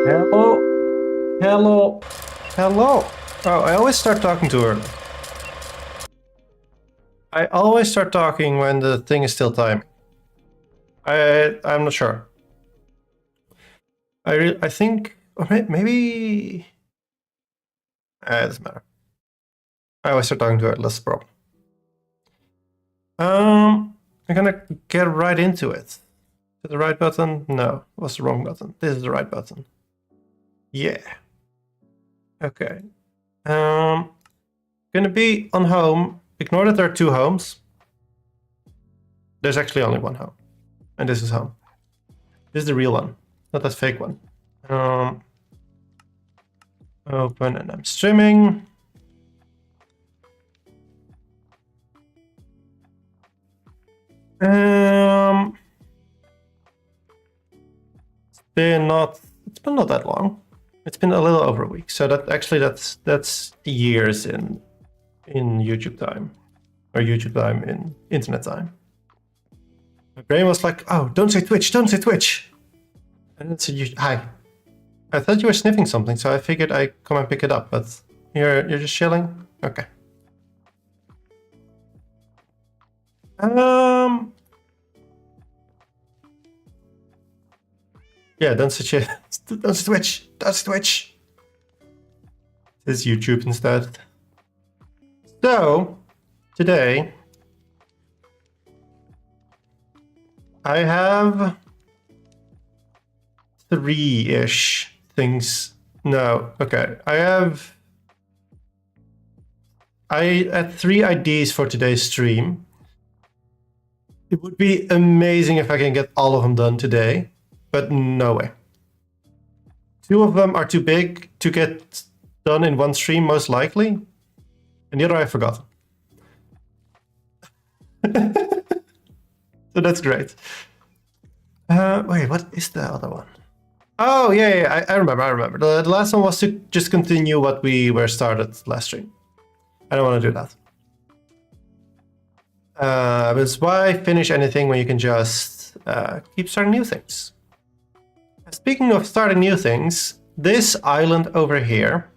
Hello, hello, hello. Oh, I always start talking too early. I always start talking when the thing is still timing. I'm not sure. I think or maybe it doesn't matter. I always start talking too early. That's the problem. I'm gonna get right into it. Is it the right button? No, it was the wrong button. This is the right button. Yeah. Okay. Gonna be on home. Ignore that there are two homes. There's actually only one home. And this is home. This is the real one, not that fake one. Open and I'm streaming. It's been not that long. It's been a little over a week. So that's years in YouTube time, or YouTube time in internet time. My brain was like, "Oh, don't say Twitch, don't say Twitch," and it said, "Hi." I thought you were sniffing something, so I figured I'd come and pick it up. But you're just chilling. Okay. Yeah, don't say shit. Don't say Twitch. Don't say Twitch. This is YouTube instead. So today I have three-ish things. No, okay. I had 3 ideas for today's stream. It would be amazing if I can get all of them done today, but no way. 2 of them are too big to get done in one stream, most likely, and the other I've forgotten. So that's great. Wait, what is the other one? Oh, yeah, I remember. The last one was to just continue what we were started last stream. I don't want to do that. But why finish anything when you can just keep starting new things? Speaking of starting new things, this island over here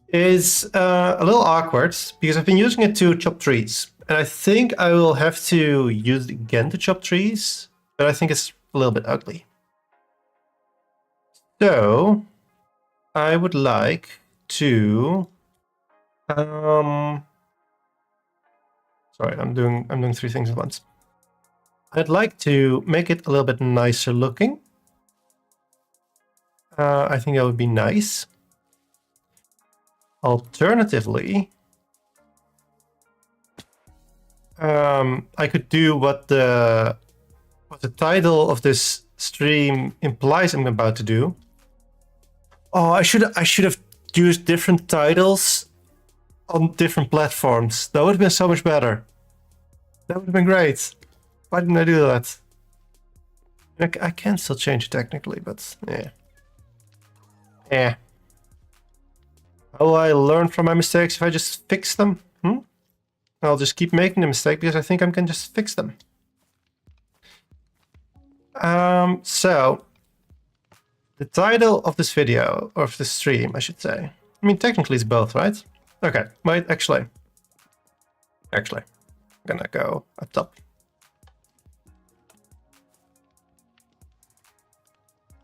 is a little awkward because I've been using it to chop trees. And I think I will have to use it again to chop trees, but I think it's a little bit ugly. So I would like to sorry, I'm doing 3 things at once. I'd like to make it a little bit nicer looking. I think that would be nice. Alternatively, I could do what the title of this stream implies I'm about to do. Oh, I should have used different titles on different platforms. That would have been so much better. That would have been great. Why didn't I do that? I can still change it technically, but yeah. Yeah. How will I learn from my mistakes if I just fix them? I'll just keep making the mistake because I think I can just fix them. So the title of this video, or of this stream, I should say. I mean, technically it's both, right? Okay, wait, actually, I'm gonna go up top.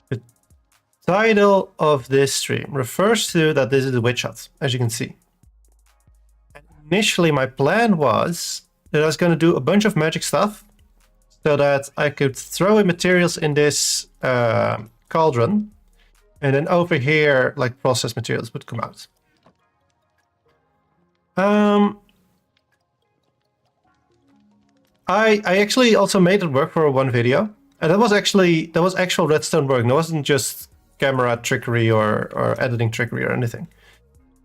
The title of this stream refers to that this is a witch hut, as you can see. And initially, my plan was that I was going to do a bunch of magic stuff so that I could throw in materials in this cauldron, and then over here, like processed materials would come out. I actually also made it work for one video, and that was actual redstone work. It wasn't just camera trickery or editing trickery or anything.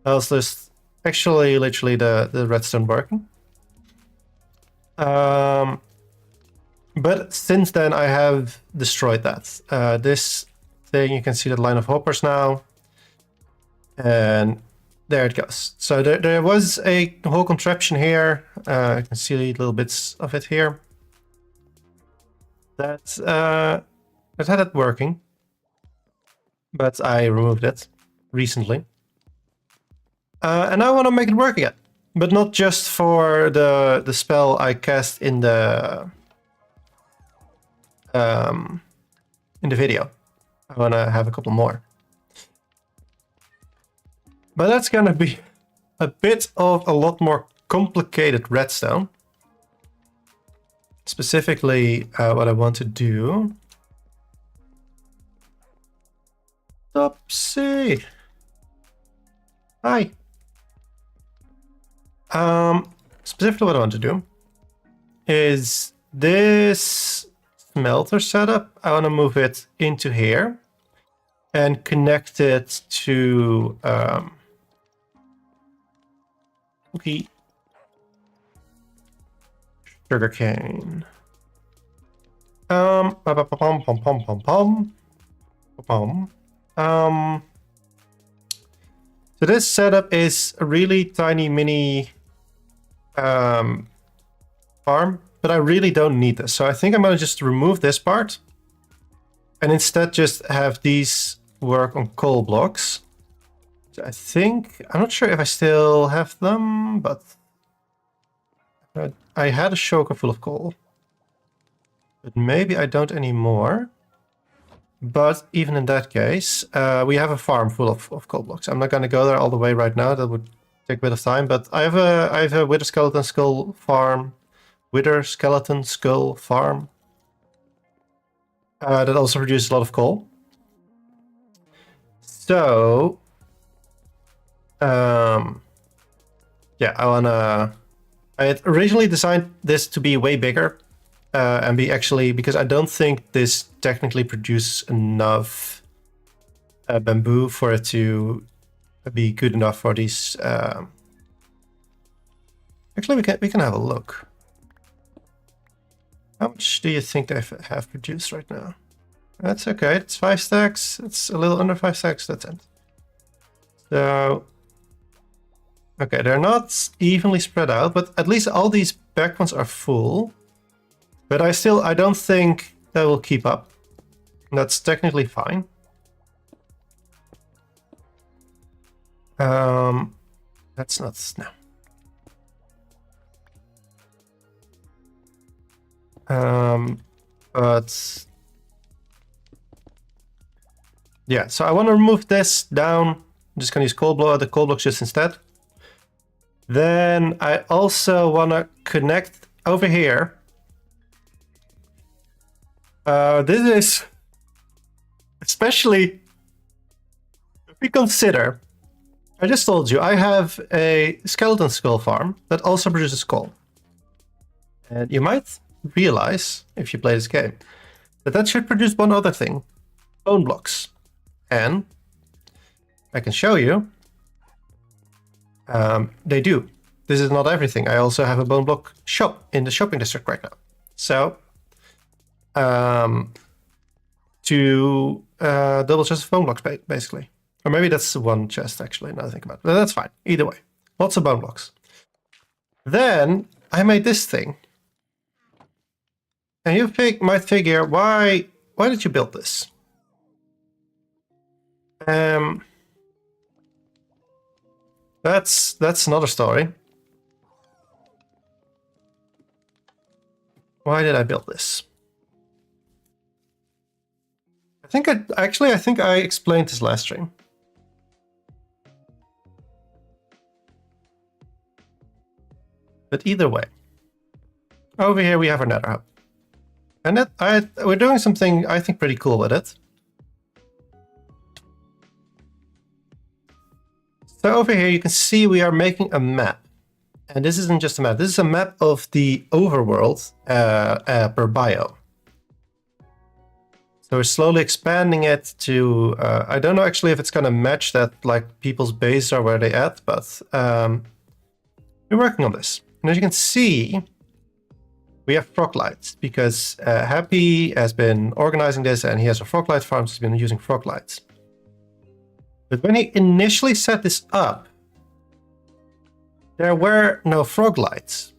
That was just actually literally the redstone working. But since then I have destroyed that. This thing, you can see the line of hoppers now, and there it goes. So there was a whole contraption here. You can see little bits of it here. That had it working. but I removed it recently. And I want to make it work again, but not just for the spell I cast in the video. I want to have a couple more. But that's going to be a bit of a lot more complicated redstone. Specifically, what I want to do. Oopsie. Hi. Specifically what I want to do is this smelter setup. I want to move it into here and connect it to cookie sugarcane. So this setup is a really tiny mini farm, but I really don't need this. So I think I'm going to just remove this part and instead just have these work on coal blocks. So I think, I'm not sure if I still have them, but I had a shulker full of coal. But maybe I don't anymore. But even in that case, we have a farm full of coal blocks. I'm not going to go there all the way right now. That would take a bit of time. But I have a wither skeleton skull farm. Wither skeleton skull farm. That also produces a lot of coal. So, yeah, I had originally designed this to be way bigger. And be actually, because I don't think this technically produces enough bamboo for it to be good enough for these. Actually, we can have a look. How much do you think they have produced right now? That's okay. It's 5 stacks. It's a little under 5 stacks. That's it. So, okay, they're not evenly spread out, but at least all these back ones are full. But I don't think that will keep up. That's technically fine. That's not, no. But yeah, so I want to remove this down. I'm just going to use the coal blocks just instead. Then I also want to connect over here. This is especially if we consider, I just told you I have a skeleton skull farm that also produces coal. And you might realize, if you play this game, that should produce one other thing, bone blocks. And I can show you, they do. This is not everything. I also have a bone block shop in the shopping district right now. So, to double chest of bone blocks, basically. Or maybe that's one chest, actually, now I think about it. But that's fine. Either way. Lots of bone blocks. Then I made this thing. And you might figure, why did you build this? That's another story. Why did I build this? I think I explained this last stream. But either way, over here we have our nether hub. And we're doing something I think pretty cool with it. So over here you can see we are making a map. And this isn't just a map, this is a map of the overworld per bio. So we're slowly expanding it to, I don't know actually if it's going to match that, like people's base or where they at, but we're working on this. And as you can see, we have frog lights because Happy has been organizing this and he has a frog light farm, so he's been using frog lights. But when he initially set this up, there were no frog lights.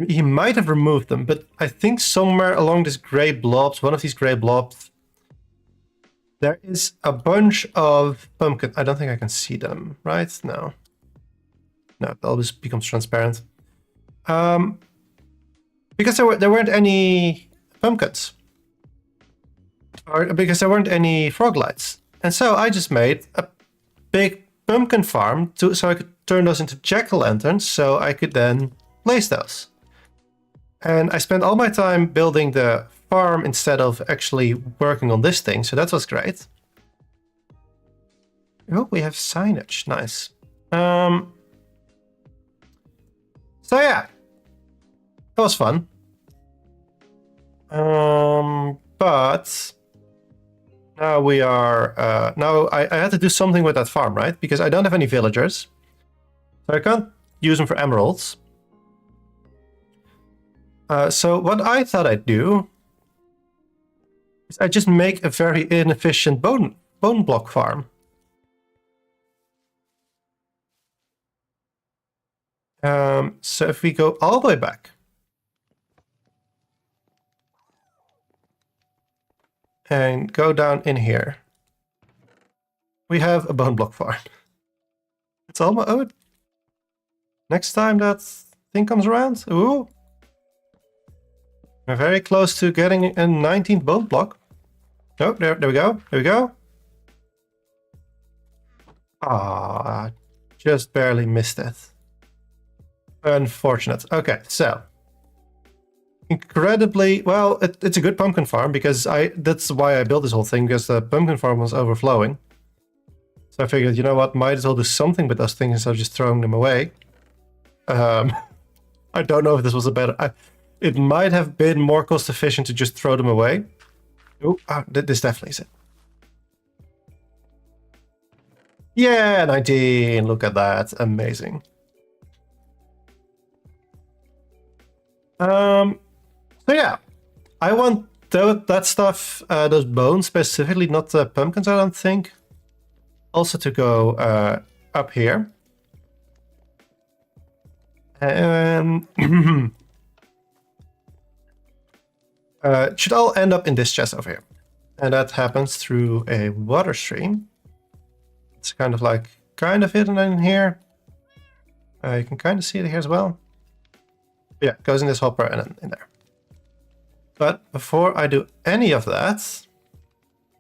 He might have removed them, but I think somewhere along this gray blobs, one of these gray blobs, There is a bunch of pumpkin. I don't think I can see them, right? No. No, it always becomes transparent. Because there weren't any pumpkins. Or because there weren't any frog lights. And so I just made a big pumpkin farm so I could turn those into jack-o'-lanterns so I could then place those. And I spent all my time building the farm instead of actually working on this thing, so that was great. Oh, we have signage. Nice. So yeah, that was fun. But now we are. Now I had to do something with that farm, right? Because I don't have any villagers, so I can't use them for emeralds. So what I thought I'd do is I just make a very inefficient bone block farm. So if we go all the way back and go down in here, we have a bone block farm. It's almost... Oh, next time that thing comes around, ooh, we're very close to getting a 19th bone block. Oh, there we go. There we go. Ah, just barely missed it. Unfortunate. Okay, so incredibly well. It's a good pumpkin farm because that's why I built this whole thing, because the pumpkin farm was overflowing. So I figured, you know what, might as well do something with those things instead of just throwing them away. I don't know if this was a better. It might have been more cost efficient to just throw them away. Oh, this definitely is it. Yeah, 19. Look at that. Amazing. So yeah, I want that stuff, those bones specifically, not the pumpkins, I don't think. Also to go up here. And it should all end up in this chest over here. And that happens through a water stream. It's kind of hidden in here. You can kind of see it here as well. Yeah, it goes in this hopper and then in there. But before I do any of that,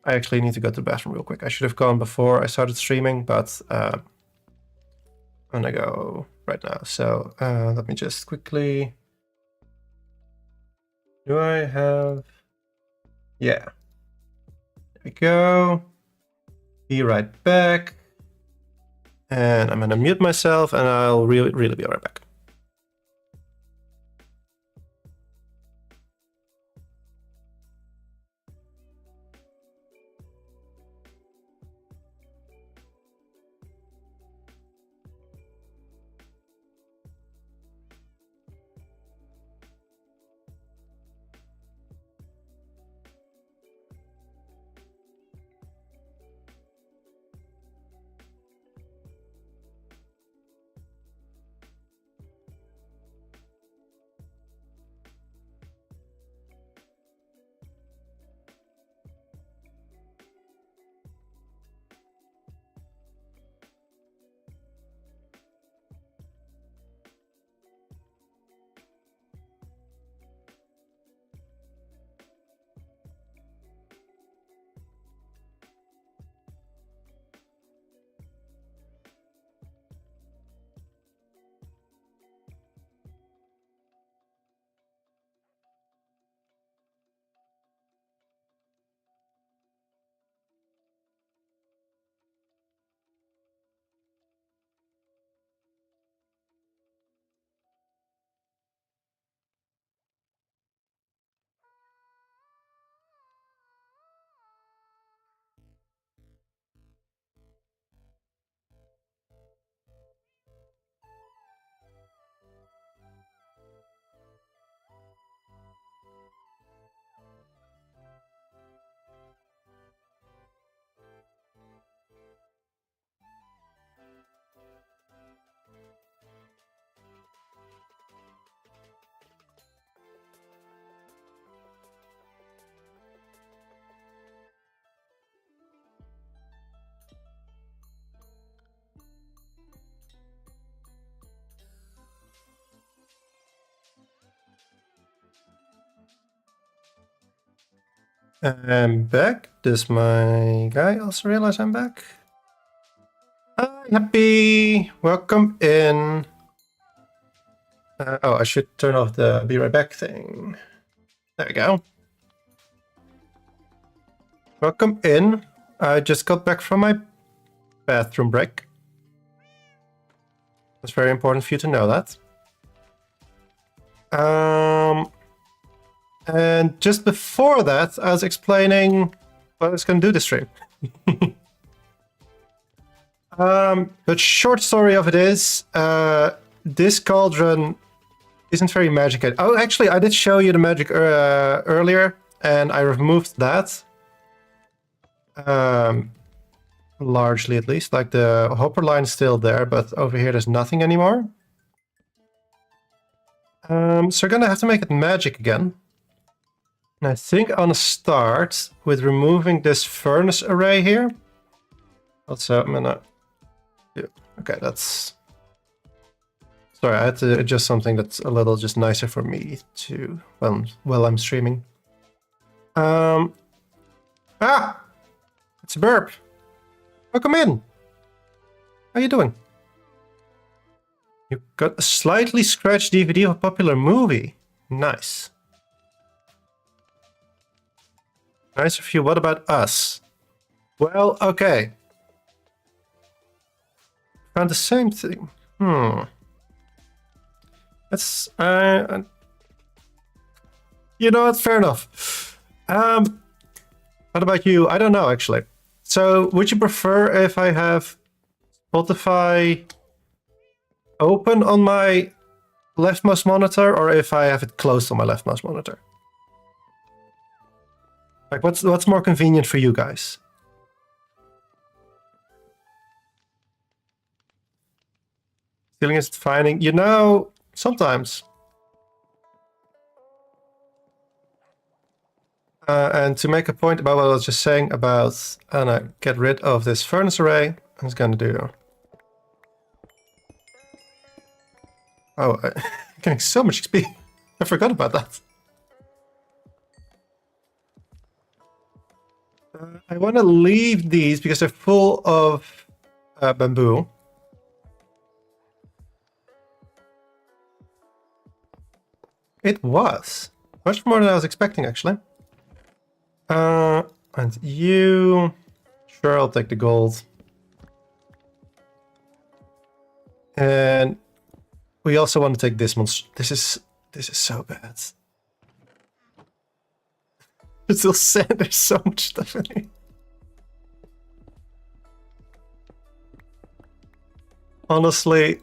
I actually need to go to the bathroom real quick. I should have gone before I started streaming, but I'm gonna go right now. So let me just quickly... Do I have... Yeah. There we go. Be right back. And I'm gonna mute myself and I'll really be right back. I'm back. Does my guy also realize I'm back? Hi, happy. Welcome in. Oh, I should turn off the be right back thing. There we go. Welcome in. I just got back from my bathroom break. It's very important for you to know that. And just before that, I was explaining what I was going to do this stream. But short story of it is, this cauldron isn't very magic. Oh, actually, I did show you the magic earlier, and I removed that. Largely, at least. Like, the hopper line is still there, but over here there's nothing anymore. So we're gonna have to make it magic again. And I think I want to start with removing this furnace array here. Also, I'm gonna... Okay, that's... Sorry, I had to adjust something that's a little just nicer for me to... while I'm streaming. Ah! It's a burp! Welcome in! How you doing? You got a slightly scratched DVD of a popular movie. Nice. Nice of you. What about us? Well, okay. Found the same thing. That's... you know what? Fair enough. What about you? I don't know, actually. So, would you prefer if I have Spotify open on my leftmost monitor, or if I have it closed on my leftmost monitor? Like, what's more convenient for you guys? Feeling is finding, you know, sometimes. And to make a point about what I was just saying about, get rid of this furnace array, I'm just gonna do... Oh, I'm getting so much XP. I forgot about that. I want to leave these because they're full of bamboo. It was. Much more than I was expecting, actually. And you... Sure, I'll take the gold. And we also want to take this one. This is so bad. It's still sad. There's so much stuff in here. Honestly,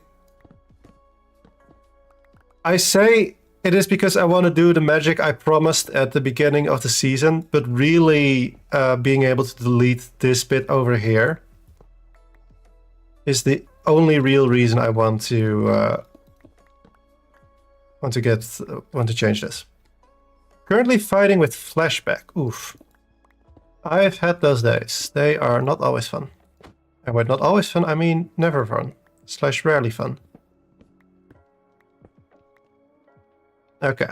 I say it is because I want to do the magic I promised at the beginning of the season, but really being able to delete this bit over here is the only real reason I want to change this. Currently fighting with flashback. Oof. I've had those days. They are not always fun. And by not always fun, I mean never fun. / rarely fun. Okay.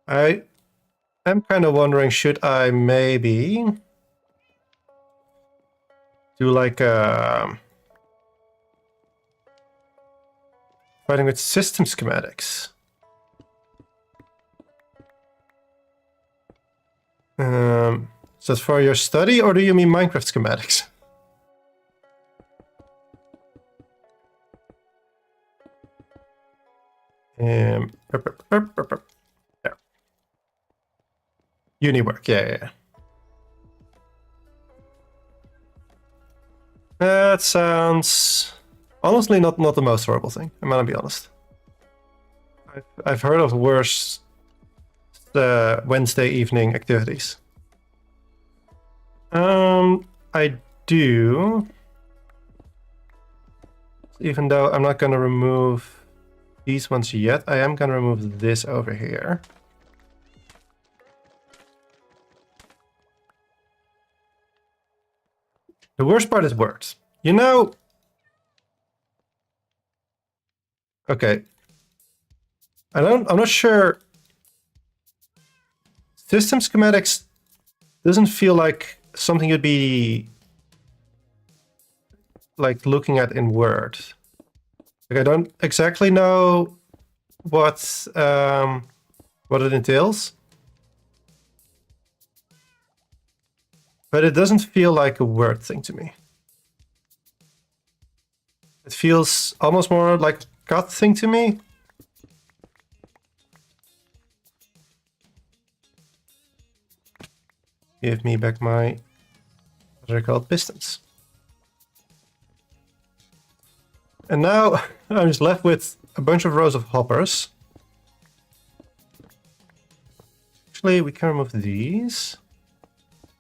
I am kind of wondering, should I maybe do like a fighting with system schematics? Is that for your study, or do you mean Minecraft schematics? There. Uni work, yeah. That sounds honestly not the most horrible thing. I'm gonna be honest. I've heard of worse Wednesday evening activities. I do. Even though I'm not gonna remove these ones yet, I am gonna remove this over here. The worst part is words. You know, Okay. I'm not sure. System schematics doesn't feel like something you'd be like looking at in Word. Like I don't exactly know what it entails, but it doesn't feel like a Word thing to me. It feels almost more like a CAD thing to me. Give me back my, what are they called, pistons. And now I'm just left with a bunch of rows of hoppers. Actually, we can remove these.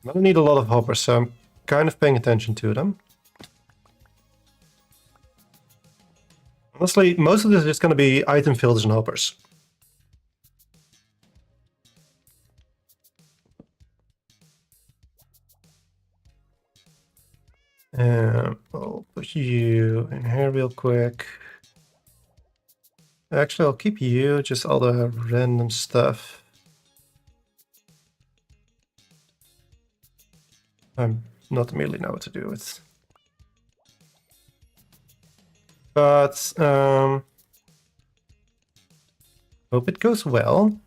I don't need a lot of hoppers, so I'm kind of paying attention to them. Honestly, most of this is just going to be item filters and hoppers. I'll put you in here real quick. Actually, I'll keep you, just all the random stuff. I'm not really know what to do with. But hope it goes well.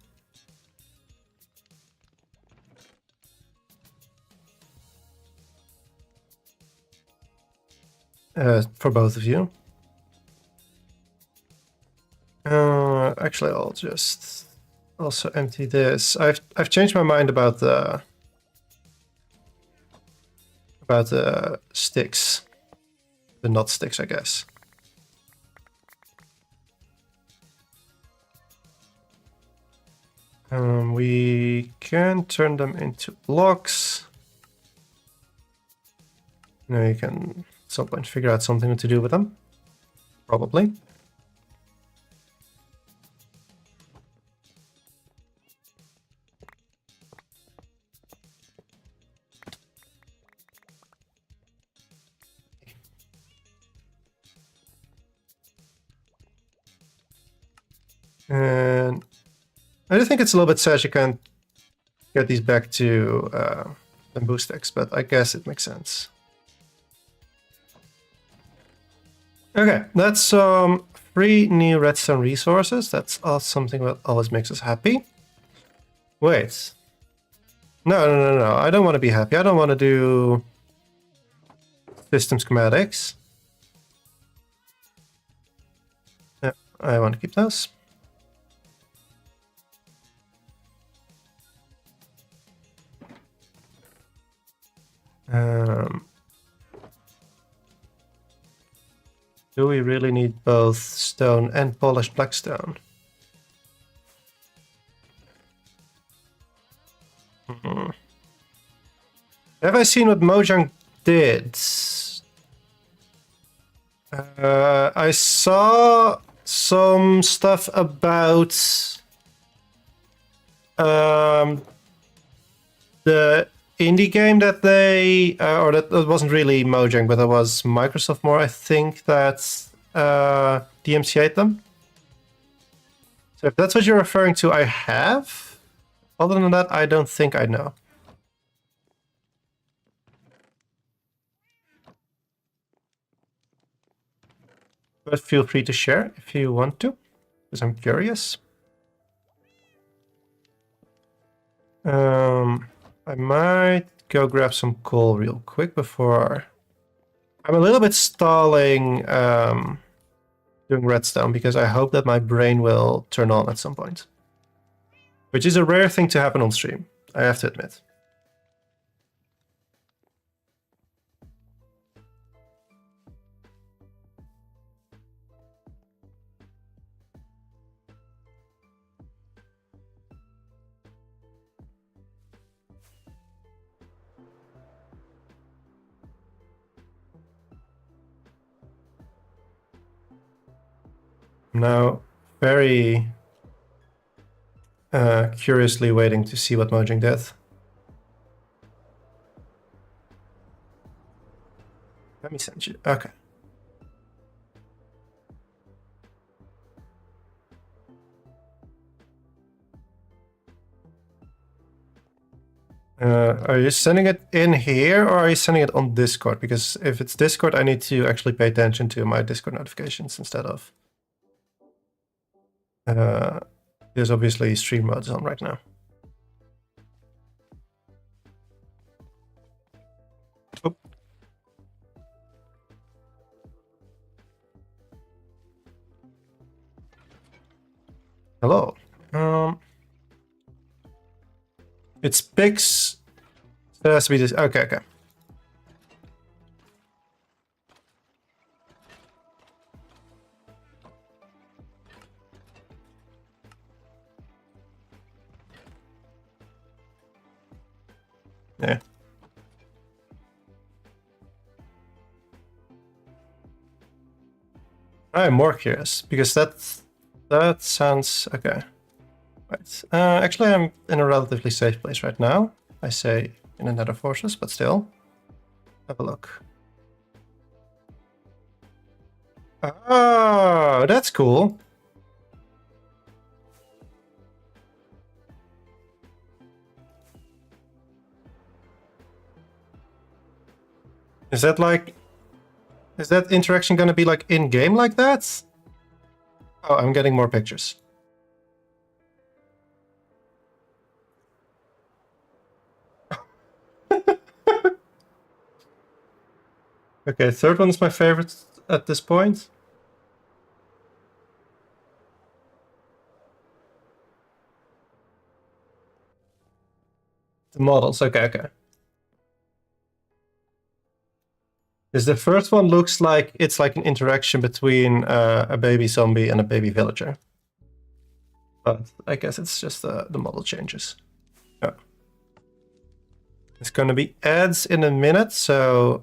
For both of you. Actually, I'll just also empty this. I've changed my mind about the sticks, the not sticks, I guess. We can turn them into blocks. Now you can at some point figure out something to do with them, probably. And I do think it's a little bit sad you can't get these back to bamboo sticks, but I guess it makes sense. Okay, that's some free new redstone resources. That's something that always makes us happy. Wait. No. I don't want to be happy. I don't want to do system schematics. Yeah, I want to keep those. Do we really need both stone and polished blackstone? Have I seen what Mojang did? I saw some stuff about the indie game that they, or that wasn't really Mojang, but that was Microsoft more, I think, that DMCA'd them. So if that's what you're referring to, I have. Other than that, I don't think I know. But feel free to share if you want to, because I'm curious. I might go grab some coal real quick before... I'm a little bit stalling doing redstone because I hope that my brain will turn on at some point. Which is a rare thing to happen on stream, I have to admit. I'm now very curiously waiting to see what Mojang did. Let me send you. Okay. Are you sending it in here or are you sending it on Discord? Because if it's Discord, I need to actually pay attention to my Discord notifications instead of... there's obviously stream modes on right now. Oh. Hello. It's Pix. It has to be this. Okay, okay. Yeah. I'm more curious because that sounds okay. Right. Actually, I'm in a relatively safe place right now. I say in a Nether Fortress, but still. Have a look. Oh, that's cool. Is that like... Is that interaction gonna be like in-game like that? Oh, I'm getting more pictures. Okay, third one is my favorite at this point. The models, okay, okay. Because the first one looks like it's like an interaction between a baby zombie and a baby villager. But I guess it's just the model changes. Yeah. It's gonna be ads in a minute, so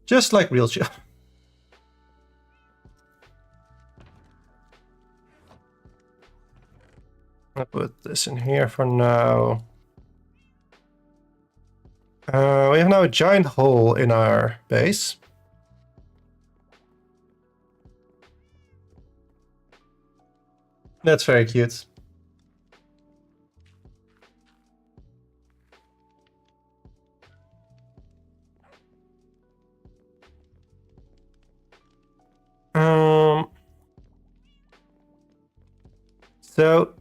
just like real shit. I'll put this in here for now. We have now a giant hole in our base. That's very cute. So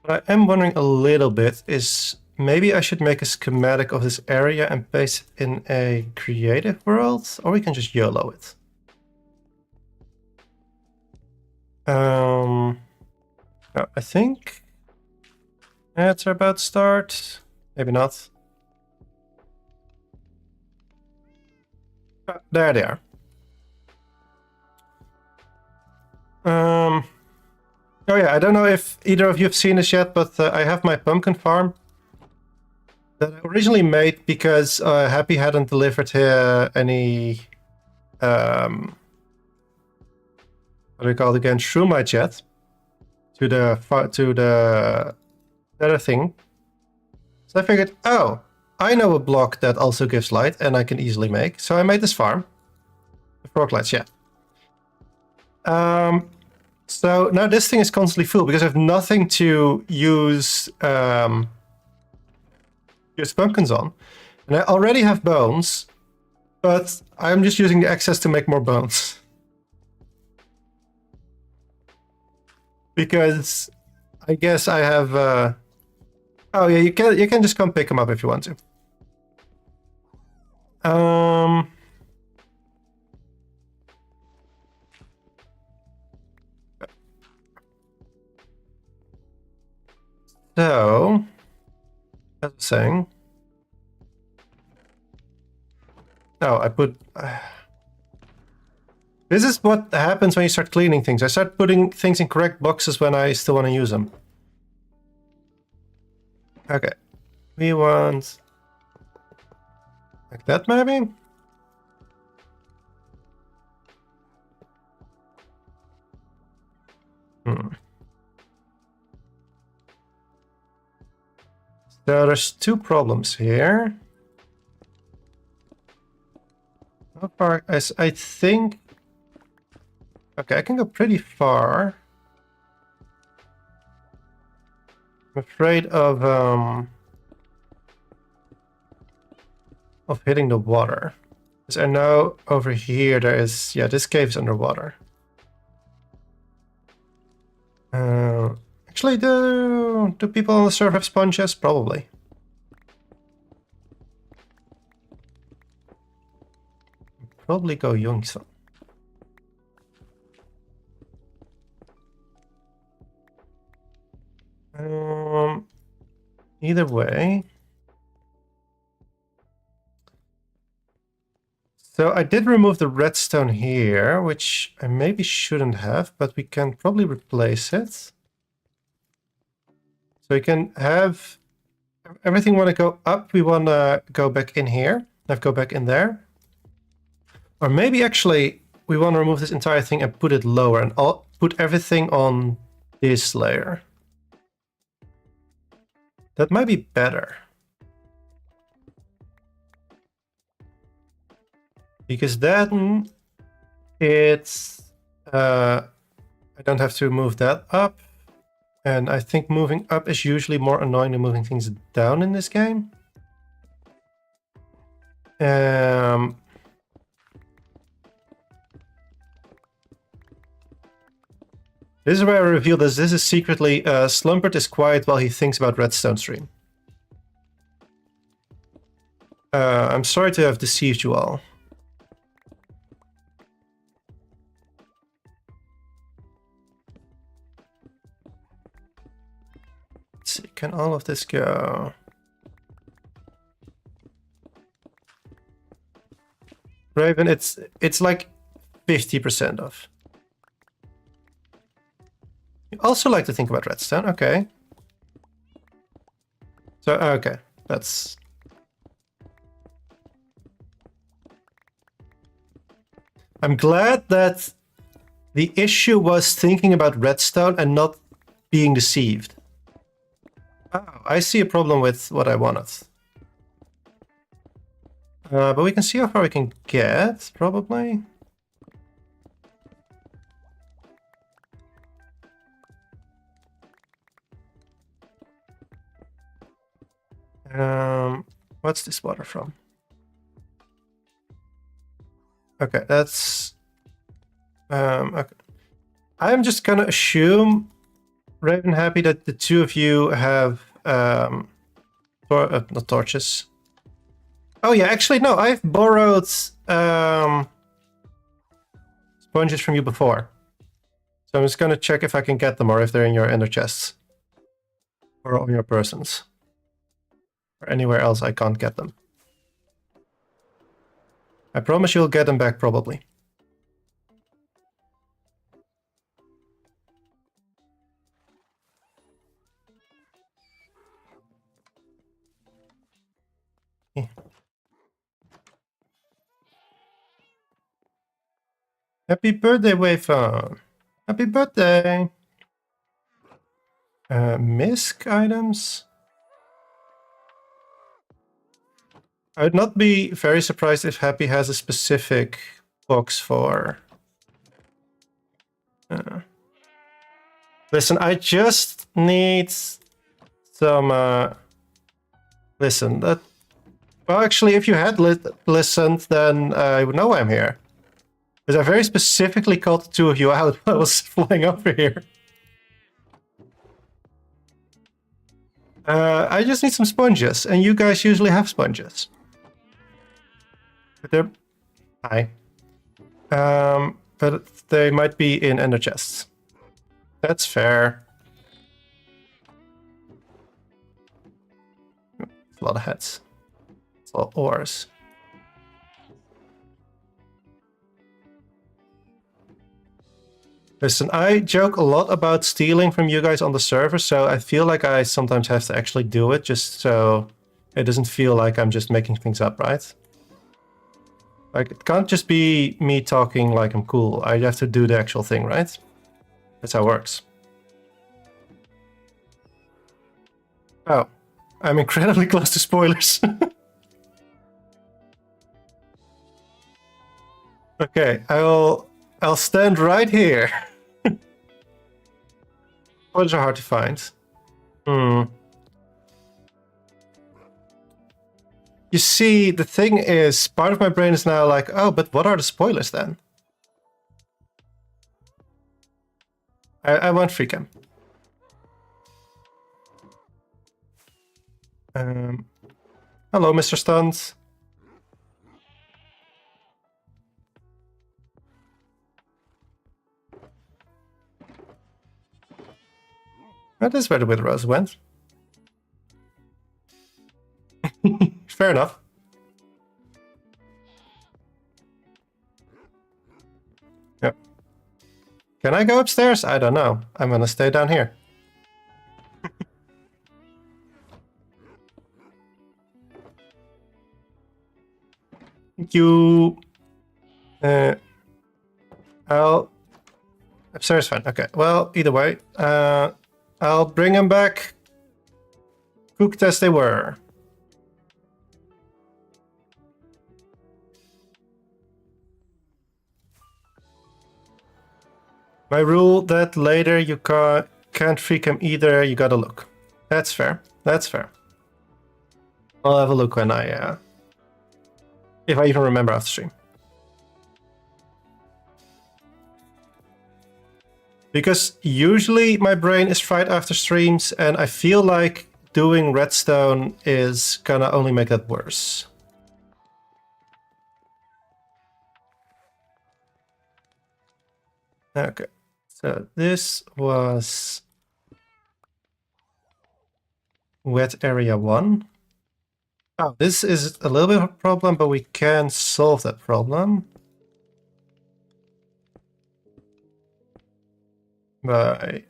what I am wondering a little bit is maybe I should make a schematic of this area and paste it in a creative world, or we can just YOLO it. I think ads are about to start. Maybe not. There they are. Oh yeah, I don't know if either of you have seen this yet, but I have my pumpkin farm that I originally made because Happy hadn't delivered here any what do you call it again? Shroomite yet to the other thing. So I figured, oh, I know a block that also gives light and I can easily make. So I made this farm. The frog lights, yeah. So now this thing is constantly full because I have nothing to use use pumpkins on. And I already have bones, but I'm just using the excess to make more bones. Because I guess I have oh yeah, you can just come pick them up if you want to. So, as I was saying, oh, I put. This is what happens when you start cleaning things. I start putting things in correct boxes when I still want to use them. Okay, we want like that maybe. So there's two problems here. How far? As I think. Okay, I can go pretty far. I'm afraid of hitting the water. Because I know over here there is, yeah, this cave is underwater. Actually, do people on the server have sponges? Probably. Probably go Youngson. Either way. So I did remove the redstone here, which I maybe shouldn't have, but we can probably replace it. So we can have everything want to go up. We want to go back in here. Have go back in there. Or maybe actually we want to remove this entire thing and put it lower and put everything on this layer. That might be better. Because then it's... I don't have to move that up. And I think moving up is usually more annoying than moving things down in this game. This is where I reveal this. This is secretly Slumperd is quiet while he thinks about Redstone stream. I'm sorry to have deceived you all. Let's see, can all of this go? Raven, it's like 50% off. You also like to think about Redstone, okay. So, okay, that's... I'm glad that the issue was thinking about Redstone and not being deceived. Oh, I see a problem with what I wanted. But we can see how far we can get, probably. What's this water from? Okay, that's... okay. I'm just gonna assume, Raven Happy, that the two of you have... not torches. Oh yeah, actually no, I've borrowed sponges from you before. So I'm just gonna check if I can get them or if they're in your ender chests. Or on your persons. Or anywhere else I can't get them. I promise you'll get them back probably. Yeah. Happy birthday, Wayphone! Happy birthday! Misc items? I would not be very surprised if Happy has a specific box for... Listen, I just need some... Listen, that... Well, actually, if you had listened, then I would know I'm here. Because I very specifically called the two of you out when I was flying over here. I just need some sponges, and you guys usually have sponges. But they're... Hi. But they might be in ender chests. That's fair. It's a lot of heads. It's all ores. Listen, I joke a lot about stealing from you guys on the server, so I feel like I sometimes have to actually do it, just so it doesn't feel like I'm just making things up, right? Like, it can't just be me talking like I'm cool. I have to do the actual thing, right? That's how it works. Oh, I'm incredibly close to spoilers. Okay, I'll stand right here. Spoilers are hard to find. Hmm. You see, the thing is, part of my brain is now like, oh, but what are the spoilers then? I want free cam. Hello, Mr. Stunt. That is where the Wither Rose went. Fair enough. Yep. Can I go upstairs? I don't know. I'm gonna stay down here. Thank you. I'll... Upstairs, fine. Okay, well, either way. I'll bring them back. Cooked as they were. My rule that later you can't freak him either, you gotta look. That's fair. That's fair. I'll have a look when I... if I even remember after stream. Because usually my brain is fried after streams, and I feel like doing Redstone is gonna only make that worse. Okay, so this was wet area 1. Oh, this is a little bit of a problem, but we can solve that problem by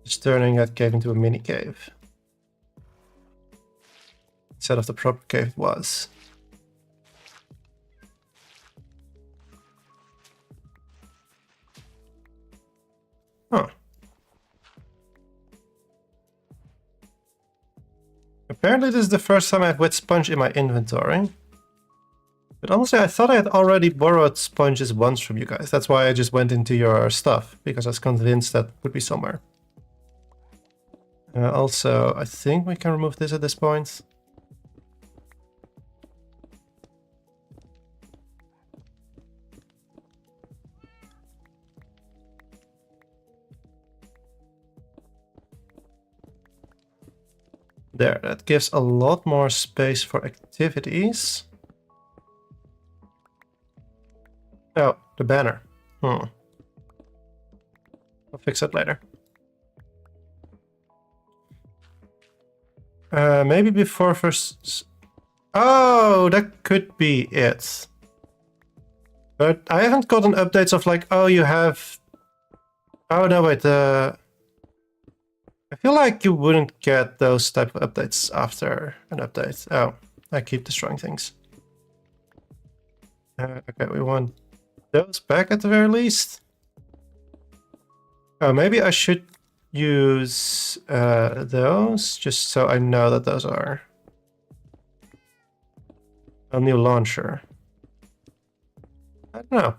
just turning that cave into a mini cave instead of the proper cave it was. Huh. Apparently this is the first time I have wet sponge in my inventory. But honestly, I thought I had already borrowed sponges once from you guys. That's why I just went into your stuff, because I was convinced that would be somewhere. Also, I think we can remove this at this point. There, that gives a lot more space for activities. Oh, the banner. I'll fix that later. Maybe before first... Oh, that could be it. But I haven't gotten updates of like, oh, you have... Oh, no, wait, I feel like you wouldn't get those type of updates after an update. Oh, I keep destroying things. Okay, we want those back at the very least. Oh, maybe I should use those just so I know that those are a new launcher. I don't know.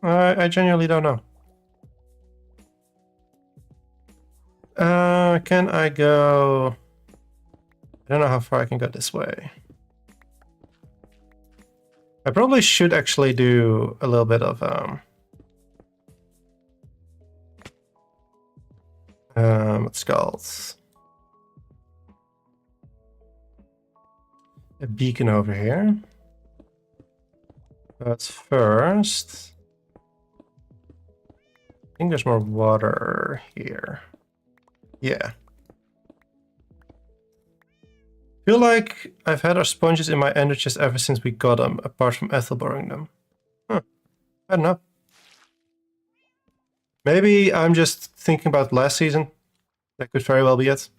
I genuinely don't know. Can I go... I don't know how far I can go this way. I probably should actually do a little bit of what's it called? A beacon over here. But first, I think there's more water here. Yeah. Feel like I've had our sponges in my ender chest ever since we got them, apart from Ethel borrowing them. Huh. I don't know. Maybe I'm just thinking about last season. That could very well be it.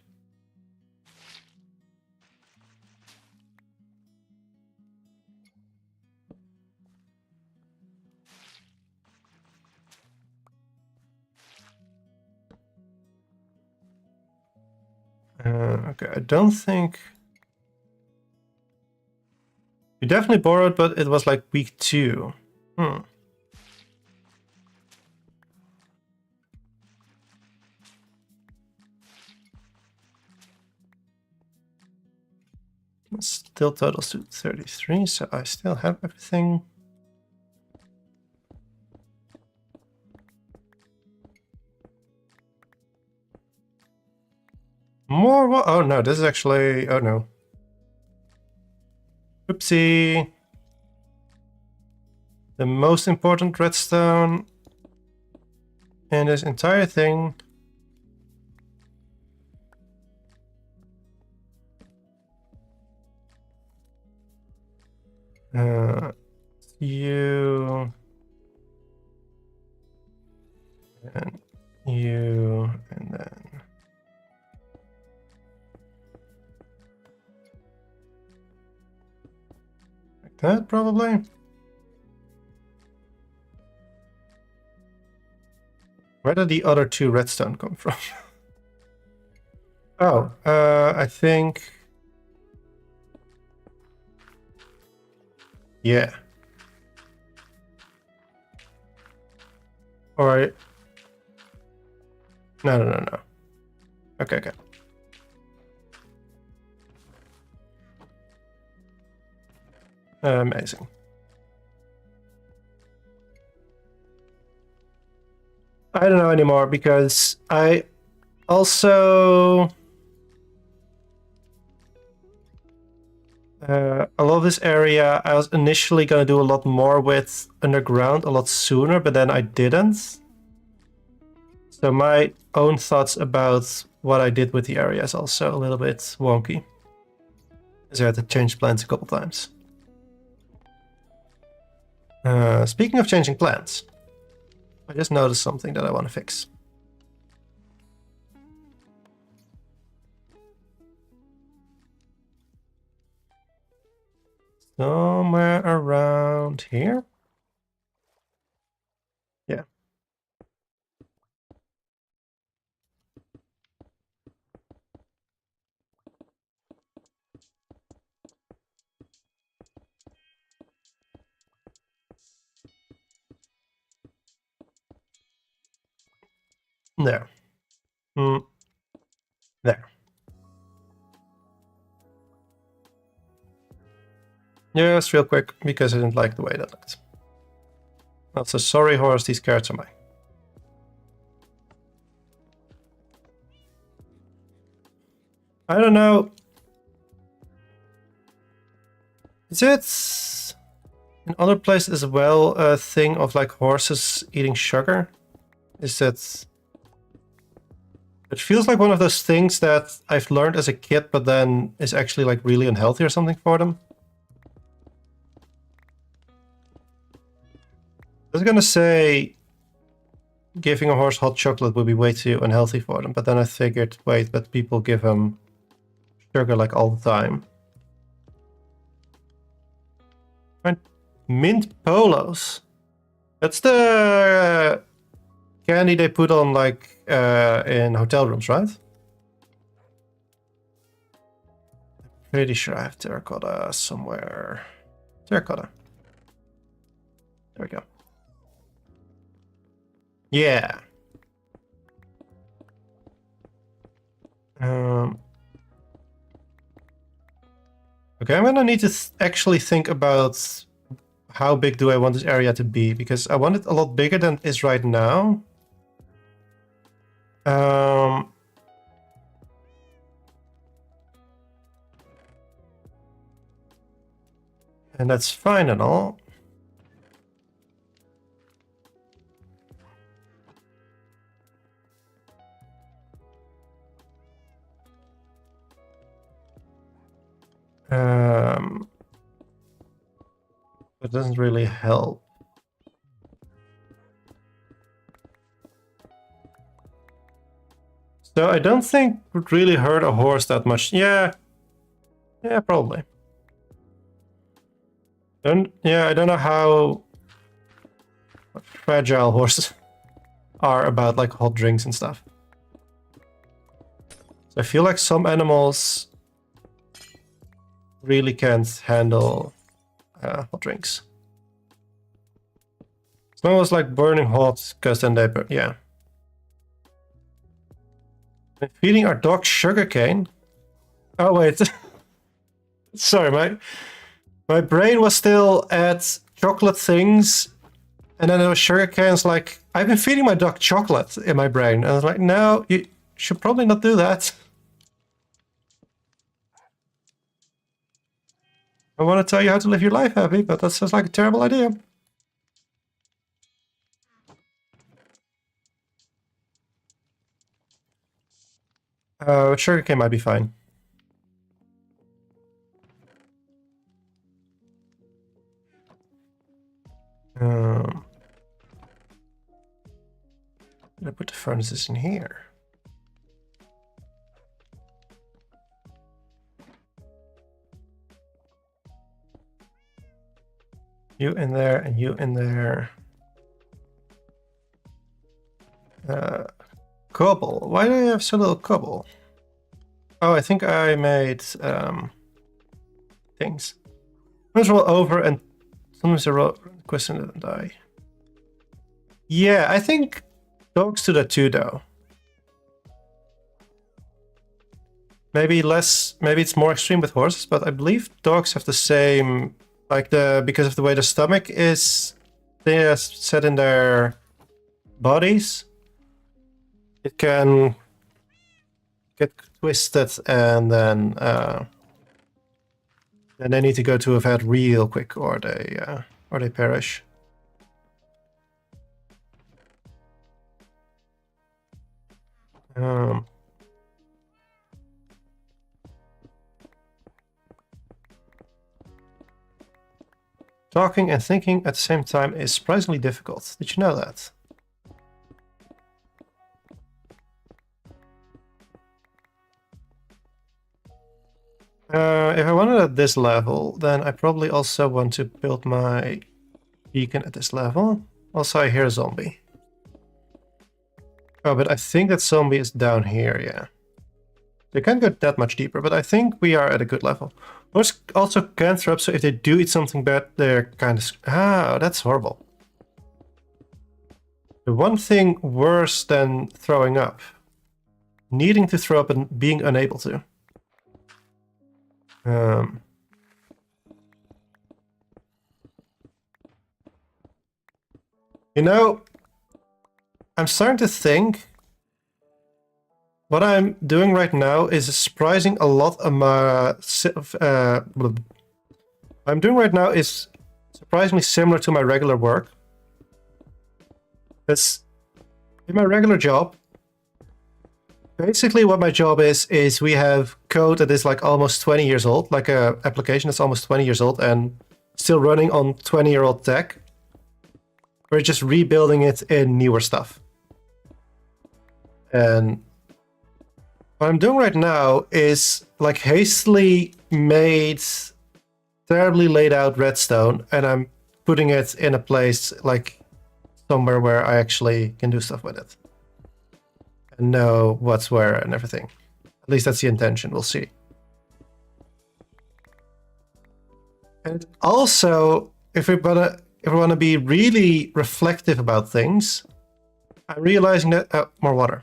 Okay, I don't think... You definitely borrowed, but it was like week 2. Still totals to 33, so I still have everything. More what? Oh no, this is actually... Oh no. Oopsie. The most important redstone in this entire thing. You and you, and then like that probably. Where did the other 2 redstone come from? Oh, I think... Yeah. Or... No. Okay. Amazing. I don't know anymore because I also... a lot of this area I was initially going to do a lot more with underground a lot sooner, but then I didn't. So my own thoughts about what I did with the area is also a little bit wonky, because I had to change plans a couple times. Speaking of changing plans, I just noticed something that I want to fix. Somewhere around here? Yeah. There. There. Just real quick, because I didn't like the way that looked. Also, sorry horse, these carrots are mine. I don't know. Is it in other places as well a thing of like horses eating sugar? Is that... It feels like one of those things that I've learned as a kid, but then is actually like really unhealthy or something for them. I was gonna say giving a horse hot chocolate would be way too unhealthy for them, but then I figured, wait, but people give them sugar like all the time. And mint polos. That's the candy they put on like in hotel rooms, right? I'm pretty sure I have terracotta somewhere. Terracotta. There we go. Yeah. Okay, I'm gonna need to actually think about how big do I want this area to be, because I want it a lot bigger than it is right now. And that's fine and all. It doesn't really help. So I don't think it would really hurt a horse that much. Yeah, probably. I don't know how fragile horses are about like hot drinks and stuff. So I feel like some animals really can't handle hot drinks. It's almost like burning hot, because then they burn. Yeah. And feeding our dog sugarcane. Oh wait. Sorry, my brain was still at chocolate things, and then there was sugarcanes. Like, I've been feeding my dog chocolate in my brain, and I was like, no, you should probably not do that. I want to tell you how to live your life happy, but that sounds like a terrible idea. Sugarcane might be fine. Did I put the furnaces in here? You in there and you in there. Cobble. Why do I have so little cobble? Oh, I think I made things. Sometimes roll over and sometimes they roll question and die. Yeah, I think dogs do that too, though. Maybe less. Maybe it's more extreme with horses, but I believe dogs have the same. Like because of the way the stomach is set in their bodies, it can get twisted, and then they need to go to a vet real quick, or they perish. Talking and thinking at the same time is surprisingly difficult. Did you know that? If I want it at this level, then I probably also want to build my beacon at this level. Also, I hear a zombie. Oh, but I think that zombie is down here, yeah. They can't go that much deeper, but I think we are at a good level. Horses also can throw up, so if they do eat something bad, they're kind of... Ah, that's horrible. The one thing worse than throwing up. Needing to throw up and being unable to. You know, I'm starting to think what I'm doing right now is surprising a lot of my... what I'm doing right now is surprisingly similar to my regular work. It's in my regular job. Basically what my job is we have code that is like almost 20 years old, like a application that's almost 20 years old and still running on 20-year-old tech. We're just rebuilding it in newer stuff. And what I'm doing right now is like hastily made, terribly laid out redstone, and I'm putting it in a place like somewhere where I actually can do stuff with it. And know what's where and everything. At least that's the intention, we'll see. And also, if we want to be really reflective about things, I'm realizing that... more water.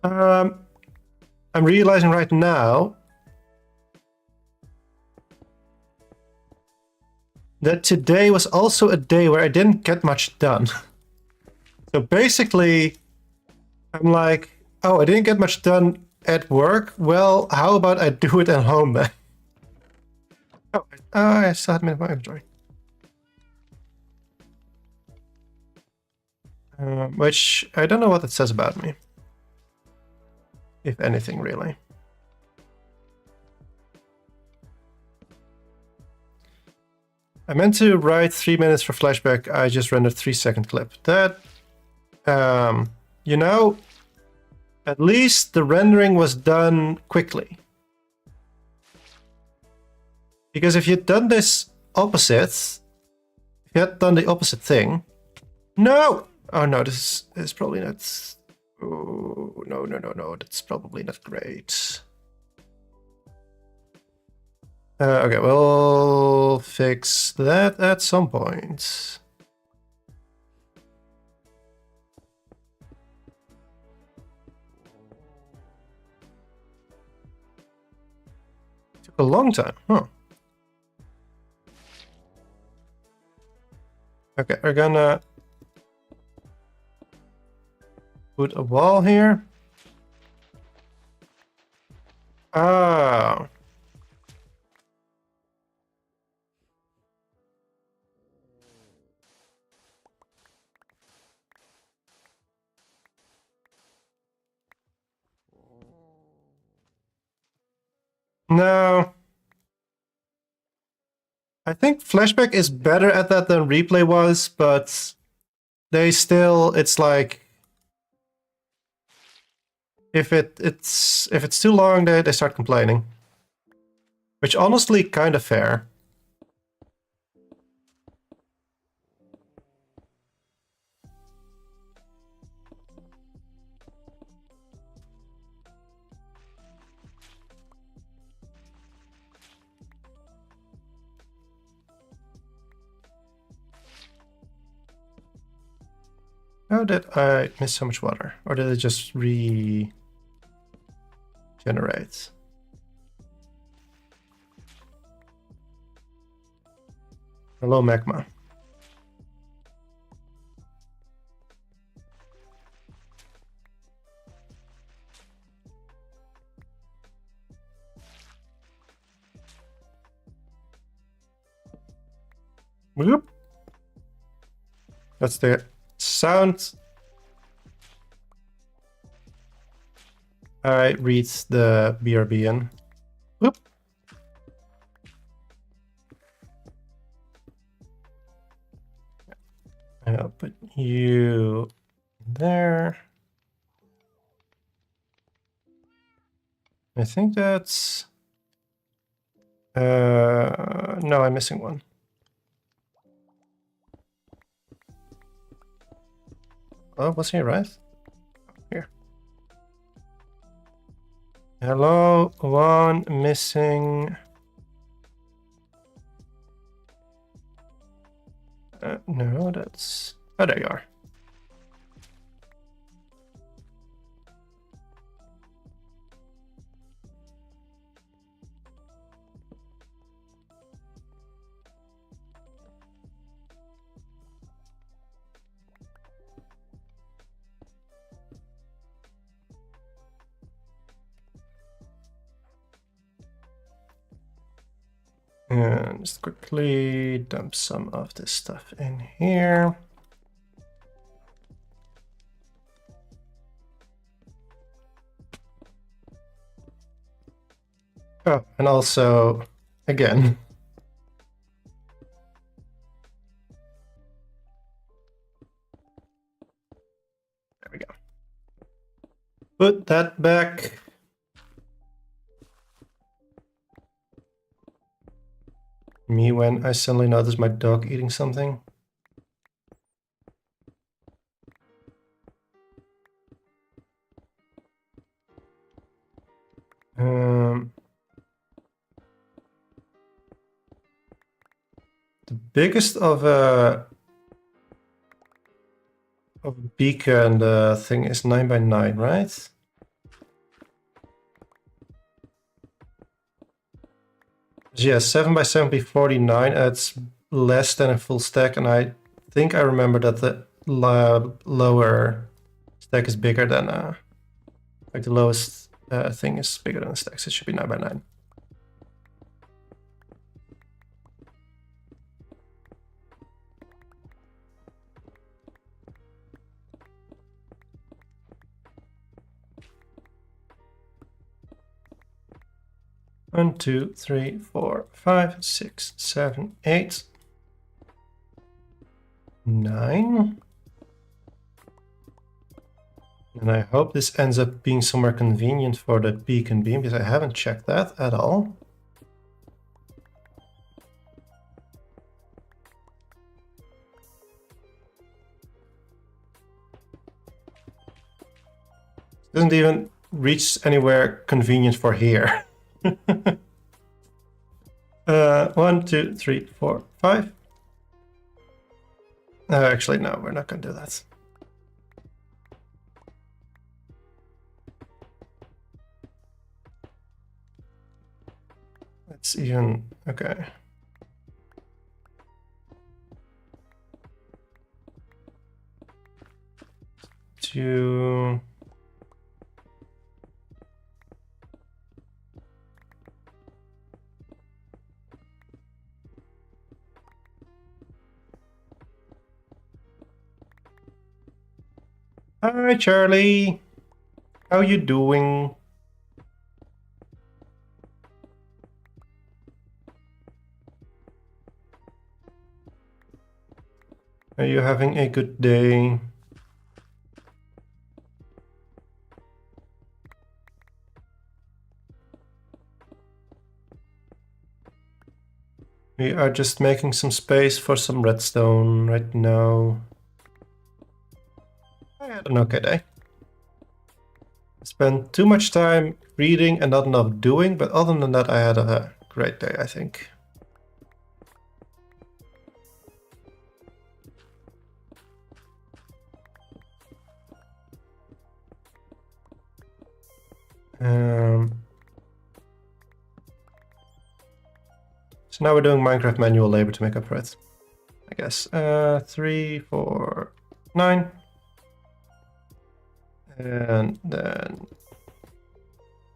I'm realizing right now that today was also a day where I didn't get much done. So basically, I'm like, oh, I didn't get much done at work. Well, how about I do it at home then? Oh, I still had my inventory. Which I don't know what it says about me. If anything, really. I meant to write 3 minutes for flashback. I just rendered 3-second clip. That, you know, at least the rendering was done quickly. Because if you'd done this opposite, if you had done the opposite thing, no! Oh no, this is probably not. Oh no, that's probably not great. Okay, we'll fix that at some point. Took a long time, huh? Okay, we're gonna put a wall here. Oh. No. I think Flashback is better at that than Replay was, but they still, it's like if it's too long, they start complaining. Which honestly kind of fair. How did I miss so much water? Or did it just regenerate? Hello, magma. Whoop. That's the sound. I read the BRB in. Whoop. I'll put you there. I think that's... no, I'm missing one. Oh, was he right? Here. Hello, one missing. No, that's... Oh, there you are. And just quickly dump some of this stuff in here. Oh, and also, again. There we go. Put that back. Me when I suddenly notice my dog eating something. The biggest of a beacon thing is 9 by 9, right? Yeah, 7 by 7 be 49. That's less than a full stack, and I think I remember that the lower stack is bigger than like the lowest thing is bigger than the stack, so it should be 9 by 9. One, 2, 3, 4, 5, 6, 7, 8, 9. And I hope this ends up being somewhere convenient for the beacon beam, because I haven't checked that at all. Doesn't even reach anywhere convenient for here. 1, 2, 3, 4, 5. Actually, no, we're not going to do that. Let's even, okay. Two. Hi, Charlie. How you doing? Are you having a good day? We are just making some space for some redstone right now. I had an okay day. I spent too much time reading and not enough doing, but other than that, I had a great day, I think. So now we're doing Minecraft manual labor to make up for it, I guess. 3, 4, 9. And then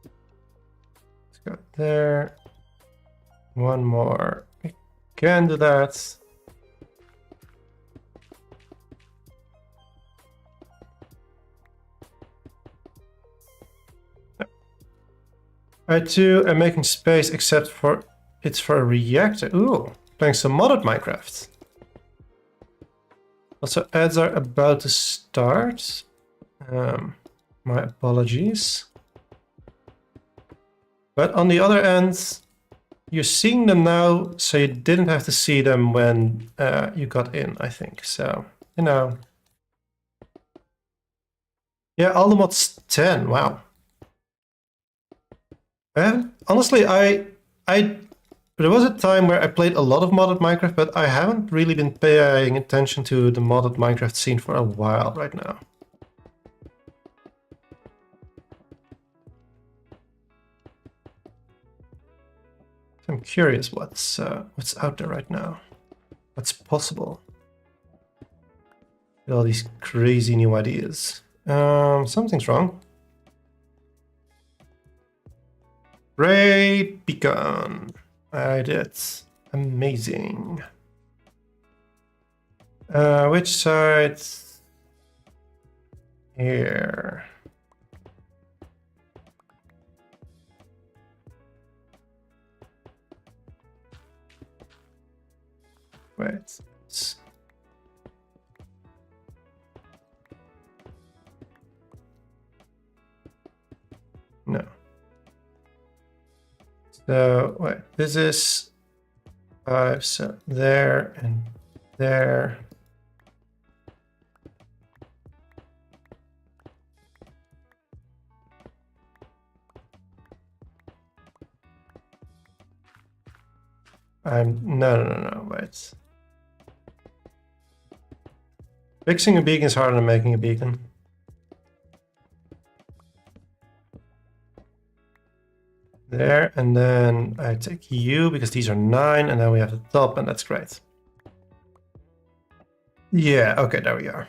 let's go there. One more. We can do that. I too am making space, except for it's for a reactor. Ooh, playing some modded Minecraft. Also, ads are about to start. My apologies. But on the other end, you're seeing them now, so you didn't have to see them when you got in, I think. So, you know. Yeah, all the mods 10. Wow. Honestly, there was a time where I played a lot of modded Minecraft, but I haven't really been paying attention to the modded Minecraft scene for a while right now. I'm curious what's out there right now. What's possible? All these crazy new ideas. Something's wrong. Great beacon. I did. Amazing. Which side? Here. Wait. No. So wait, this is 5, so there and there. No, wait. Fixing a beacon is harder than making a beacon. There, and then I take you because these are 9, and then we have the top, and that's great. Yeah, okay, there we are.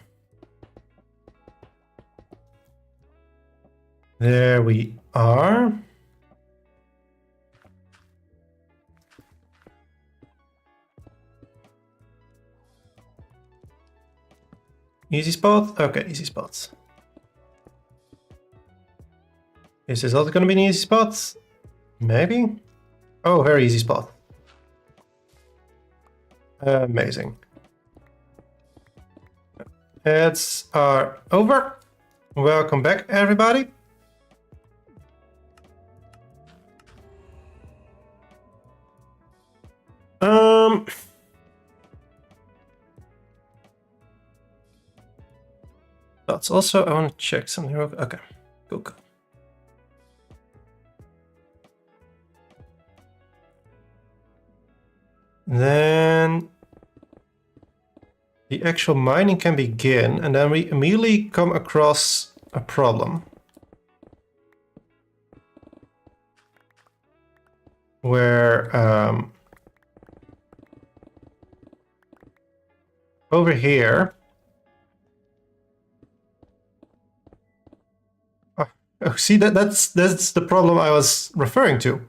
There we are. Easy spot? Okay, easy spots. Is this also going to be an easy spot? Maybe? Oh, very easy spot. Amazing. Ads are over. Welcome back, everybody. That's also, I want to check something. Okay, cool. Then the actual mining can begin, and then we immediately come across a problem. Where over here... Oh, see, that's the problem I was referring to.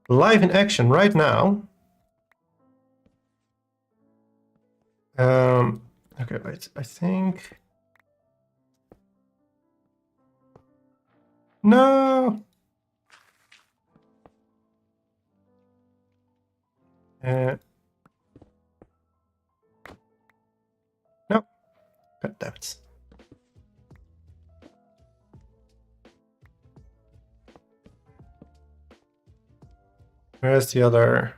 Live in action right now. Okay, wait, I think... No! No. God damn it. Where's the other...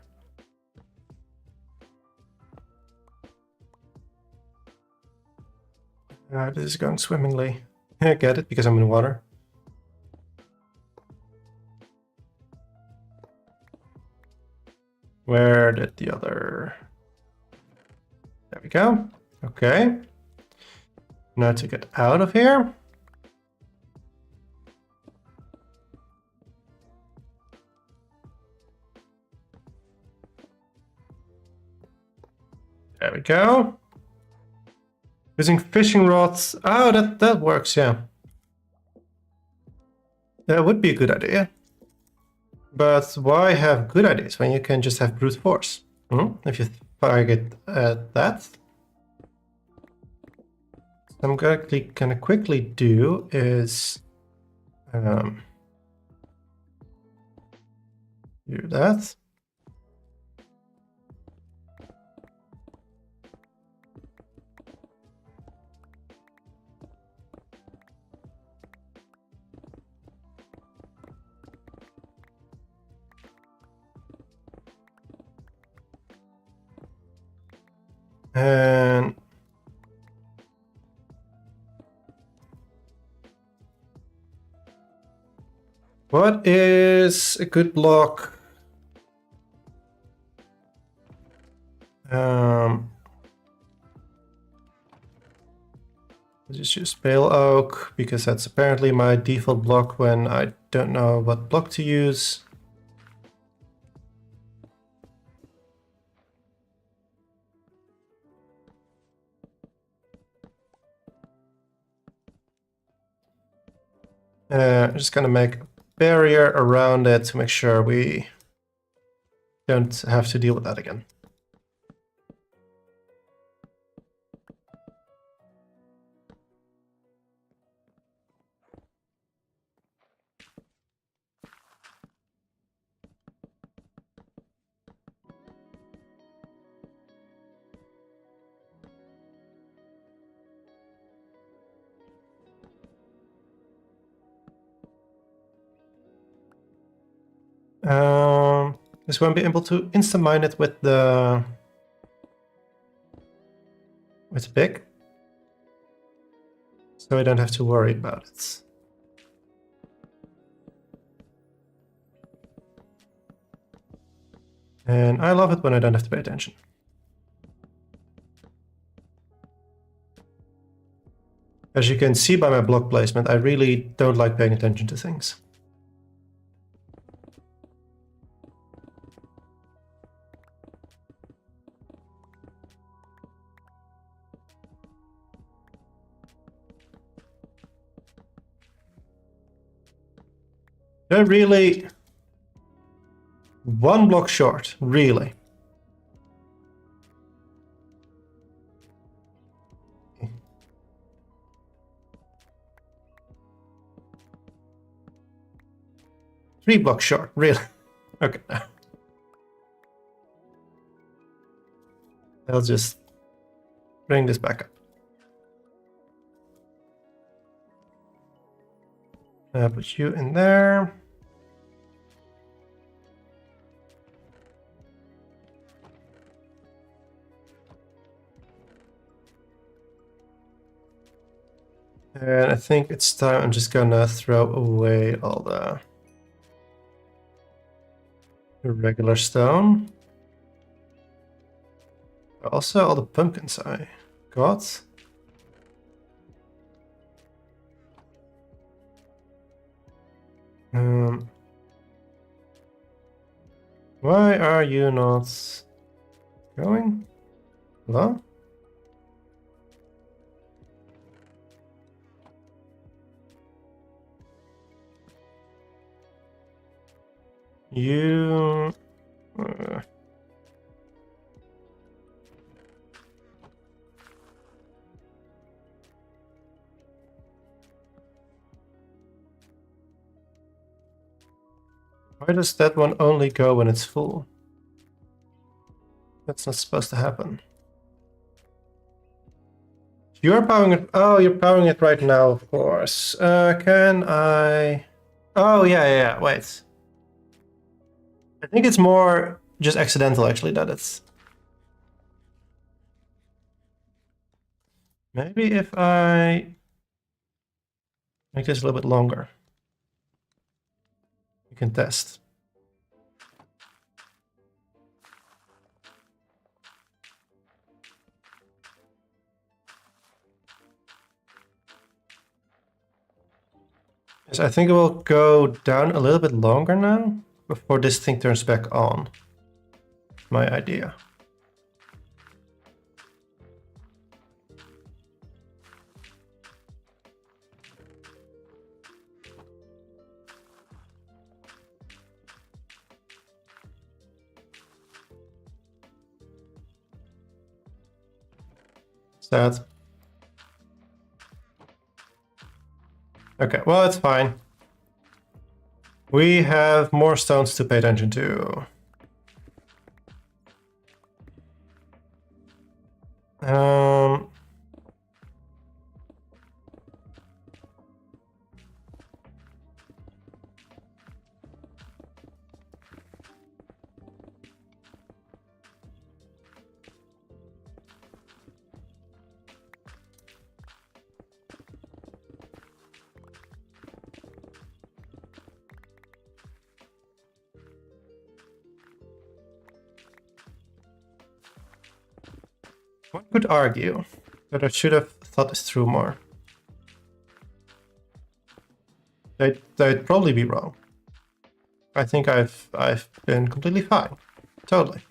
this is going swimmingly. I get it, because I'm in water. Where did the other... There we go. Okay. Now to get out of here. There we go. Using fishing rods. Oh, that works, yeah. That would be a good idea. But why have good ideas when you can just have brute force? If you target at that. So I'm gonna quickly do is do that. And what is a good block? Just use pale oak because that's apparently my default block when I don't know what block to use. I'm just gonna make a barrier around it to make sure we don't have to deal with that again. This won't be able to instant mine it with the pick, so I don't have to worry about it. And I love it when I don't have to pay attention. As you can see by my block placement, I really don't like paying attention to things. They're really one block short, really. Three blocks short, really. Okay. I'll just bring this back up. Put you in there. And I think it's time. I'm just gonna throw away all the regular stone. Also, all the pumpkins I got. Why are you not going? Hello? You... Why does that one only go when it's full? That's not supposed to happen. You are powering it. Oh, you're powering it right now, of course. Can I... Oh, yeah. Wait. I think it's more just accidental, actually, that it's... Maybe if I make this a little bit longer, you can test. Yes, I think it will go down a little bit longer now before this thing turns back on. My idea. Sad. Okay, well, it's fine. We have more stones to pay attention to. One could argue that I should have thought this through more. They'd probably be wrong. I think I've been completely fine. Totally.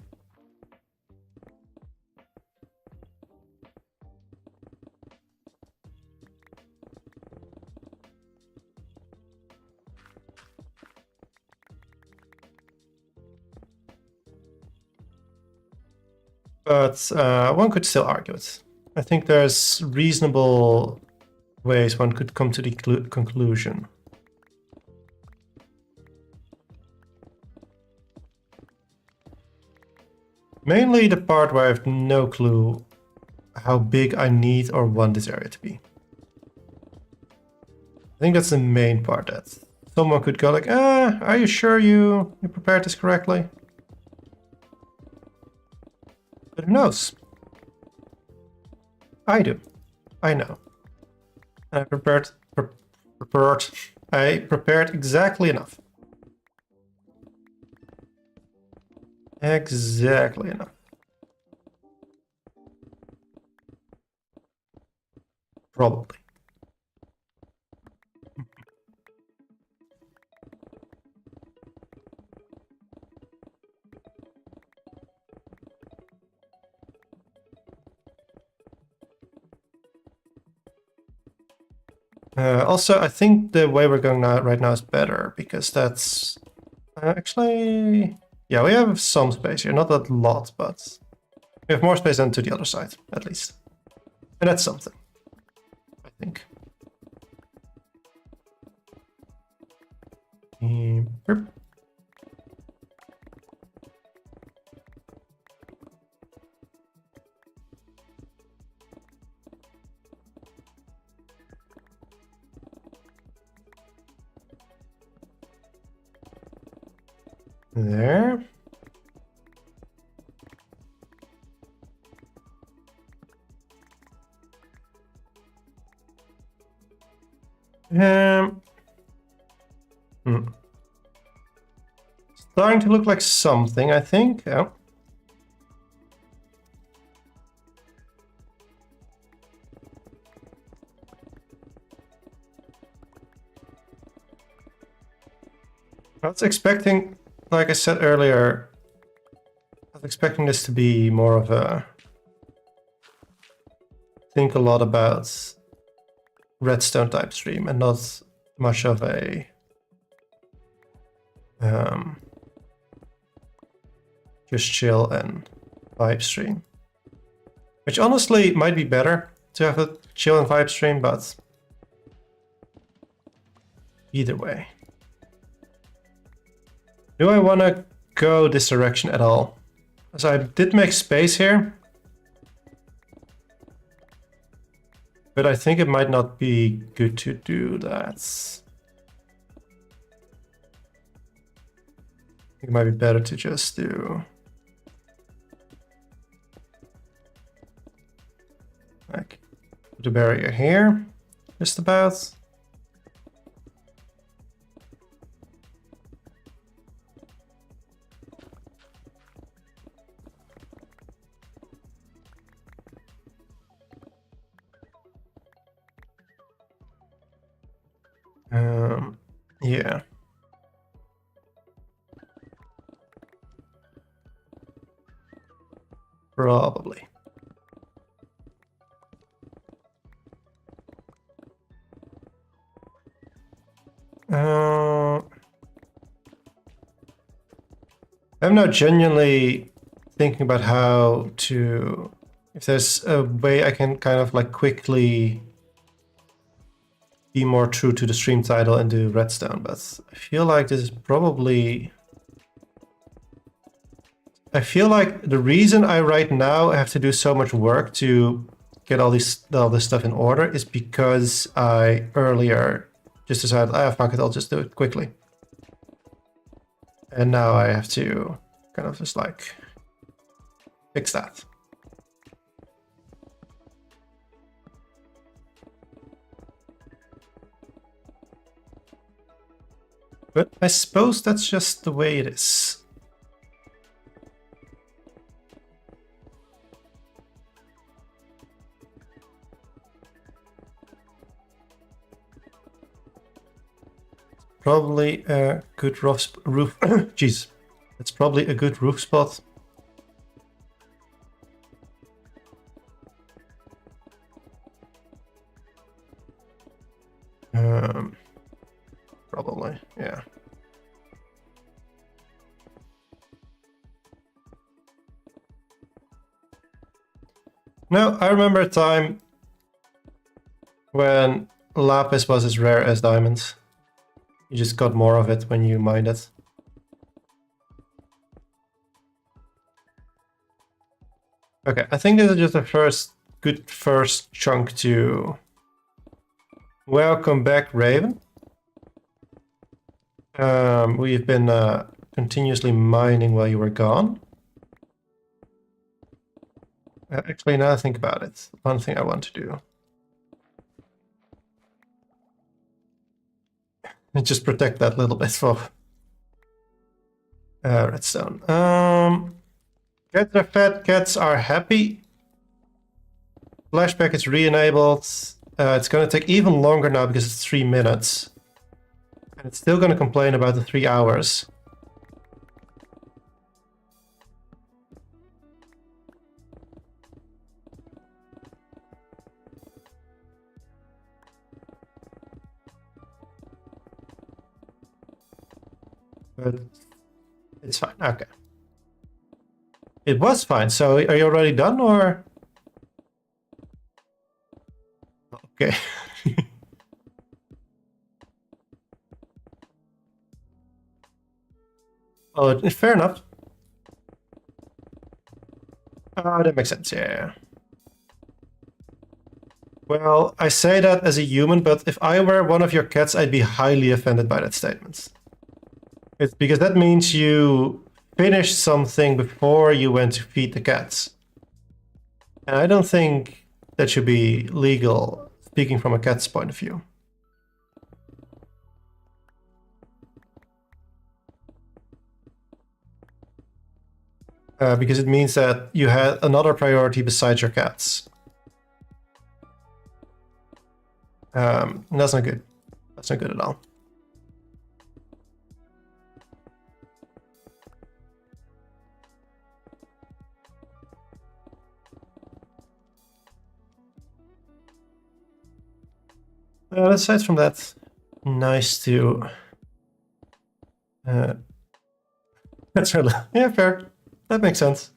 But one could still argue it. I think there's reasonable ways one could come to the conclusion. Mainly the part where I have no clue how big I need or want this area to be. I think that's the main part, that someone could go like, are you sure you prepared this correctly? But who knows? I do. I know. I prepared exactly enough. Exactly enough. Probably. Also, I think the way we're going right now is better, because that's actually... Yeah, we have some space here, not a lot, but we have more space than to the other side, at least. And that's something, I think. Burp. There. Starting to look like something, I think. Yeah. I was expecting, like I said earlier, I was expecting this to be more of a think a lot about Redstone type stream and not much of a just chill and vibe stream. Which honestly might be better to have a chill and vibe stream, but either way. Do I want to go this direction at all? So I did make space here. But I think it might not be good to do that. I think it might be better to just do like the barrier here, just about. Yeah. Probably. I'm now genuinely thinking about how to, if there's a way I can kind of like quickly be more true to the stream title and do Redstone, but I feel like this is probably... I feel like the reason I right now have to do so much work to get all this stuff in order is because I earlier just decided, ah, fuck it, I'll just do it quickly. And now I have to kind of just like fix that. But I suppose that's just the way it is. Probably a good roof. Jeez, it's probably a good roof spot. Probably, yeah. No, I remember a time when lapis was as rare as diamonds. You just got more of it when you mined it. Okay, I think this is just a good first chunk to... Welcome back, Raven. We've been continuously mining while you were gone. Actually, now I think about it, one thing I want to do. And just protect that little bit for redstone. Cats are fed, cats are happy. Flashback is re-enabled. It's going to take even longer now because it's 3 minutes. And it's still going to complain about the 3 hours. But it's fine. Okay. It was fine. So are you already done or? Okay. Oh, fair enough. That makes sense. Yeah. Well, I say that as a human, but if I were one of your cats, I'd be highly offended by that statement. It's because that means you finished something before you went to feed the cats. And I don't think that should be legal, speaking from a cat's point of view. Because it means that you had another priority besides your cats. That's not good. That's not good at all. Aside from that, nice to... that's really... Yeah, fair. That makes sense.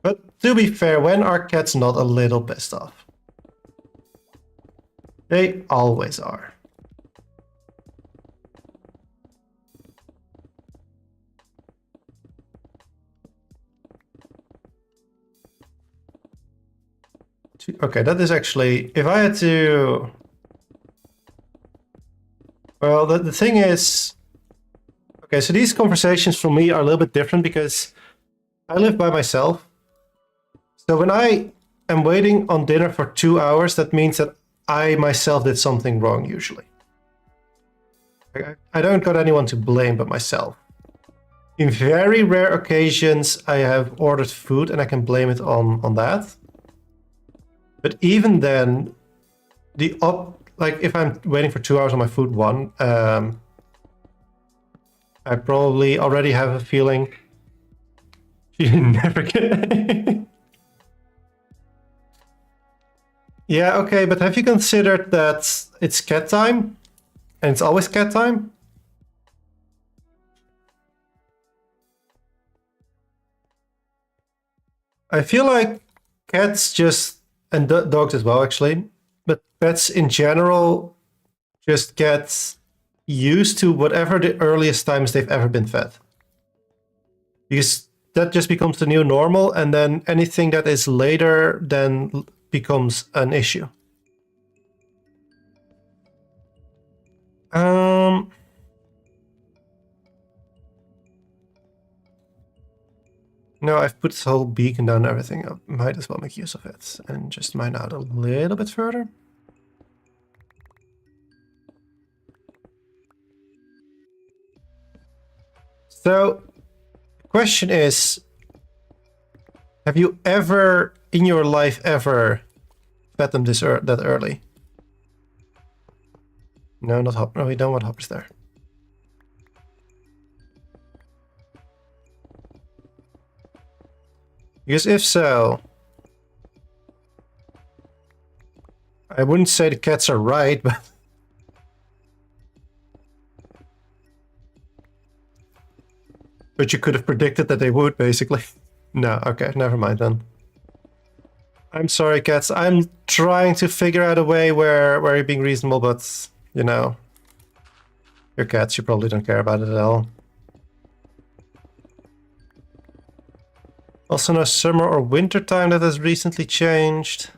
But to be fair, when are cats not a little pissed off? They always are. Okay, that is actually... If I had to... Well, the thing is... Okay, so these conversations for me are a little bit different because I live by myself. So when I am waiting on dinner for 2 hours, that means that I myself did something wrong usually. I don't got anyone to blame but myself. In very rare occasions, I have ordered food and I can blame it on that. But even then, like if I'm waiting for 2 hours on my food, I probably already have a feeling you never get. Yeah, okay, but have you considered that it's cat time? And it's always cat time? I feel like cats just, and dogs as well actually, but pets in general just get used to whatever the earliest times they've ever been fed. Because that just becomes the new normal, and then anything that is later then becomes an issue. No, I've put this whole beacon down and everything. I might as well make use of it and just mine out a little bit further. So, the question is, have you ever, in your life, ever fed them that early? No, not hop. No, we don't want hoppers there. Because if so, I wouldn't say the cats are right, but... But you could have predicted that they would, basically. No, okay, never mind then. I'm sorry, cats. I'm trying to figure out a way where you're being reasonable, but, you know... You're cats, you probably don't care about it at all. Also no summer or winter time that has recently changed.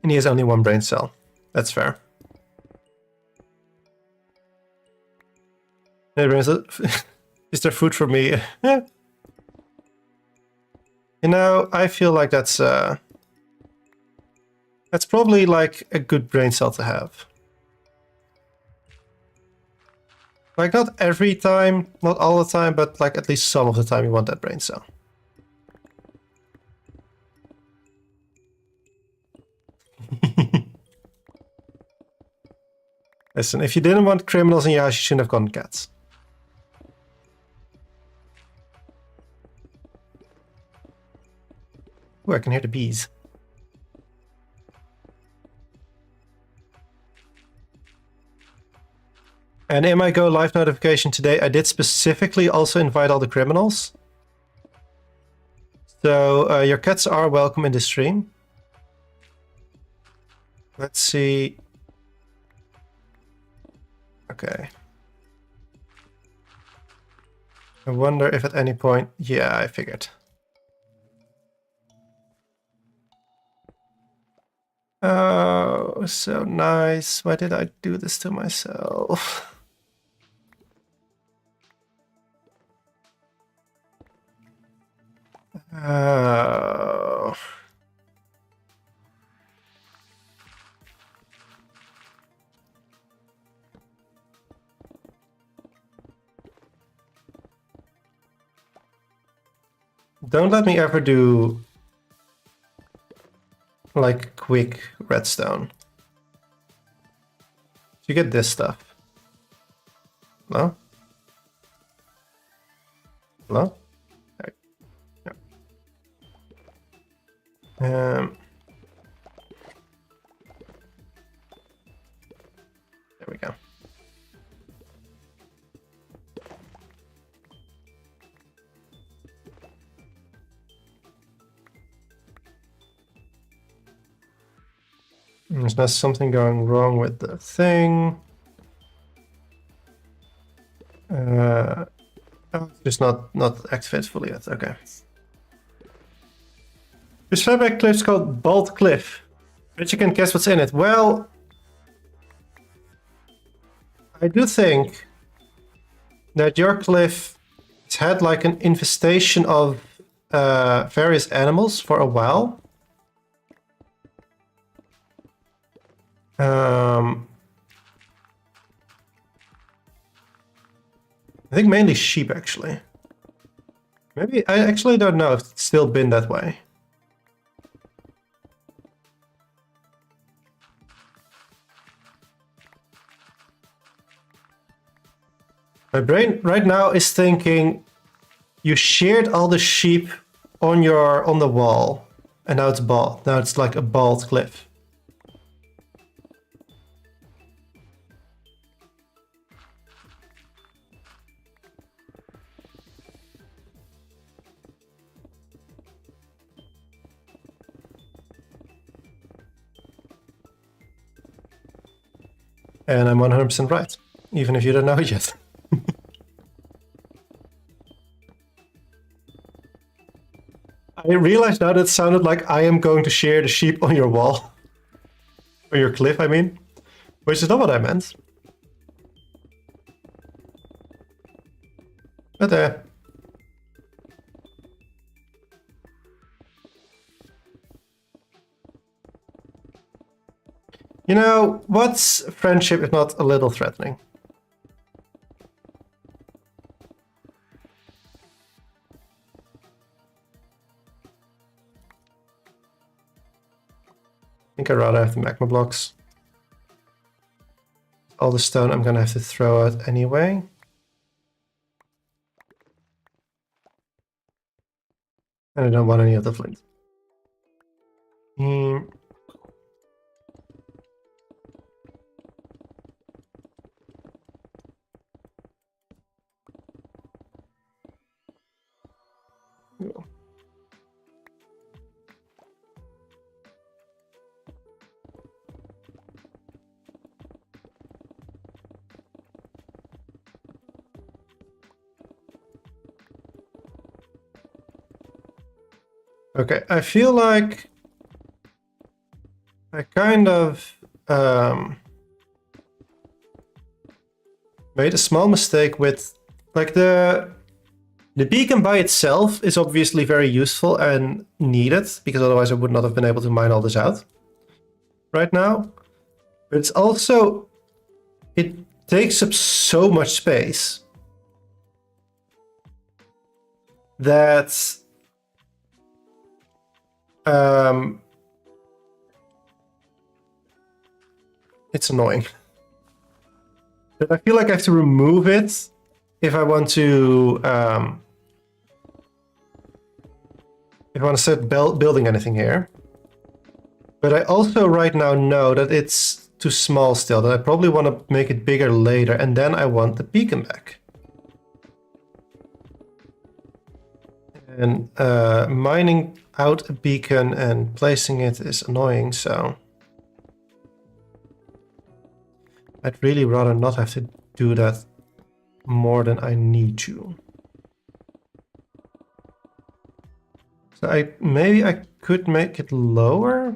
And he has only one brain cell. That's fair. Is there food for me? Yeah. You know, I feel like that's probably like a good brain cell to have. Like not every time, not all the time, but like at least some of the time you want that brain cell. Listen, if you didn't want criminals in your house, you shouldn't have gotten cats. Ooh, I can hear the bees. And in my go live notification today, I did specifically also invite all the criminals. So your cats are welcome in the stream. Let's see. Okay. I wonder if at any point... Yeah, I figured. Oh, so nice. Why did I do this to myself? Oh. Don't let me ever do like quick redstone. You get this stuff. No? Hello? There we go. There's not something going wrong with the thing. Oh, it's not activated fully yet. Okay. This fairback cliff is called Bald Cliff. Bet you can guess what's in it. Well, I do think that your cliff has had like an infestation of various animals for a while. I think mainly sheep, actually. Maybe, I actually don't know if it's still been that way. My brain right now is thinking you sheared all the sheep on the wall, and now it's bald. Now it's like a bald cliff. And I'm 100% right, even if you don't know it yet. I realize now that it sounded like I am going to shear the sheep on your wall. Or your cliff, I mean. Which is not what I meant. But you know, what's friendship if not a little threatening? I think I'd rather have the magma blocks. All the stone I'm gonna have to throw out anyway. And I don't want any of the flint. Okay, I feel like I kind of made a small mistake with, like, the beacon by itself is obviously very useful and needed, because otherwise I would not have been able to mine all this out right now. But it's also, it takes up so much space that it's annoying. But I feel like I have to remove it if I want to start building anything here. But I also right now know that it's too small still, that I probably want to make it bigger later, and then I want the beacon back. And mining out a beacon and placing it is annoying, so I'd really rather not have to do that more than I need to. So maybe I could make it lower.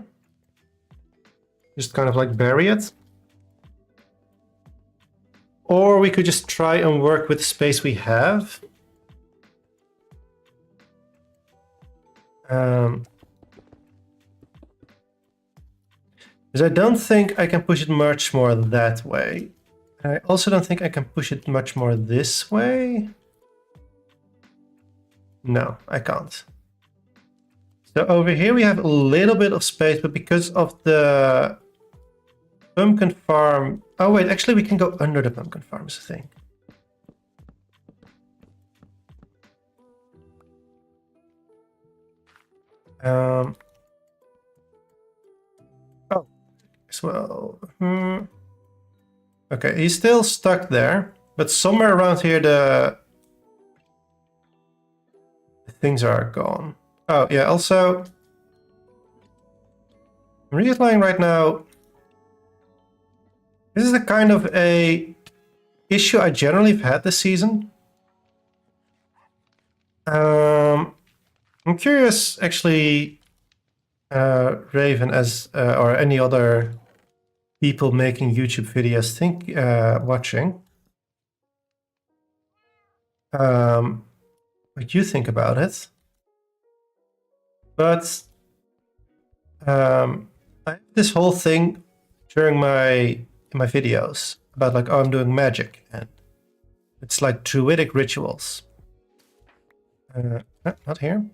Just kind of like bury it. Or we could just try and work with the space we have. Because I don't think I can push it much more that way. I also don't think I can push it much more this way. No, I can't. So over here we have a little bit of space, but because of the pumpkin farm... Oh wait, actually we can go under the pumpkin farm is the thing. Oh, as well. Okay, he's still stuck there, but somewhere around here the things are gone. Oh, yeah, also, I'm realizing right now, this is a kind of a issue I generally have had this season. I'm curious, actually, Raven, as or any other people making YouTube videos watching, what you think about it. But I have this whole thing during my videos about like, oh, I'm doing magic, and it's like druidic rituals. Not here.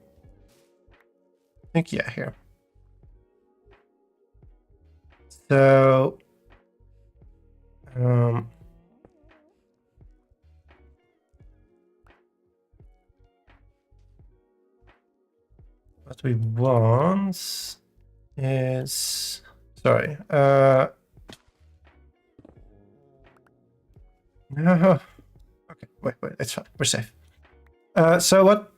I think, yeah, here. So, what we want is, sorry, no, okay, wait, it's fine, we're safe. So what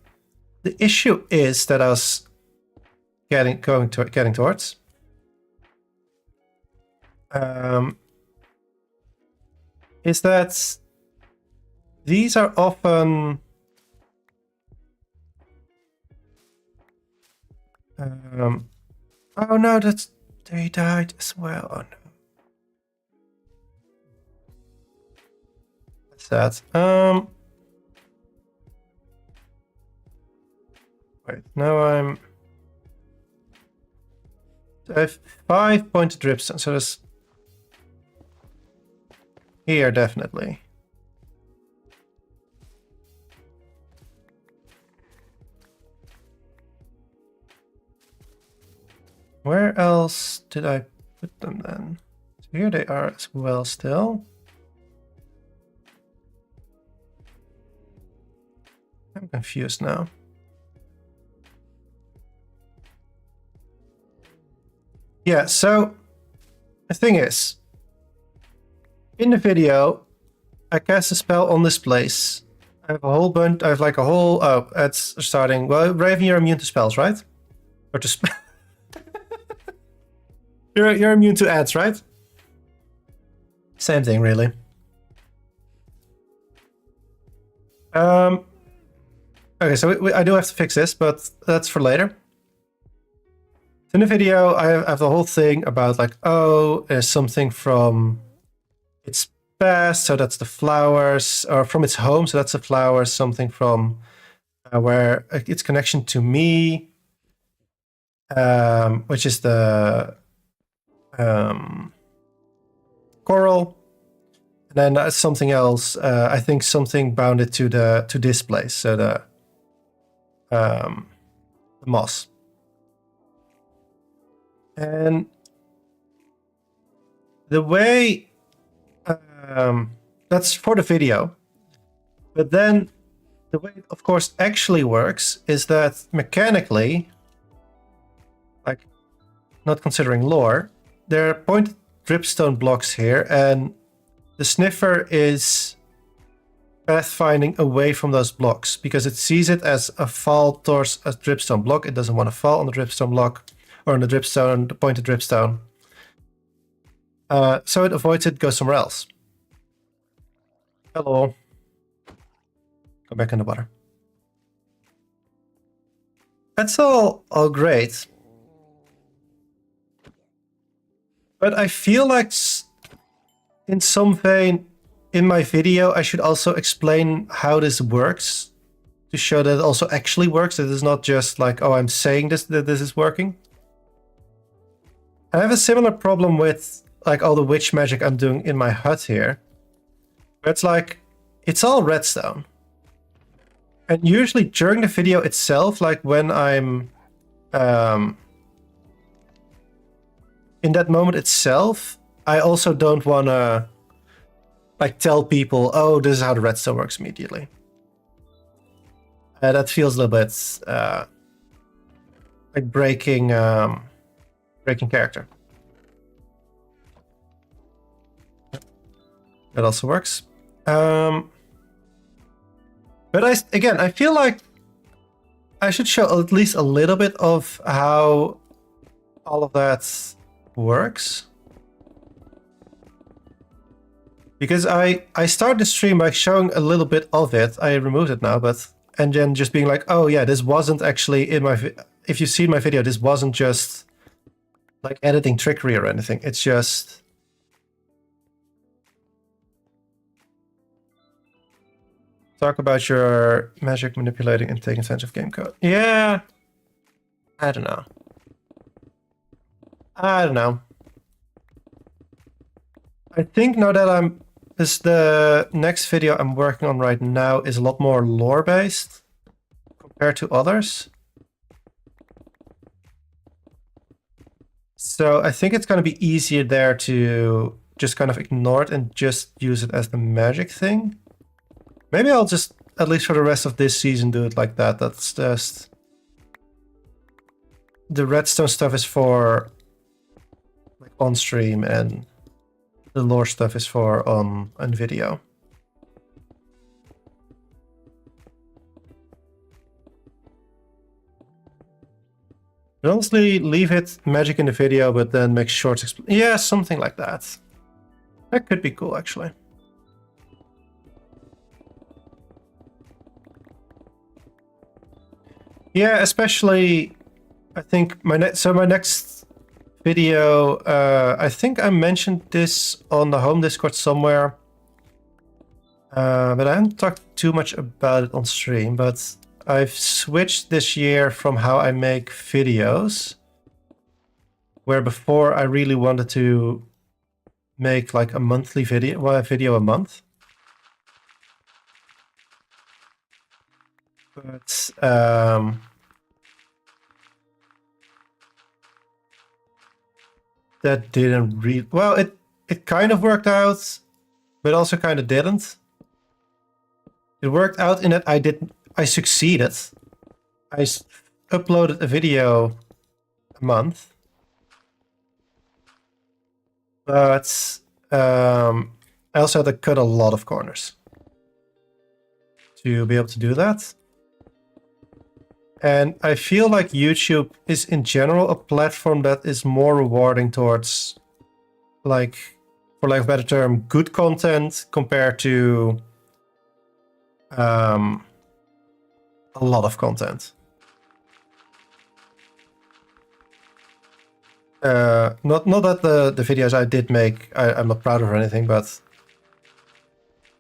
the issue is that I was getting towards, is that these are often oh no, they died as well. Oh no. What's that? Wait, now I have 5 pointed dripstone, so there's here definitely. Where else did I put them then? So here they are as well still. I'm confused now. Yeah, so the thing is, in the video, I cast a spell on this place. I have a whole bunch, I have like a whole, oh, it's starting. Well, Raven, you're immune to spells, right? Or to spell. You're immune to ads, right? Same thing, really. Okay, so I do have to fix this, but that's for later. In the video, I have the whole thing about like, oh, there's something from its past, so that's the flowers, or from its home, so that's the flowers, something from where its connection to me, which is the coral, and then something else. I think something bounded to this place, so the moss. And the way that's for the video, but then the way it of course actually works is that mechanically, like not considering lore, there are pointed dripstone blocks here, and the sniffer is pathfinding away from those blocks because it sees it as a fall towards a dripstone block. It doesn't want to fall on the dripstone block or on the dripstone, the pointed dripstone. So it avoids it, goes somewhere else. Hello. Go back in the water. That's all great. But I feel like in some vein, in my video, I should also explain how this works to show that it also actually works. That it's not just like, oh, I'm saying that this is working. I have a similar problem with like all the witch magic I'm doing in my hut here. Where it's like, it's all redstone. And usually during the video itself, like when I'm in that moment itself, I also don't want to like tell people, oh, this is how the redstone works immediately. That feels a little bit like breaking character. That also works. But I feel like I should show at least a little bit of how all of that works. Because I started the stream by showing a little bit of it. I removed it now, and then just being like, oh yeah, this wasn't actually in my... If you've seen my video, this wasn't just like editing trickery or anything. It's just... Talk about your magic manipulating and taking advantage of game code. Yeah. I don't know. I think now that the next video I'm working on right now is a lot more lore based compared to others. So I think it's going to be easier there to just kind of ignore it and just use it as the magic thing. Maybe I'll just, at least for the rest of this season, do it like that. That's just... The Redstone stuff is for like on stream, and the lore stuff is for on video. But honestly, leave it magic in the video, but then make shorts. Yeah, something like that. That could be cool, actually. Yeah, especially, I think my next video, I think I mentioned this on the home Discord somewhere, but I haven't talked too much about it on stream. But I've switched this year from how I make videos, where before I really wanted to make like a monthly video, well, a video a month. But that didn't really... Well, it kind of worked out, but also kind of didn't. It worked out in that I succeeded. I uploaded a video a month. But I also had to cut a lot of corners to be able to do that. And I feel like YouTube is in general a platform that is more rewarding towards, like, for lack of a better term, good content compared to a lot of content. Not that the videos I did make, I'm not proud of or anything, but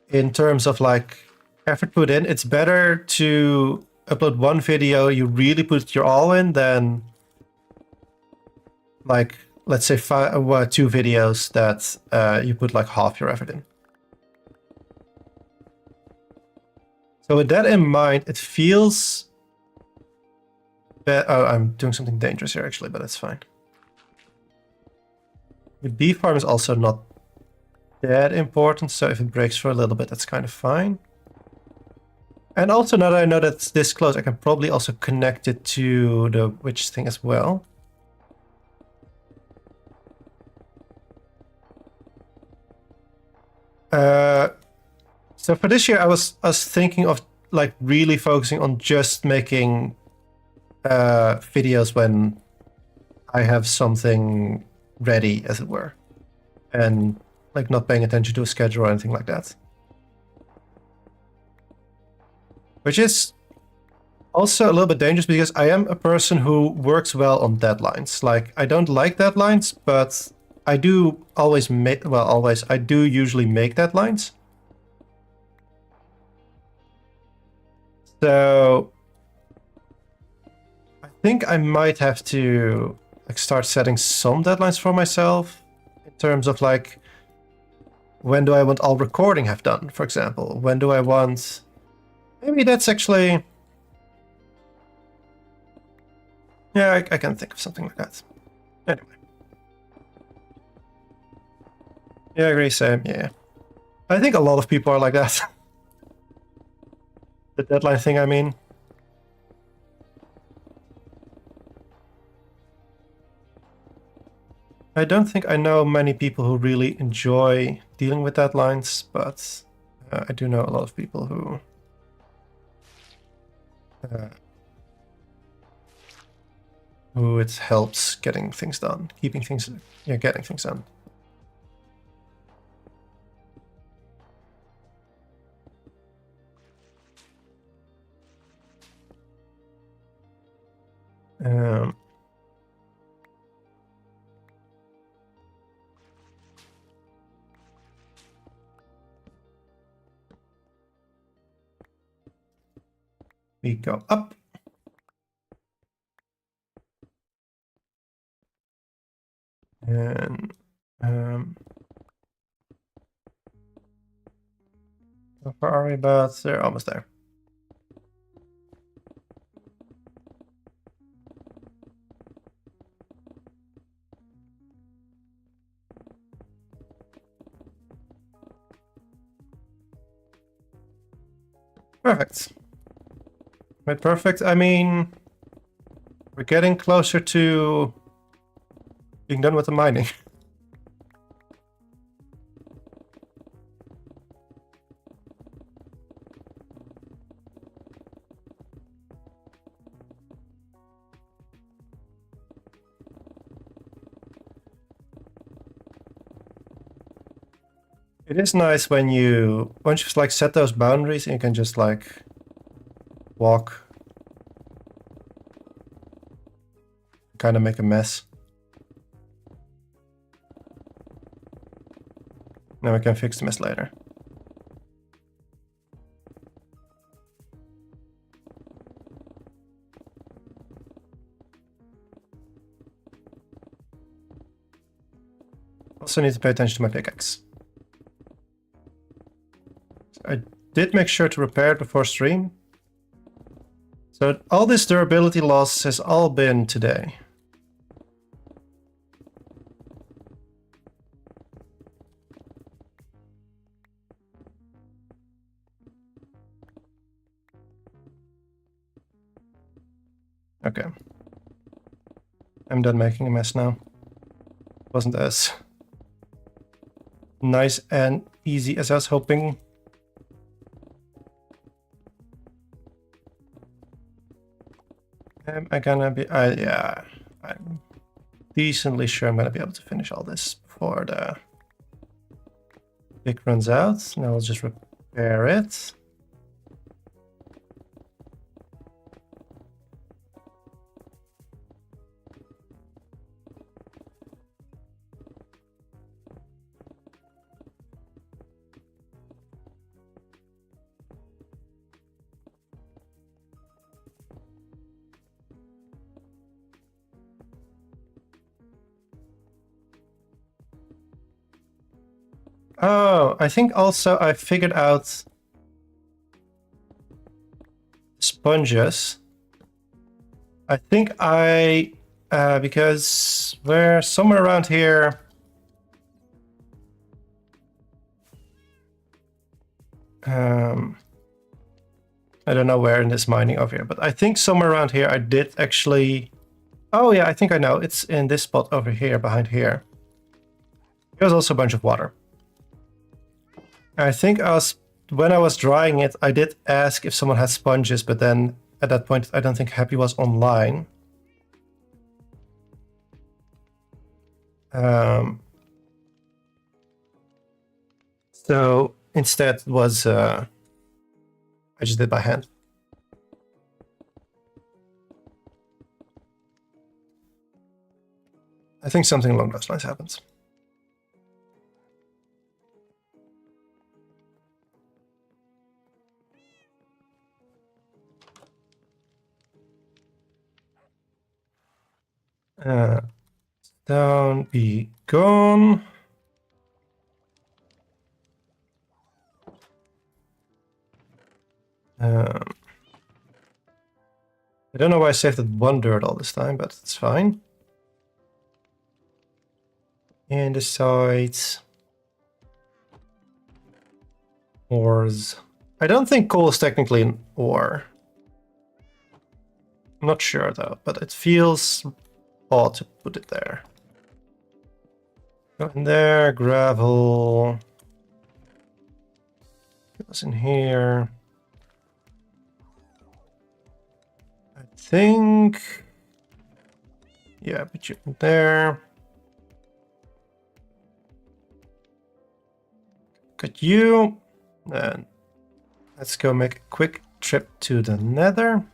in terms of like effort put in, it's better to upload one video you really put your all in than like, let's say 2 videos that you put like half your effort in. So with that in mind, it feels bad. Oh, I'm doing something dangerous here actually, but that's fine. The bee farm is also not that important, so if it breaks for a little bit, that's kind of fine. And also, now that I know that it's this close, I can probably also connect it to the witch thing as well. So for this year, I was thinking of like really focusing on just making videos when I have something ready, as it were, and like not paying attention to a schedule or anything like that. Which is also a little bit dangerous because I am a person who works well on deadlines. Like, I don't like deadlines, but I do always make, well, always, I do usually make deadlines. So I think I might have to like start setting some deadlines for myself in terms of like, when do I want all recording have done, for example? When do I want... Maybe that's actually... Yeah, I can think of something like that. Anyway. Yeah, I agree, Sam. Yeah. I think a lot of people are like that. The deadline thing, I mean. I don't think I know many people who really enjoy dealing with deadlines, but I do know a lot of people who it helps getting things done, getting things done. We go up. And how far are we? But they're almost there. Perfect. Right, perfect. I mean, we're getting closer to being done with the mining. It is nice when once you've like set those boundaries, and you can just like walk, kind of make a mess. Now we can fix the mess later. Also need to pay attention to my pickaxe. I did make sure to repair it before stream. So all this durability loss has all been today. Okay. I'm done making a mess now. Wasn't as nice and easy as I was hoping. Am I gonna be... yeah, I'm decently sure I'm gonna be able to finish all this before the pick runs out. Now I'll just repair it. Oh, I think also I figured out sponges. I think because we're somewhere around here. I don't know where in this mining over here, but I think somewhere around here I did actually... Oh yeah, I think I know. It's in this spot over here, behind here. There's also a bunch of water. I think when I was drying it, I did ask if someone had sponges, but then at that point, I don't think Happy was online. So instead it was, I just did by hand. I think something along those lines happens. Down, be gone. I don't know why I saved that one dirt all this time, but it's fine. And the sides. Ores. I don't think coal is technically an ore. I'm not sure though, but it feels odd to put it there. Go in there, gravel. What's in here? I think... Yeah, put you in there. Got you. And let's go make a quick trip to the Nether.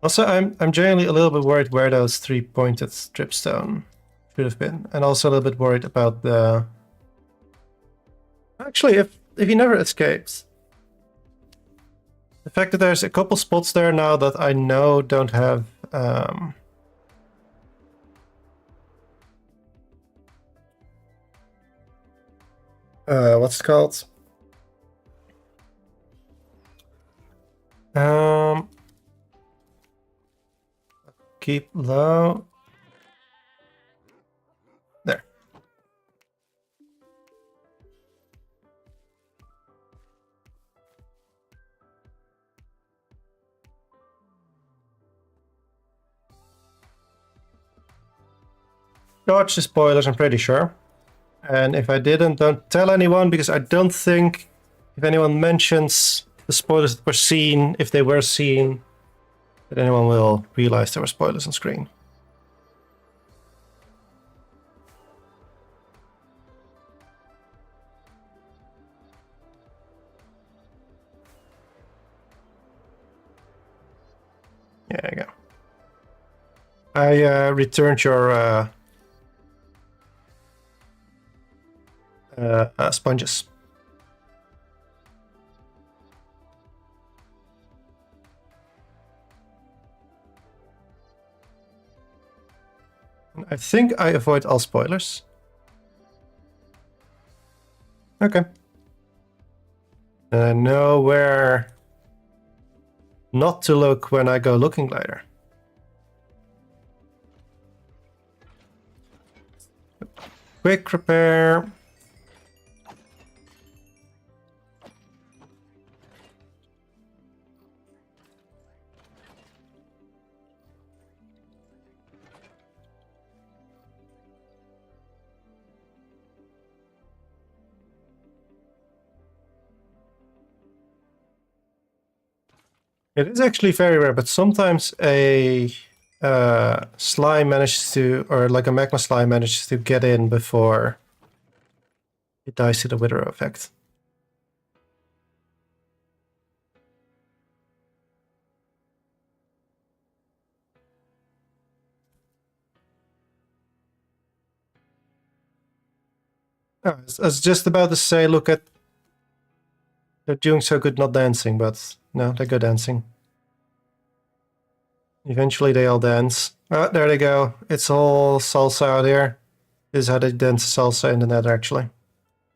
Also, I'm generally a little bit worried where those 3-pointed dripstone should have been. And also a little bit worried about the... Actually, if he never escapes. The fact that there's a couple spots there now that I know don't have... what's it called? Keep low. There. Dodge the spoilers, I'm pretty sure. And if I didn't, don't tell anyone, because I don't think if anyone mentions the spoilers that were seen, if they were seen, that anyone will realize there were spoilers on screen. There you go. I returned your sponges. I think I avoid all spoilers. Okay. And I know where not to look when I go looking later. Quick repair. It is actually very rare, but sometimes a slime manages to, or like a magma slime manages to get in before it dies to the wither effect. I was just about to say, look at, they're doing so good not dancing, but no, they go dancing. Eventually they all dance. Oh, there they go. It's all salsa out here. This is how they dance salsa in the Nether, actually.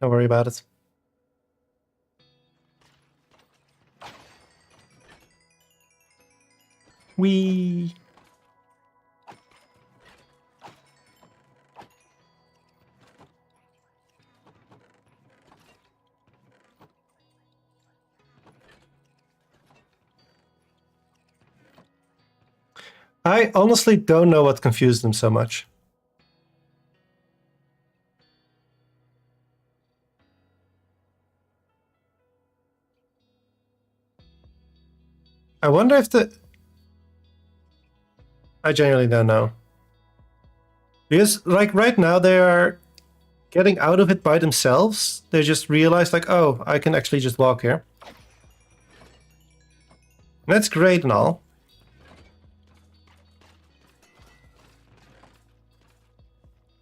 Don't worry about it. Whee! I honestly don't know what confused them so much. I wonder if the... I genuinely don't know. Because, like, right now they are getting out of it by themselves. They just realize, like, oh, I can actually just walk here. That's great and all.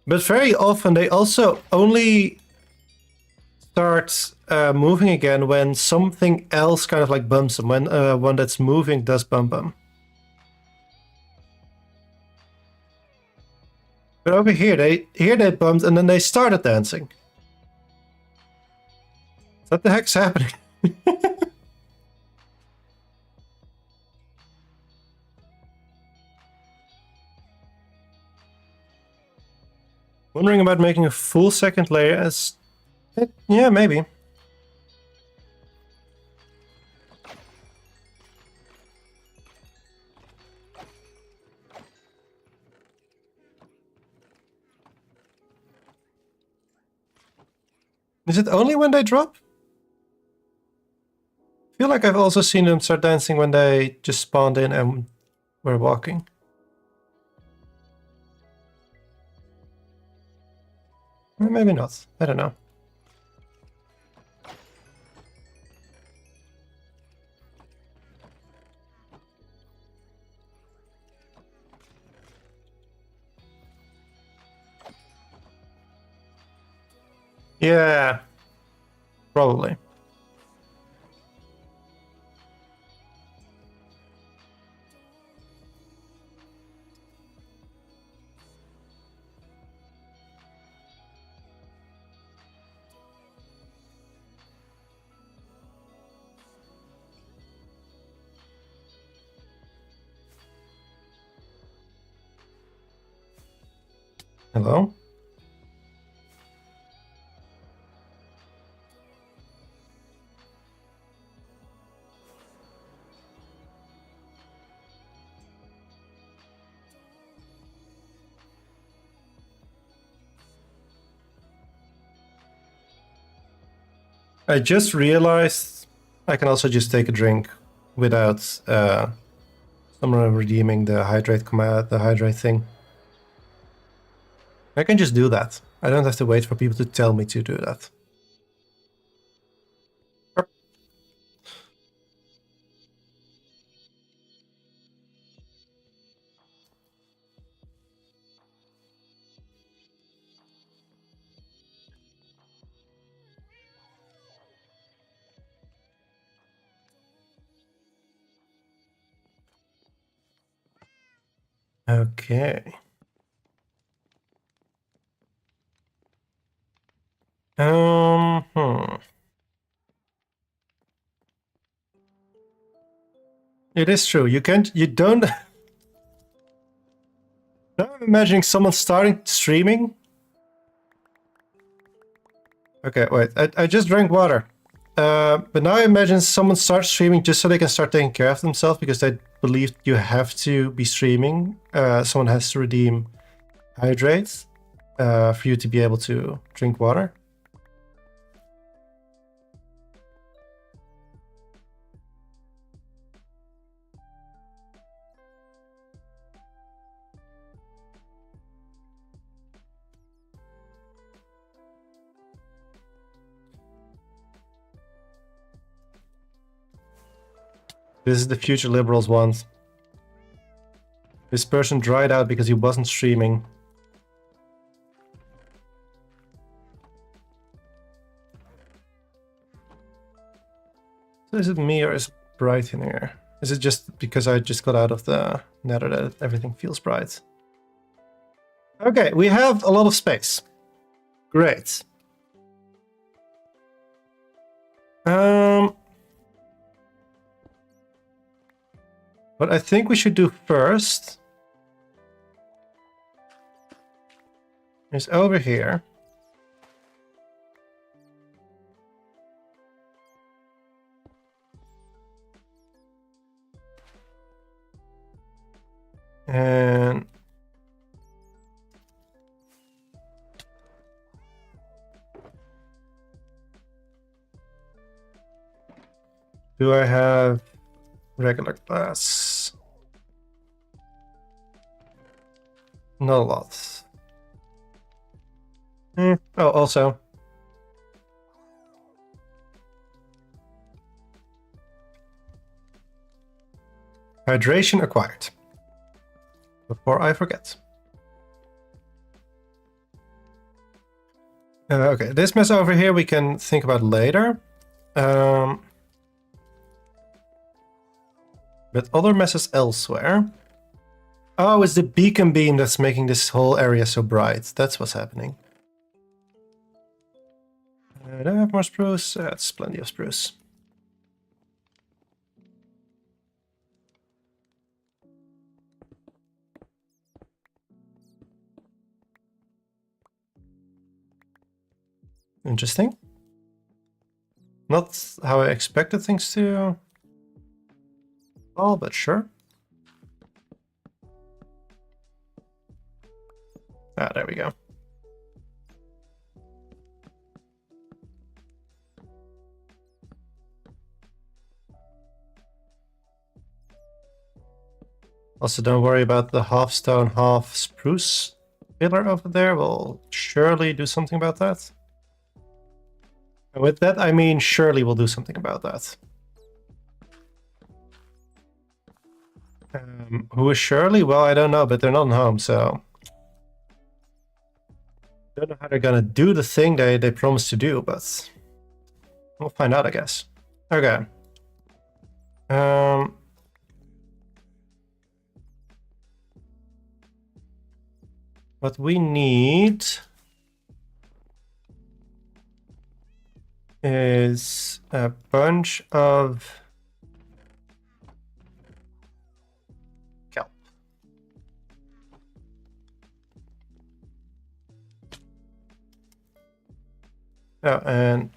But very often they also only start moving again when something else kind of like bumps them, when one that's moving does bump them. But over here they bumped and then they started dancing. What the heck's happening? Wondering about making a full second layer as... Yeah, maybe. Is it only when they drop? I feel like I've also seen them start dancing when they just spawned in and were walking. Maybe not. I don't know. Yeah, probably. Hello? I just realized I can also just take a drink without someone redeeming the hydrate command, the hydrate thing. I can just do that. I don't have to wait for people to tell me to do that. Okay. Hmm. It is true. You can't. You don't. Now I'm imagining someone starting streaming. Okay, wait. I just drank water. But now I imagine someone starts streaming just so they can start taking care of themselves because they believe you have to be streaming. Someone has to redeem hydrates for you to be able to drink water. This is the future liberals want. This person dried out because he wasn't streaming. So is it me or is it bright in here? Is it just because I just got out of the nether that everything feels bright? Okay, we have a lot of space. Great. What I think we should do first is over here. And do I have regular glass? Not a lot. Oh, also. Hydration acquired. Before I forget. Okay, this mess over here we can think about later. But other messes elsewhere. Oh, it's the beacon beam that's making this whole area so bright. That's what's happening. Do I have more spruce? That's plenty of spruce. Interesting. Not how I expected things to fall, but sure. Ah, there we go. Also, don't worry about the half stone, half spruce pillar over there. We'll surely do something about that. And with that, I mean surely we'll do something about that. Who is Shirley? Well, I don't know, but they're not home, so... Don't know how they're gonna do the thing they promised to do, but... We'll find out, I guess. Okay. What we need... is a bunch of... kelp. Oh, and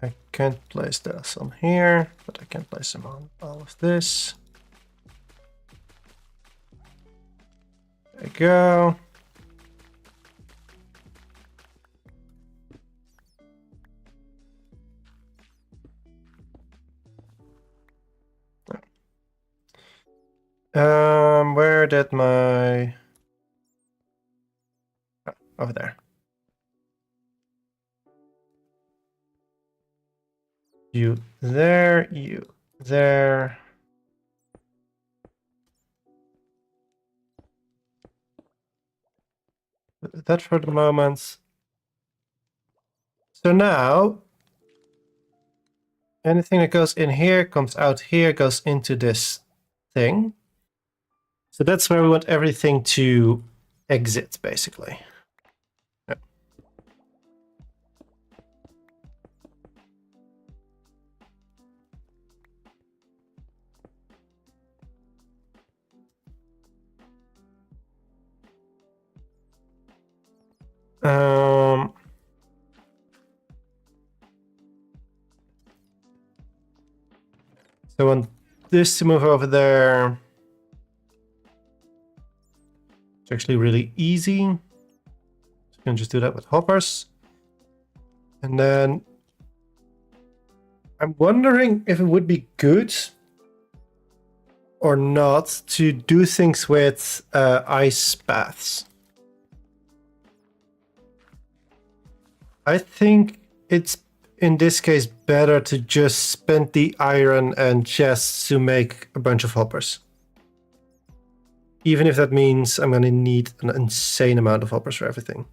I can't place this on here, but I can place them on all of this. There you go. Where did my... Oh, over there. You there, you there. That for the moment. So now, anything that goes in here comes out here, goes into this thing. So that's where we want everything to exit, basically. Yeah. So I want this to move over there. It's actually really easy. So you can just do that with hoppers. And then I'm wondering if it would be good or not to do things with ice baths. I think it's in this case better to just spend the iron and chests to make a bunch of hoppers. Even if that means I'm going to need an insane amount of hoppers for everything.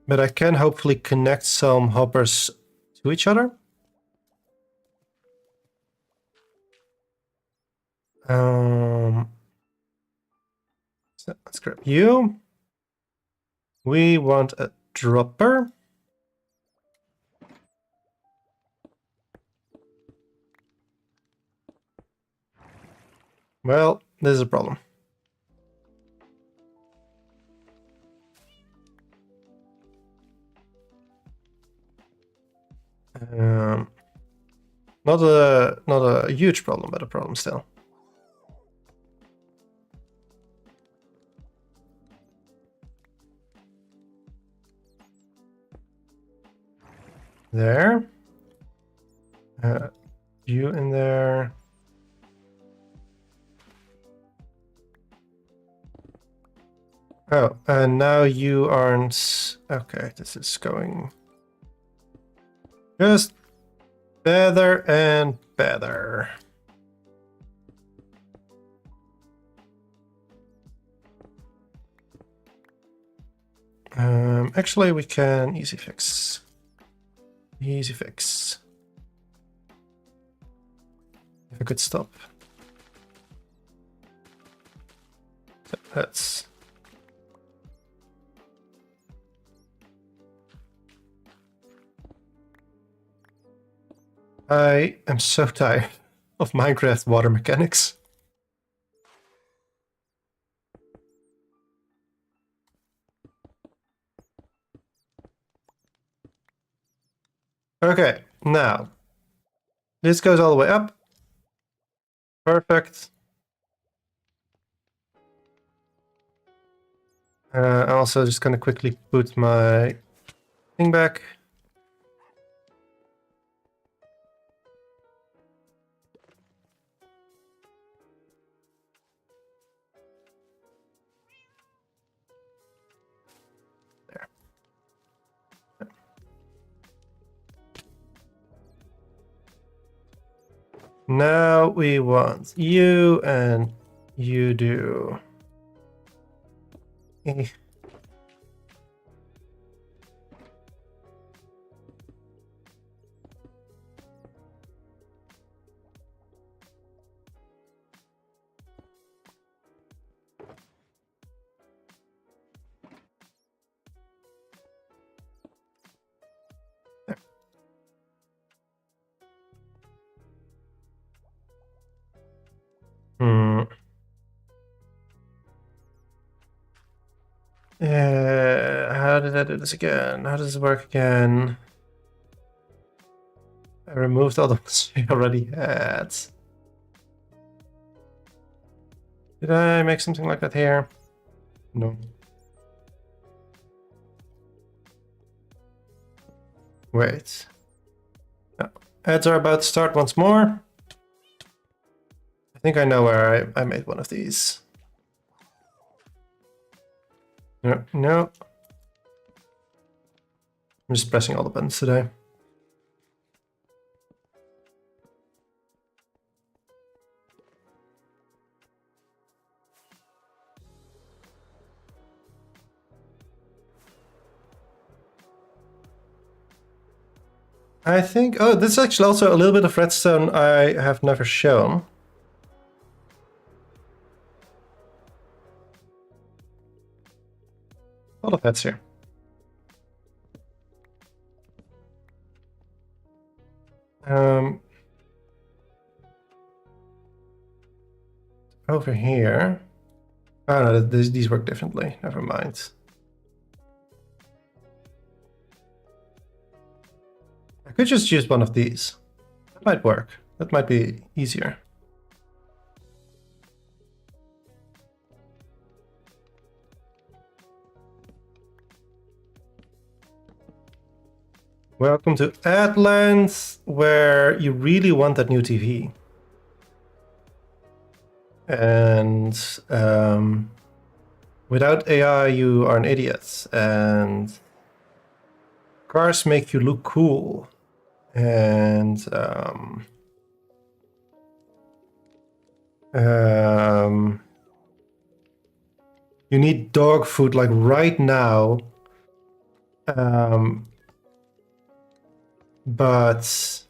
But I can hopefully connect some hoppers to each other. So let's grab you. We want a dropper. Well, this is a problem. Not a huge problem, but a problem still. There. You in there. Oh, and now you aren't... Okay, this is going... just better and better. Actually, we can easy fix. Easy fix. If I could stop. So that's... I am so tired of Minecraft water mechanics. Okay, now this goes all the way up. Perfect. I'm also just gonna quickly put my thing back. Now we want you and you do. Eh. Hmm. How did I do this again? How does this work again? I removed all the ones I already had. Did I make something like that here? No. Wait. No. Ads are about to start once more. I think I know where I made one of these. No, no. I'm just pressing all the buttons today. I think, oh, this is actually also a little bit of redstone I have never shown. A lot of heads here. Over here. Oh no, these work differently. Never mind. I could just use one of these. That might work. That might be easier. Welcome to Adlands, where you really want that new TV. And without AI, you are an idiot. And cars make you look cool. And you need dog food like right now. But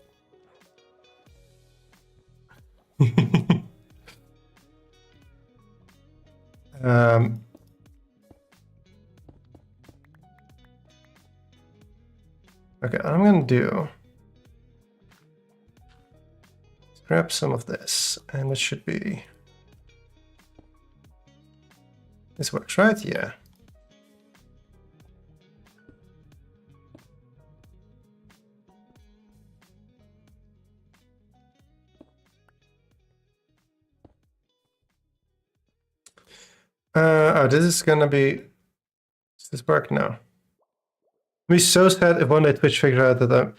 okay, what I'm gonna do is grab some of this, and it should be. This works, right? Yeah. Oh, this is gonna be. Does this work now? I'd be so sad if one day Twitch figures out that I'm.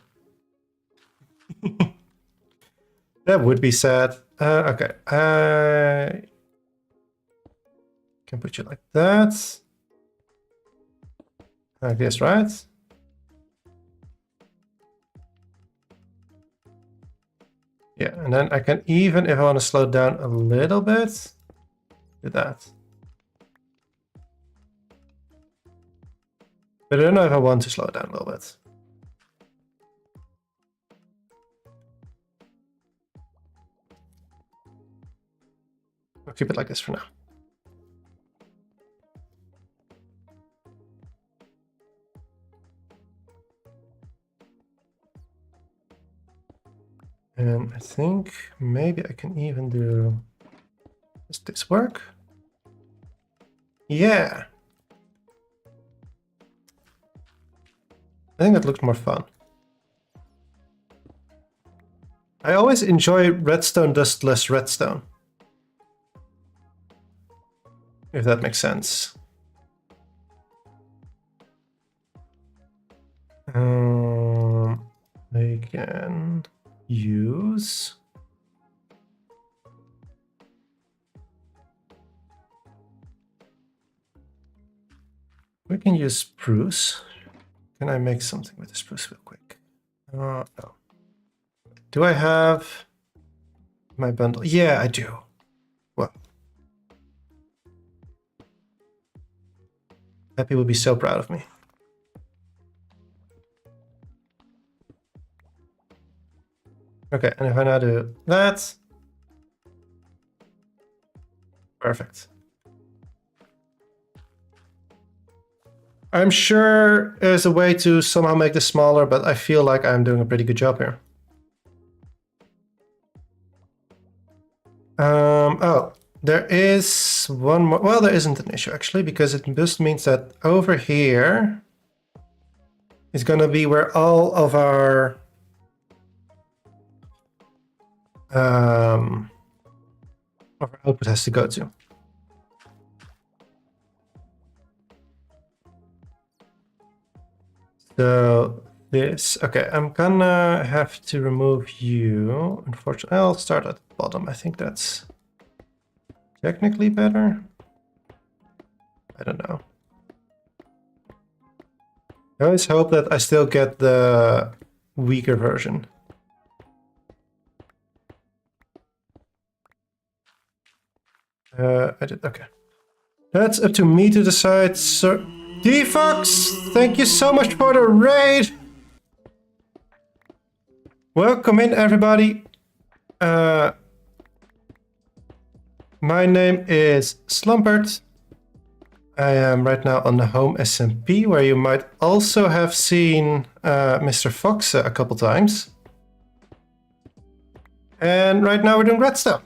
That would be sad. Okay, I can put you like that. Like this, right? Yeah, and then I can even, if I want to slow down a little bit, do that. But I don't know if I want to slow it down a little bit. I'll keep it like this for now. And I think maybe I can even do... Does this work? Yeah. I think that looked more fun. I always enjoy redstone does less redstone. If that makes sense. I can use... We can use spruce. Can I make something with the spruce real quick? No. Do I have... my bundle. Yeah, I do. Well, Happy would be so proud of me. Okay, and if I now do that, perfect. I'm sure there's a way to somehow make this smaller, but I feel like I'm doing a pretty good job here. Oh, there is one more. Well, there isn't an issue actually, because it just means that over here is going to be where all of our output has to go to. So this, okay, I'm gonna have to remove you. Unfortunately, I'll start at the bottom. I think that's technically better. I don't know. I always hope that I still get the weaker version. I did, okay. That's up to me to decide, sir. D-Fox, thank you so much for the raid. Welcome in, everybody. My name is Slumperd. I am right now on the HomeSMP, where you might also have seen Mr. Fox a couple times. And right now we're doing Redstone.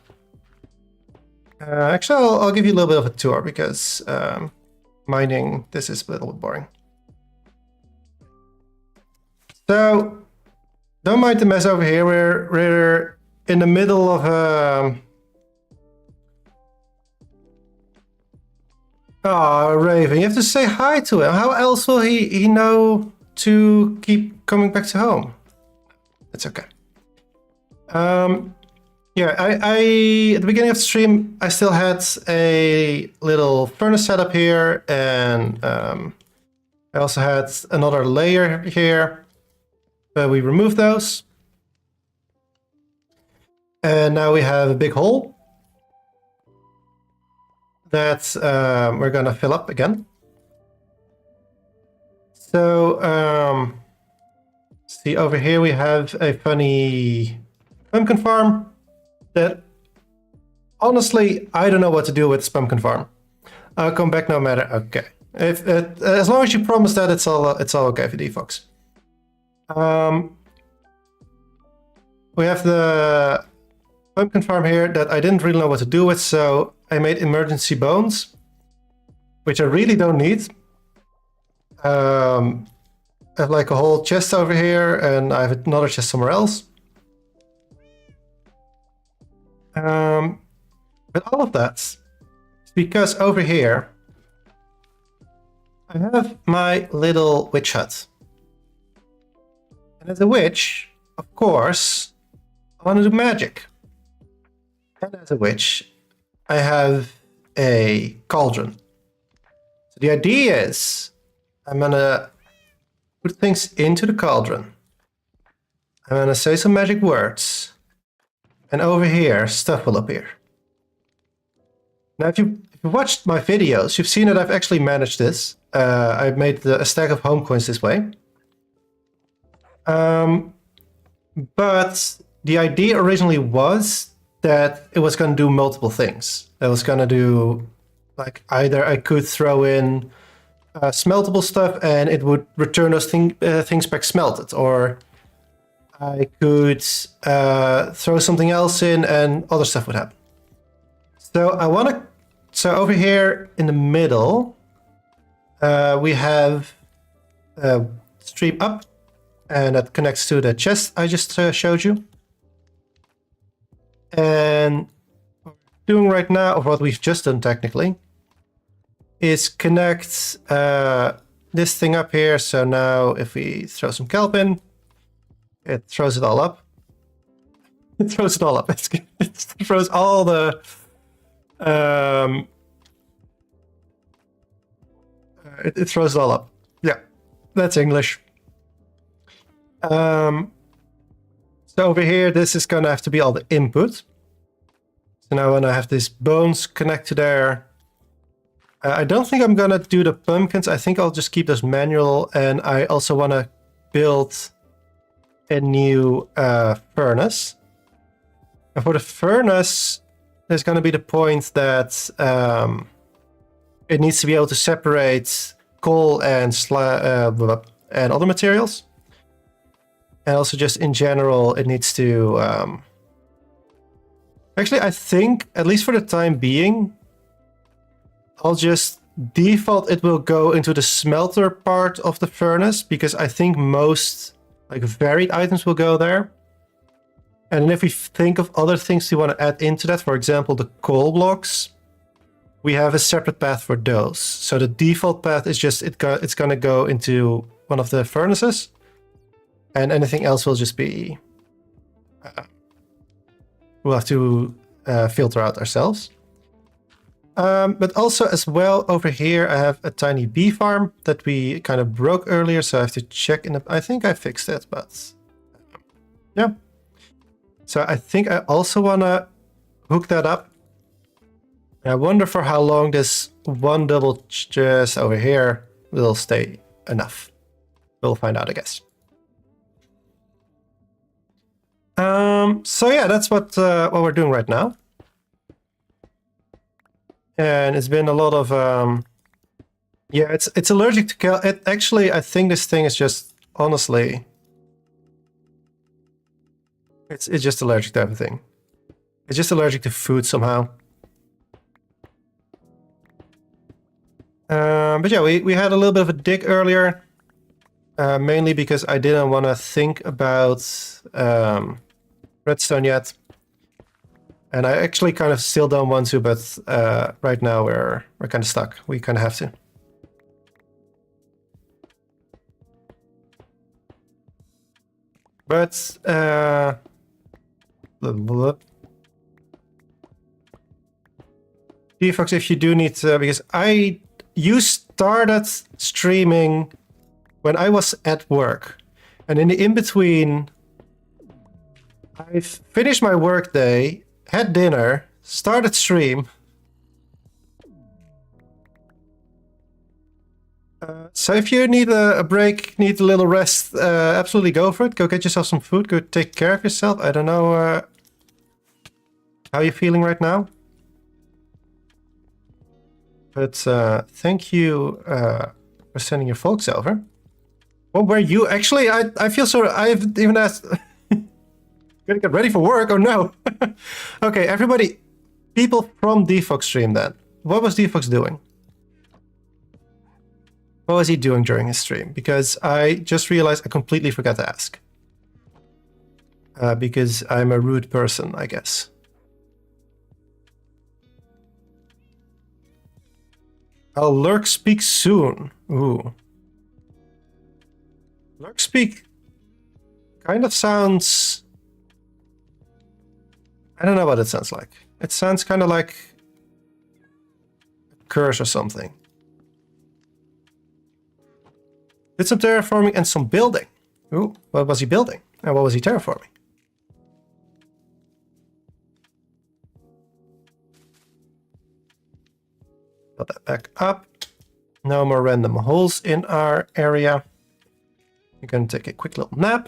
Actually, I'll give you a little bit of a tour, because mining, this is a little bit boring. So, don't mind the mess over here. We're in the middle of a... Oh, Raven, you have to say hi to him. How else will he know to keep coming back to home? It's okay. Yeah, I at the beginning of the stream, I still had a little furnace setup here, and I also had another layer here, but we removed those. And now we have a big hole that we're gonna fill up again. So, see over here we have a funny pumpkin farm that, honestly, I don't know what to do with this pumpkin farm. I'll come back no matter. Okay, if as long as you promise that it's all okay for D-Fox. We have the pumpkin farm here that I didn't really know what to do with, so I made emergency bones, which I really don't need. I have like a whole chest over here, and I have another chest somewhere else. But all of that is because over here I have my little witch hut. And as a witch, of course, I want to do magic. And as a witch, I have a cauldron. So the idea is I'm gonna put things into the cauldron. I'm gonna say some magic words. And over here, stuff will appear. Now, if you watched my videos, you've seen that I've actually managed this. I've made a stack of home coins this way. But the idea originally was that it was going to do multiple things. It was going to do, like, either I could throw in smeltable stuff and it would return those things back smelted, or I could throw something else in and other stuff would happen. So so over here in the middle, we have a stream up, and that connects to the chest I just showed you. And what we're doing right now, or what we've just done technically, is connect this thing up here. So now if we throw some kelp in, it throws it all up. It throws it all up. It throws all the... it throws it all up. Yeah, that's English. So over here, this is going to have to be all the input. So now when I have these bones connect to there, I don't think I'm gonna do the pumpkins. I think I'll just keep those manual, and I also want to build a new furnace. And for the furnace, there's going to be the point that it needs to be able to separate coal and other materials. And also just in general, it needs to... Actually, I think, at least for the time being, I'll just default it will go into the smelter part of the furnace, because I think most like varied items will go there. And then if we think of other things we want to add into that, for example, the coal blocks, we have a separate path for those. So the default path is just it's going to go into one of the furnaces, and anything else will just be we'll have to filter out ourselves. But also as well over here, I have a tiny bee farm that we kind of broke earlier, so I have to check in the... I think I fixed it, but yeah. So I think I also want to hook that up. And I wonder for how long this one double chest over here will stay enough. We'll find out, I guess. So yeah, that's what we're doing right now. And it's been a lot of yeah, it's allergic to actually, I think this thing is just honestly it's just allergic to everything. It's just allergic to food somehow. But yeah, we had a little bit of a dig earlier, mainly because I didn't want to think about redstone yet. And I actually kind of still don't want to, but right now we're kind of stuck. We kind of have to. But Fox, if you do need to, because you started streaming when I was at work, and in the in-between, I finished my work day, had dinner, started stream. So if you need a break, need a little rest, absolutely go for it. Go get yourself some food. Go take care of yourself. I don't know how you're feeling right now. But thank you for sending your folks over. What were you? Actually, I feel so... I've even asked... Gotta get ready for work, oh no! Okay, everybody, people from Defox stream then. What was Defox doing? What was he doing during his stream? Because I just realized I completely forgot to ask. Because I'm a rude person, I guess. I'll lurk speak soon. Ooh. Lurk speak kind of sounds... I don't know what it sounds like. It sounds kind of like a curse or something. Did some terraforming and some building. Ooh, what was he building? And what was he terraforming? Put that back up. No more random holes in our area. We're going to take a quick little nap.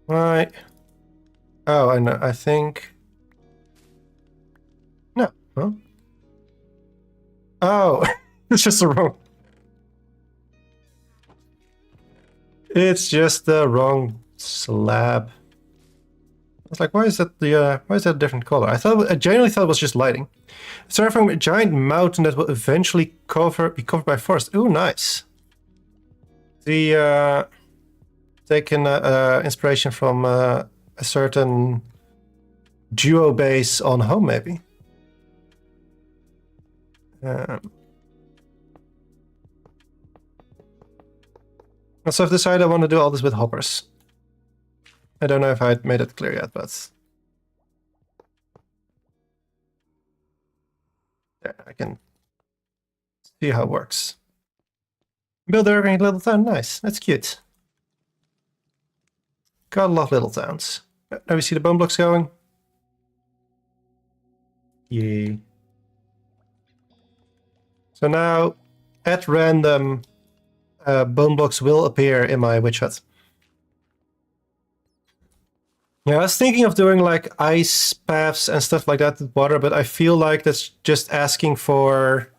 Right. Oh, I know. I think... No. Huh? Oh, it's just the wrong... It's just the wrong slab. I was like, why is that a different color? I genuinely thought it was just lighting. Starting from a giant mountain that will eventually be covered by forest. Ooh, nice. The taken inspiration from a certain duo base on Home, maybe. Also, I've decided I want to do all this with hoppers. I don't know if I made it clear yet, but yeah, I can see how it works. Build a little town. Nice. That's cute. Gotta love little towns. Now we see the bone blocks going. Yay. So now, at random, bone blocks will appear in my witch hut. Yeah, I was thinking of doing like ice paths and stuff like that with water, but I feel like that's just asking for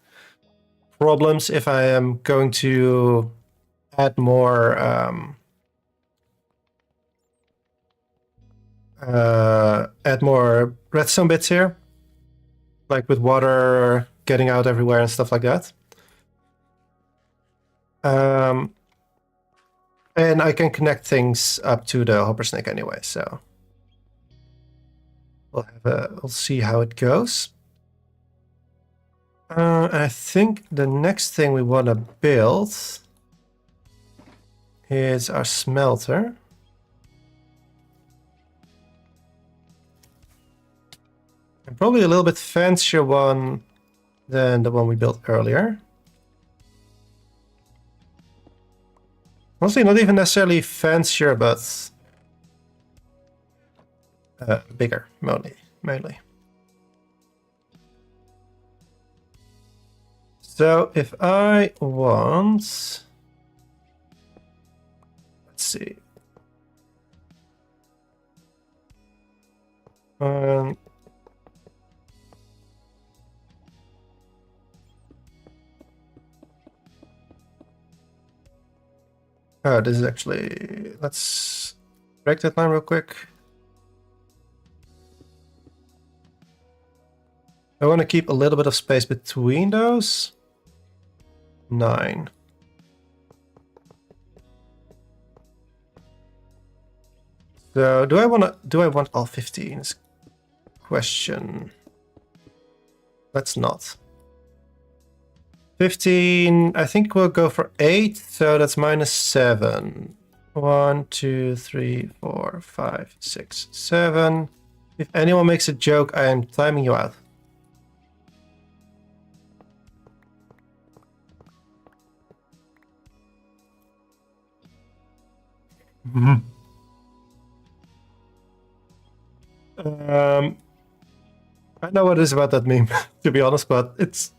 problems if I am going to add more redstone bits here, like with water getting out everywhere and stuff like that. And I can connect things up to the hopper snake anyway, so we'll see how it goes. I think the next thing we want to build is our smelter. And probably a little bit fancier one than the one we built earlier. Honestly, not even necessarily fancier, but bigger, mainly. So if I want, let's see. Oh, this is actually, let's break that line real quick. I want to keep a little bit of space between those. 9. So do I want all 15? Question. Let's not. 15, I think we'll go for 8, so that's -7. 1, 2, 3, 4, 5, 6, 7. If anyone makes a joke, I am timing you out. I know what it is about that meme, to be honest, but it's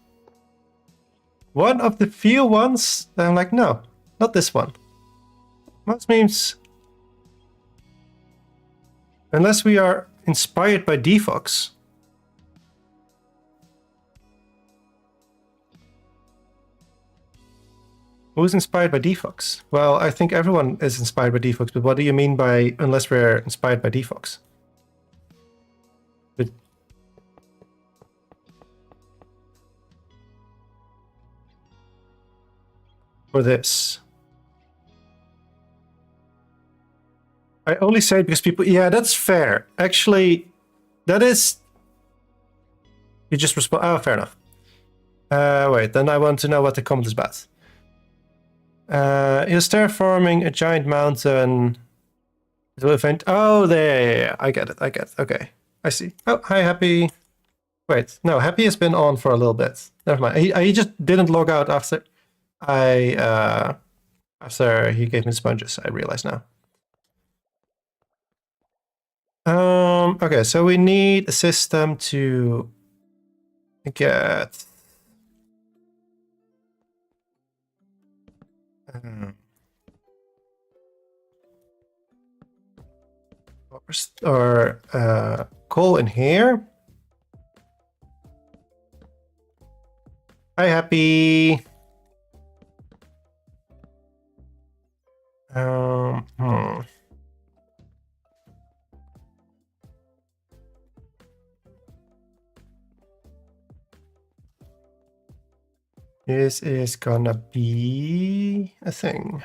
one of the few ones that I'm like, no, not this one. Most memes, unless we are inspired by Defox. Who's inspired by Defox? Well, I think everyone is inspired by Defox, but what do you mean by unless we're inspired by Defox? For this. I only say it because people... Yeah, that's fair. Actually, that is... You just respond... Oh, fair enough. Wait, then I want to know what the comment is about. Is terraforming a giant mountain... It will event... Oh, there. Yeah, I get it. Okay, I see. Oh, hi, Happy. Wait, no, Happy has been on for a little bit. Never mind. He just didn't log out after... after he gave me the sponges, I realize now. Okay, so we need a system to get coal in here. Hi, Happy. This is gonna be a thing.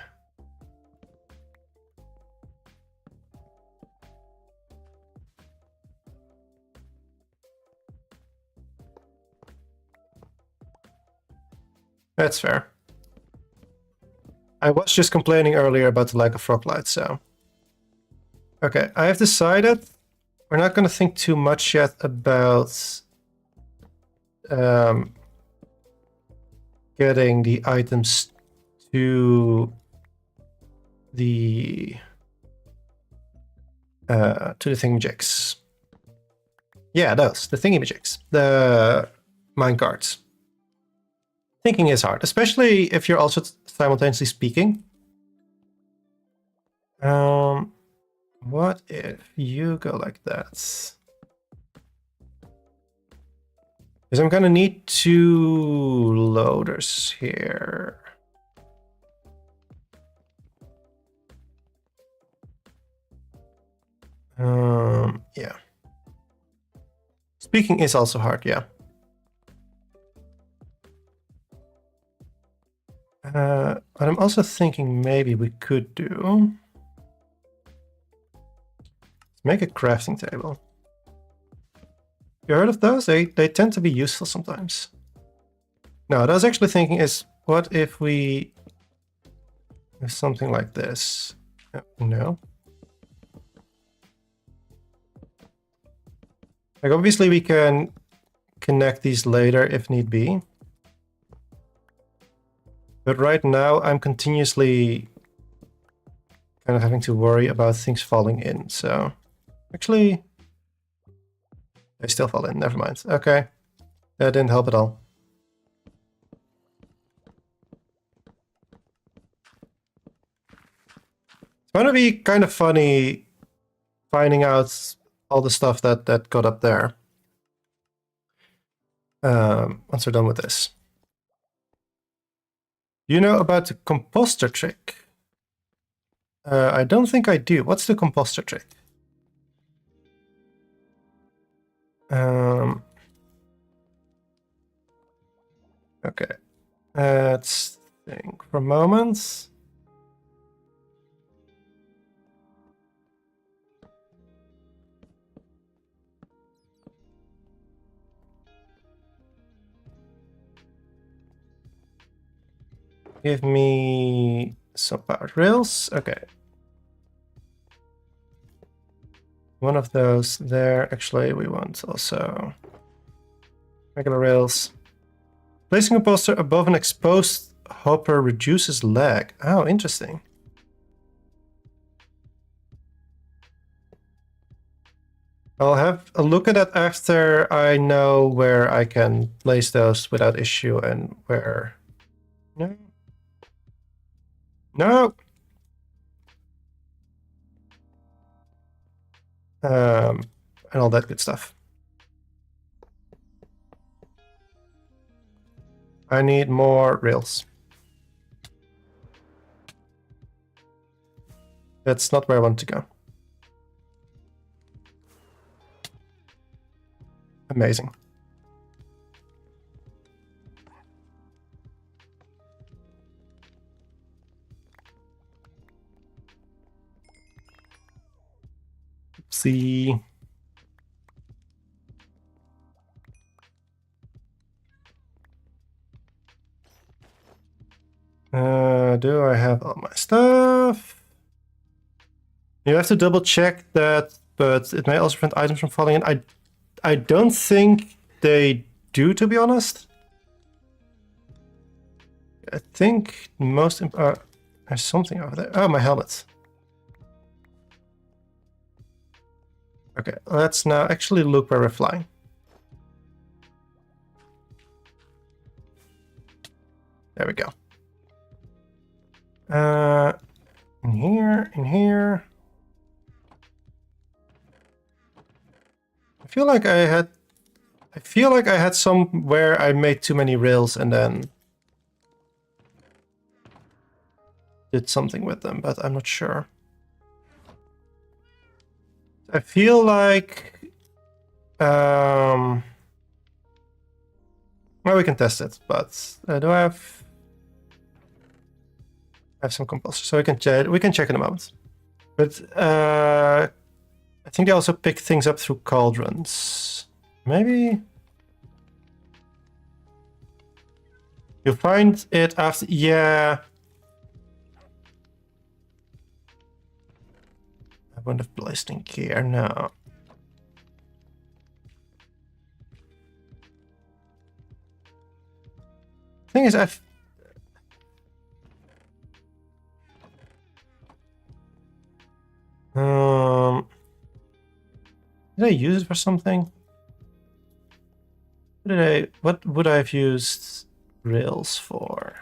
That's fair. I was just complaining earlier about the lack of frog light, so... Okay, I have decided we're not going to think too much yet about getting the items to the thingamajigs. Yeah, those, the thingamajigs, the minecarts. Thinking is hard, especially if you're also simultaneously speaking. What if you go like that? Because I'm gonna need 2 loaders here. Yeah. Speaking is also hard, yeah. But I'm also thinking maybe we could do... Make a crafting table. You heard of those? They tend to be useful sometimes. No, what I was actually thinking is, what if we do something like this? No. Like, obviously we can connect these later if need be. But right now I'm continuously kind of having to worry about things falling in, so... Actually, they still fall in, never mind. Okay, that didn't help at all. It's gonna be kind of funny finding out all the stuff that got up there. Once we're done with this. You know about the composter trick? I don't think I do. What's the composter trick? Okay, let's think for a moment. Give me some powered rails. Okay. One of those there. Actually, we want also regular rails. Placing a poster above an exposed hopper reduces lag. Oh, interesting. I'll have a look at that after I know where I can place those without issue and where... No. No! And all that good stuff. I need more rails. That's not where I want to go. Amazing. See. Do I have all my stuff? You have to double check that, but it may also prevent items from falling in. I don't think they do, to be honest. I think most... there's something over there. Oh, my helmet. Okay, let's now actually look where we're flying. There we go. In here, in here. I feel like I had somewhere I made too many rails and then did something with them, but I'm not sure. I feel like well, we can test it, but do I have some compulsors, so we can check in a moment. But I think they also pick things up through cauldrons. Maybe you'll find it after. Yeah. I wouldn't have placed in gear now. Thing is, Did I use it for something? What would I have used rails for?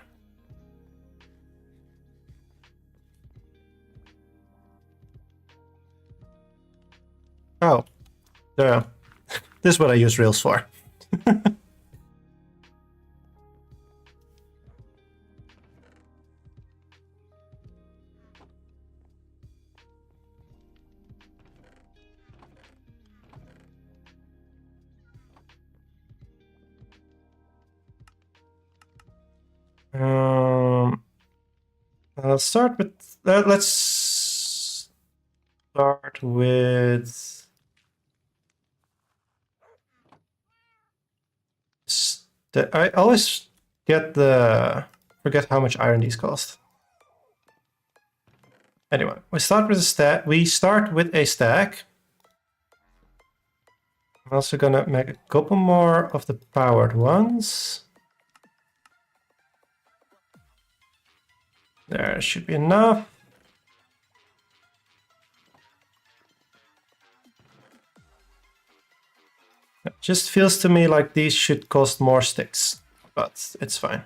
Oh, yeah. This is what I use rails for. I'll start with let's start with I always forget how much iron these cost. Anyway, we start with a stack. I'm also gonna make a couple more of the powered ones. There should be enough. It just feels to me like these should cost more sticks, but it's fine.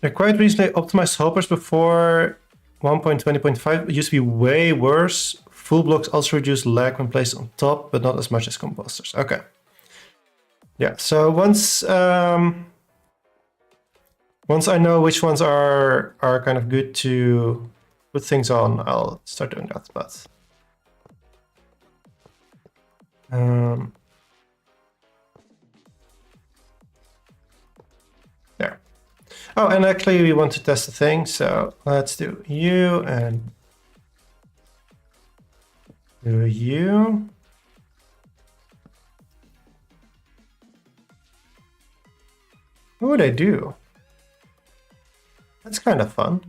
I quite recently optimized hoppers before 1.20.5. It used to be way worse. Full blocks also reduce lag when placed on top, but not as much as composters. Okay. Yeah, so once I know which ones are kind of good to put things on, I'll start doing that. But there. Oh, and actually we want to test the thing, so let's do you and do you. What would I do? That's kind of fun.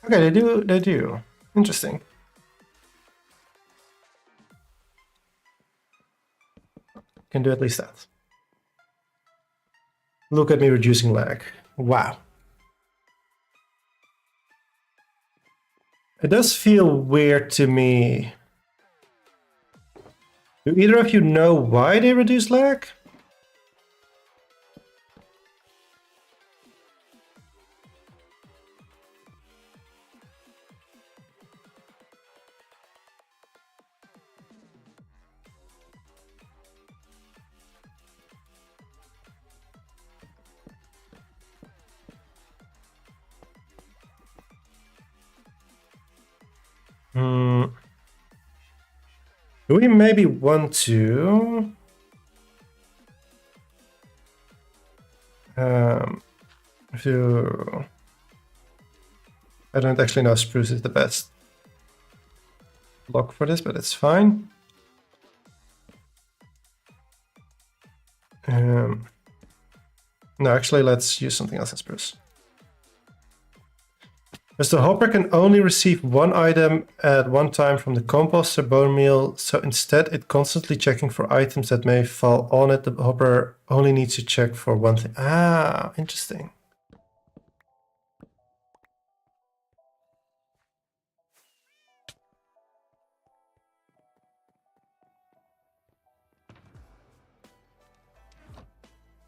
Okay, they do. Interesting. Can do at least that. Look at me reducing lag. Wow. It does feel weird to me. Do either of you know why they reduce lag? Do we maybe want to I don't actually know if spruce is the best block for this, but it's fine. No, actually, let's use something else than spruce. As the hopper can only receive one item at one time from the composter bone meal, so instead it constantly checking for items that may fall on it. The hopper only needs to check for one thing. Ah, interesting.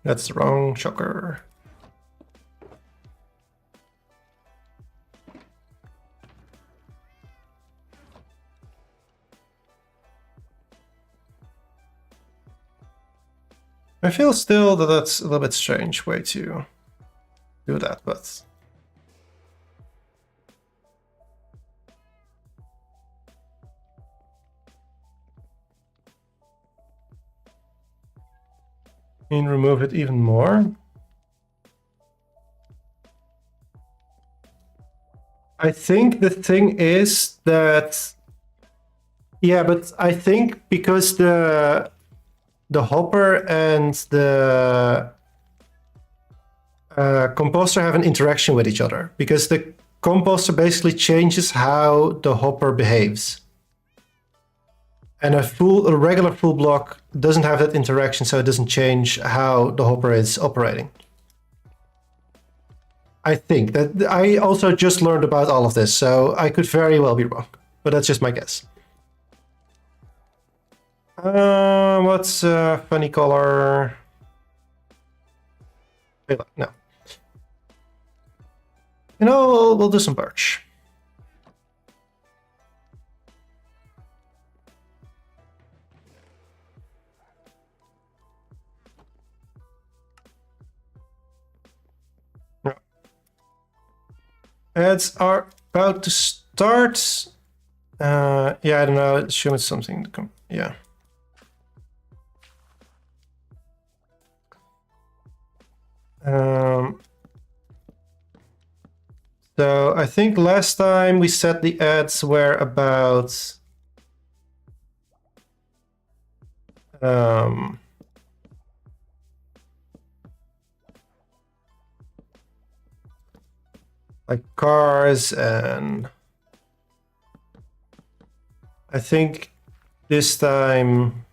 That's the wrong shocker. I feel still that that's a little bit strange way to do that, but remove it even more. I think the thing is that, yeah, but I think because the hopper and the composter have an interaction with each other, because the composter basically changes how the hopper behaves. And a regular full block doesn't have that interaction, so it doesn't change how the hopper is operating. I think that I also just learned about all of this, so I could very well be wrong, but that's just my guess. What's a funny color? No. You know, we'll do some birch. Ads are about to start. Yeah, I don't know. Assume it's something. Yeah. So I think last time we said the ads were about like cars, and I think this time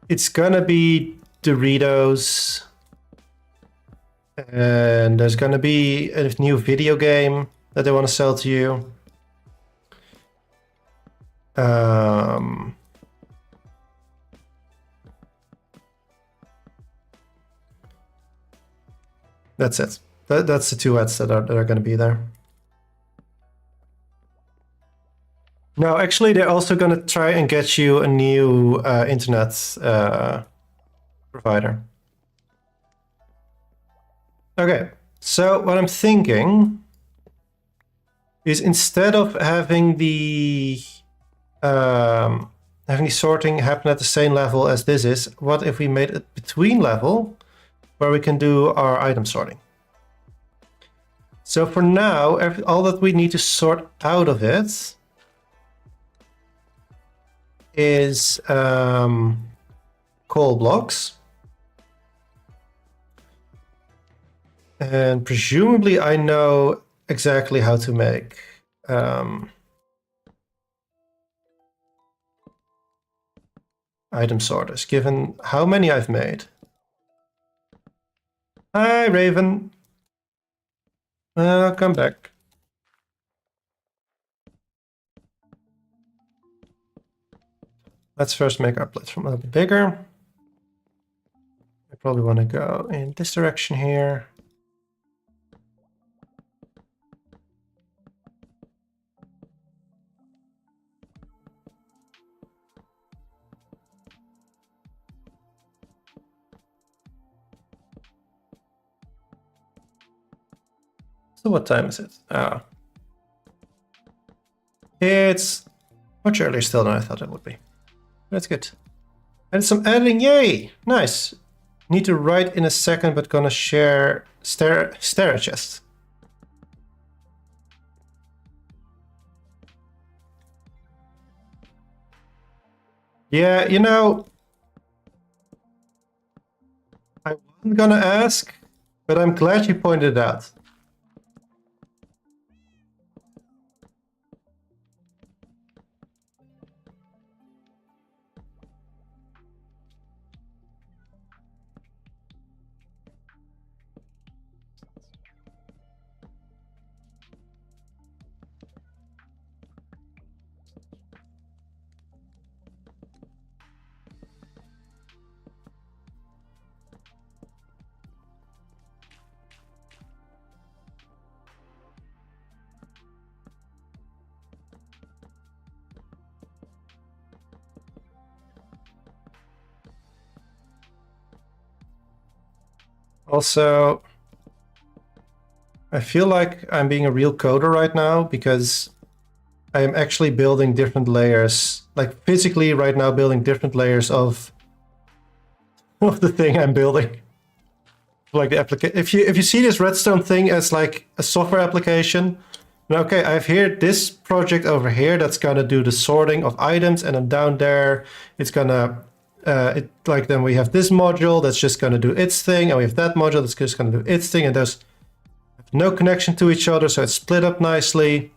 it's gonna be Doritos, and there's gonna be a new video game that they want to sell to you. That's it. That's the two ads that are going to be there. No, actually, they're also going to try and get you a new internet provider. Okay, so what I'm thinking is, instead of having the sorting happen at the same level as this is, what if we made a between level where we can do our item sorting? So for now, all that we need to sort out of it is coal blocks. And presumably I know exactly how to make item sorters, given how many I've made. Hi, Raven. Come back. Let's first make our platform a little bit bigger. I probably want to go in this direction here. So what time is it? It's much earlier still than I thought it would be. That's good. And some editing, yay! Nice. Need to write in a second, but gonna stare at chest. Yeah, you know, I wasn't gonna ask, but I'm glad you pointed it out. Also, I feel like I'm being a real coder right now, because I am actually building different layers, like physically right now building different layers of the thing I'm building. like the application. If you see this Redstone thing as like a software application, okay, I have here this project over here that's gonna do the sorting of items, and then down there it's gonna then we have this module that's just gonna do its thing, and we have that module that's just gonna do its thing, and there's no connection to each other, so it's split up nicely.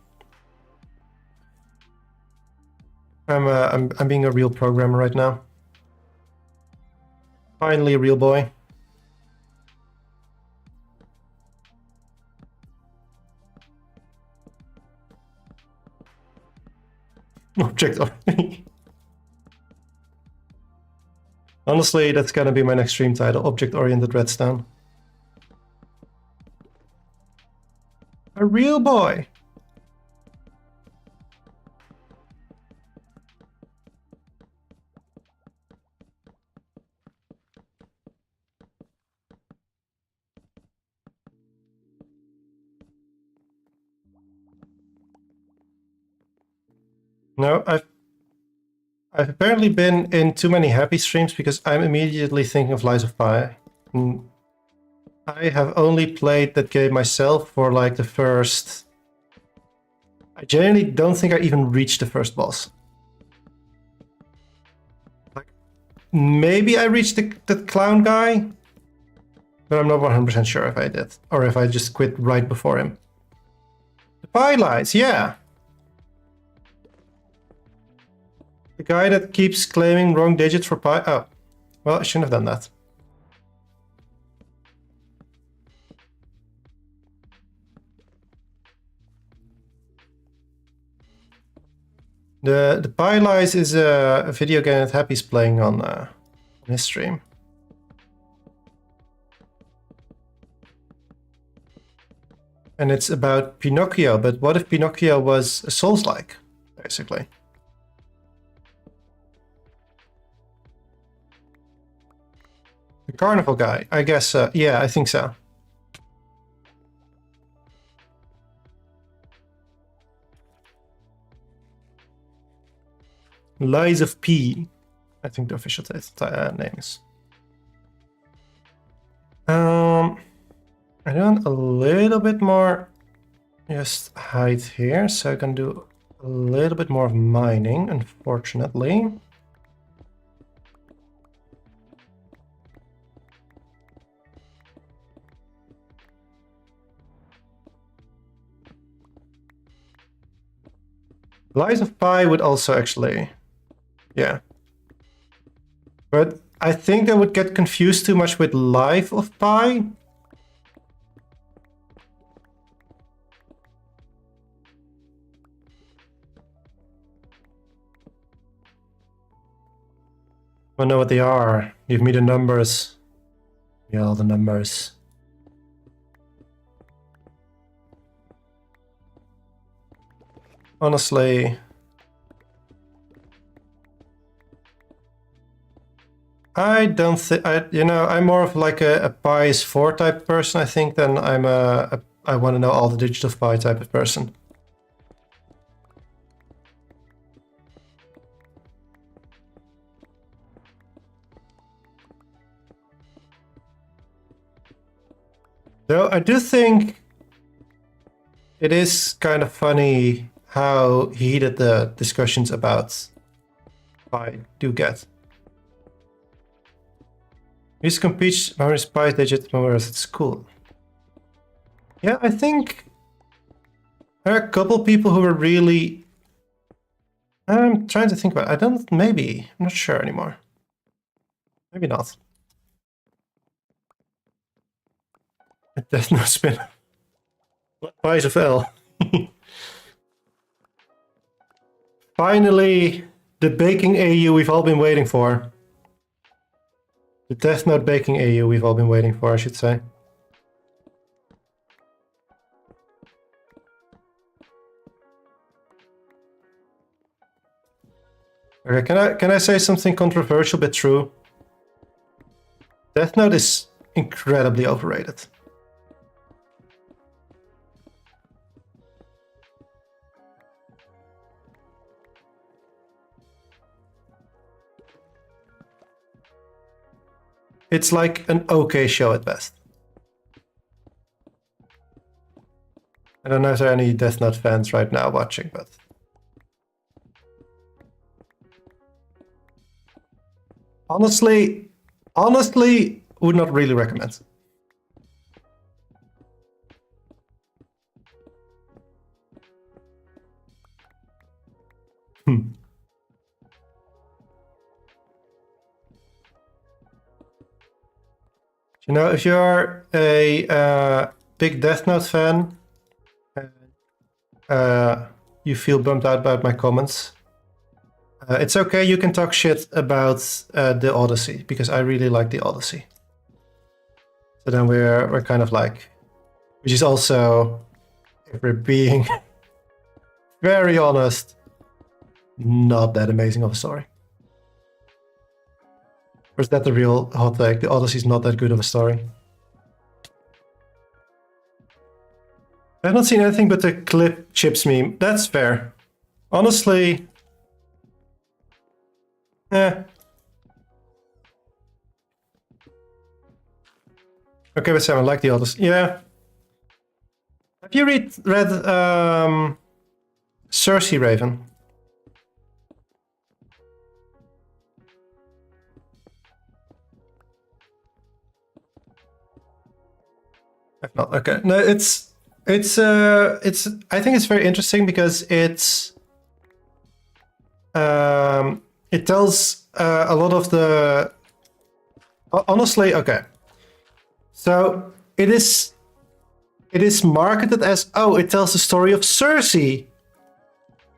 I'm being a real programmer right now. Finally, a real boy. Object. Honestly, that's gonna be my next stream title: Object-Oriented Redstone. A real boy. No, I've apparently been in too many happy streams because I'm immediately thinking of Lies of Pi. I have only played that game myself for like the first... I genuinely don't think I even reached the first boss. Like, maybe I reached the clown guy, but I'm not 100% sure if I did, or if I just quit right before him. The Pi Lies, yeah! The guy that keeps claiming wrong digits for pi... Oh, well, I shouldn't have done that. The Pi Lies is a video game that Happy's playing on his stream. And it's about Pinocchio, but what if Pinocchio was a Souls-like, basically? The carnival guy, I guess, yeah, I think so. Lies of P, I think the official name is. I want a little bit more just height here, so I can do a little bit more of mining, unfortunately. Lies of Pi would also actually, yeah. But I think that would get confused too much with Life of Pi. I don't know what they are. Give me the numbers. Yeah, all the numbers. Honestly, I don't think I'm more of like a pi is 4 type person, I think, than I'm I want to know all the digits of pi type of person. Though I do think it is kind of funny how heated the discussions about pi do get. Use compete memory pi digit memories at school. Yeah, I think there are a couple people who were really... I'm trying to think about it. Maybe. I'm not sure anymore. Maybe not. There's no spin. Pies of L. Finally, the baking AU we've all been waiting for. The Death Note baking AU we've all been waiting for, I should say. Okay, can I say something controversial but true? Death Note is incredibly overrated. It's like an okay show at best. I don't know if there are any Death Note fans right now watching, but honestly, would not really recommend. You know, if you're a big Death Note fan, you feel bummed out about my comments, it's okay, you can talk shit about the Odyssey, because I really like the Odyssey. So then we're kind of like, which is also, if we're being very honest, not that amazing of a story. Or is that the real hot take? The Odyssey is not that good of a story. I haven't seen anything but the clip chips meme. That's fair. Honestly, eh. Okay, but Sam, I like the Odyssey. Yeah. Have you read Cersei Raven? If not, okay. No, it's I think it's very interesting because it tells a lot of the, honestly, okay. So it is marketed as, oh, it tells the story of Cersei,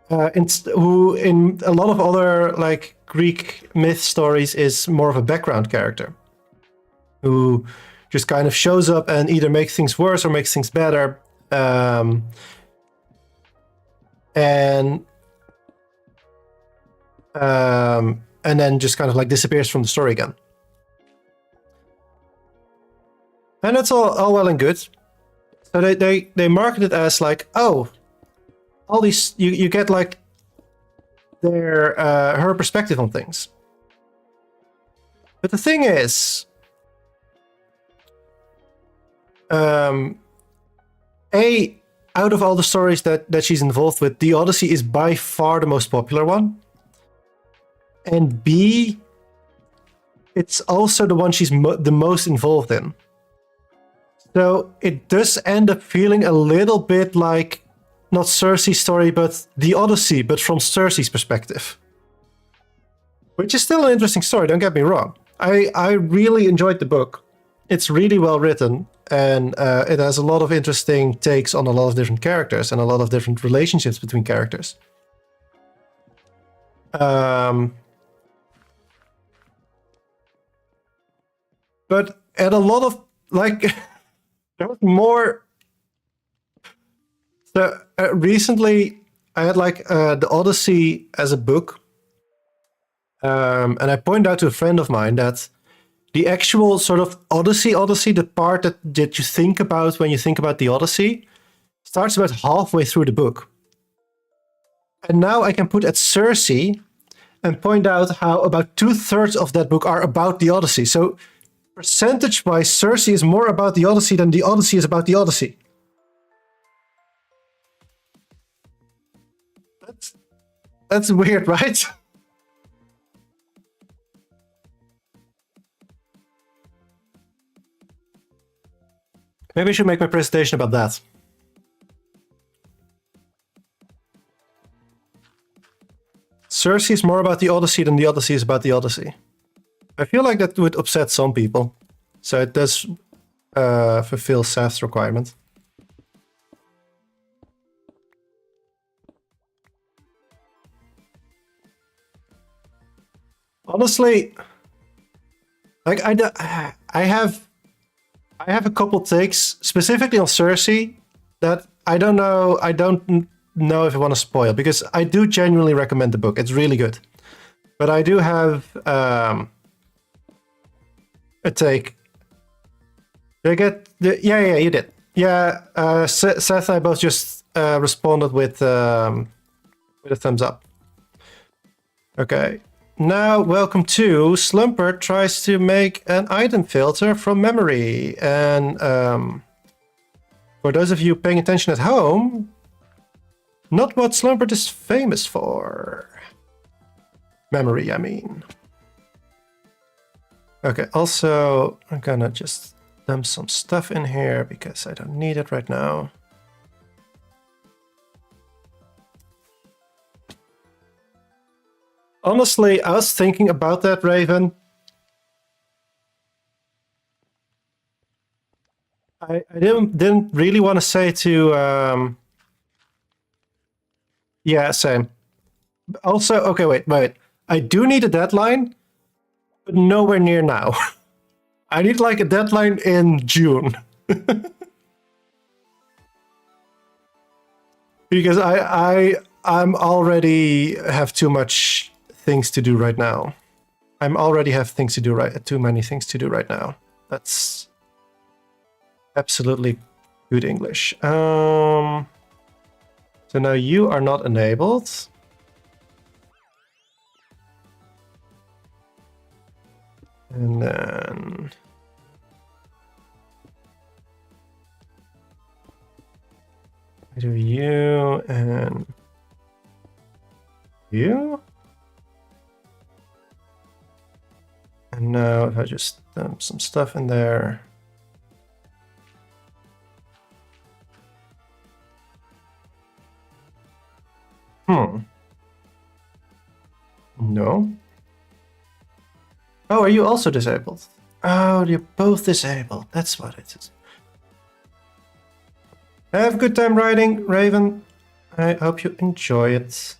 who in a lot of other like Greek myth stories is more of a background character who just kind of shows up and either makes things worse or makes things better. And then just kind of like disappears from the story again. And that's all well and good. So they market it as like, oh, all these, you get like their her perspective on things. But the thing is, out of all the stories that she's involved with, the Odyssey is by far the most popular one. And B, it's also the one she's the most involved in. So it does end up feeling a little bit like not Cersei's story, but the Odyssey, but from Cersei's perspective. Which is still an interesting story, don't get me wrong. I really enjoyed the book. It's really well written, and it has a lot of interesting takes on a lot of different characters and a lot of different relationships between characters. But at a lot of, like, there was more. So recently, I had like the Odyssey as a book, and I pointed out to a friend of mine that the actual sort of Odyssey, the part that you think about when you think about the Odyssey, starts about halfway through the book. And now I can put at Cersei and point out how about 2/3 of that book are about the Odyssey. So percentage-wise, Cersei is more about the Odyssey than the Odyssey is about the Odyssey. That's weird, right? Maybe I should make my presentation about that. Cersei is more about the Odyssey than the Odyssey is about the Odyssey. I feel like that would upset some people. So it does fulfill Seth's requirement. Honestly, like I have a couple takes specifically on Cersei that I don't know if I want to spoil, because I do genuinely recommend the book. It's really good. But I do have a take. Did I get yeah, you did. Yeah, Seth and I both just responded with a thumbs up. Okay. Now, welcome to Slumperd tries to make an item filter from memory. And For those of you paying attention at home, not what Slumperd is famous for. Memory, I mean. Okay, also, I'm gonna just dump some stuff in here because I don't need it right now. Honestly, I was thinking about that, Raven. I didn't really want to say to yeah, same. Also, okay, wait. I do need a deadline, but nowhere near now. I need like a deadline in June. Because I'm already have too much things to do right now. I'm already have things to do too many things to do right now. That's absolutely good English. So now you are not enabled. And then I do you and you. And now if I just dump some stuff in there. No. Oh, are you also disabled? Oh, you're both disabled. That's what it is. Have a good time riding, Raven. I hope you enjoy it.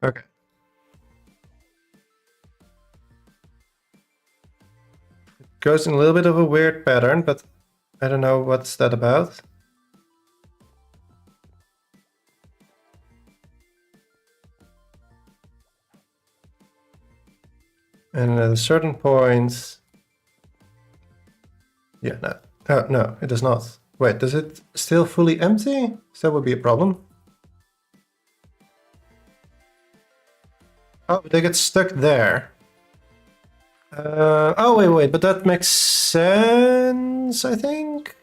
Okay. It goes in a little bit of a weird pattern, but I don't know what's that about. And at a certain point... Yeah, no. Oh, no, it does not. Wait, does it still fully empty? So that would be a problem. Oh, they get stuck there. Oh, wait, but that makes sense, I think?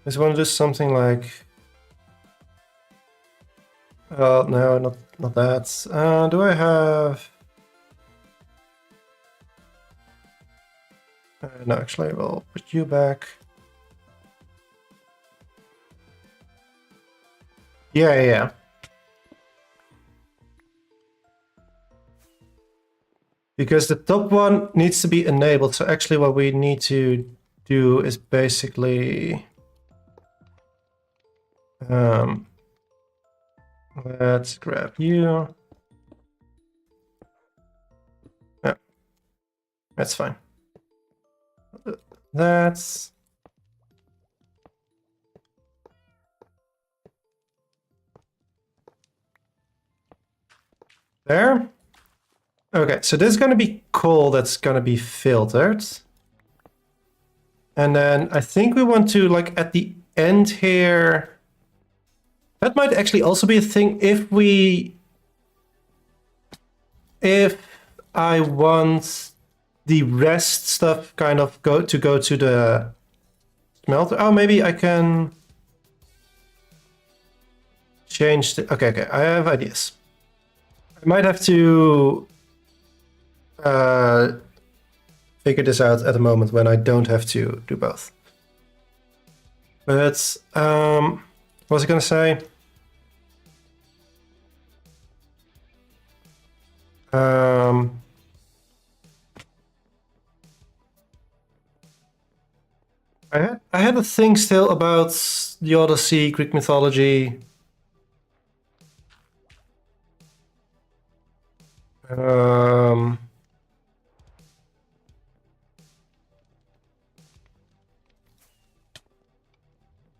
I just want to do something like... no, not that. Do I have... no, actually, I will put you back. Yeah. Because the top one needs to be enabled. So actually what we need to do is basically... let's grab you. Yeah, that's fine. That's... there. Okay, so this is going to be coal that's going to be filtered. And then I think we want to, like, at the end here... That might actually also be a thing if I want the rest stuff kind of go to the smelter. Oh, maybe I can change the... Okay, I have ideas. I might have to figure this out at the moment when I don't have to do both. But what was I gonna say? I had a thing still about the Odyssey, Greek mythology.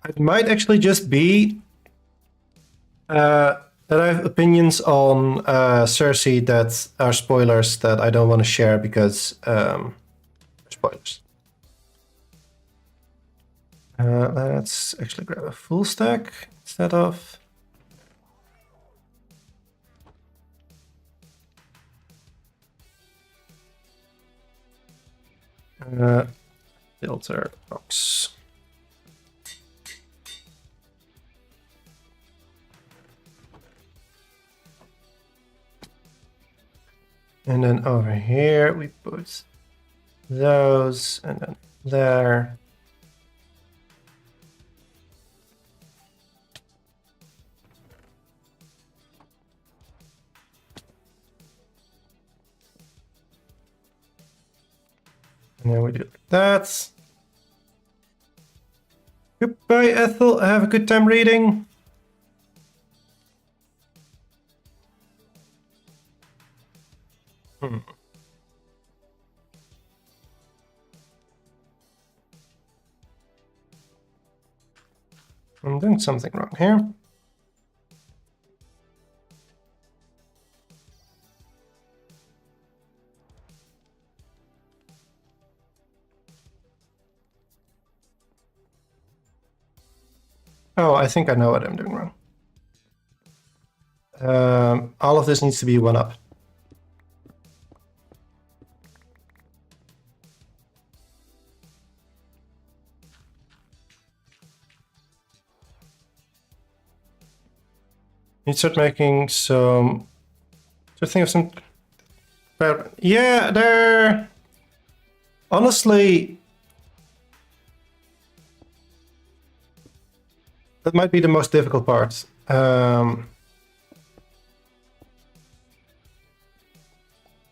It might actually just be that I have opinions on Cersei that are spoilers that I don't want to share because spoilers. Let's actually grab a full stack instead of... Filter box. And then over here we put those, and then there. And then we do that. Goodbye, Ethel. Have a good time reading. I'm doing something wrong here. Oh, I think I know what I'm doing wrong. All of this needs to be one up. Need to start making some. Just think of some. Yeah, there. Honestly, that might be the most difficult part.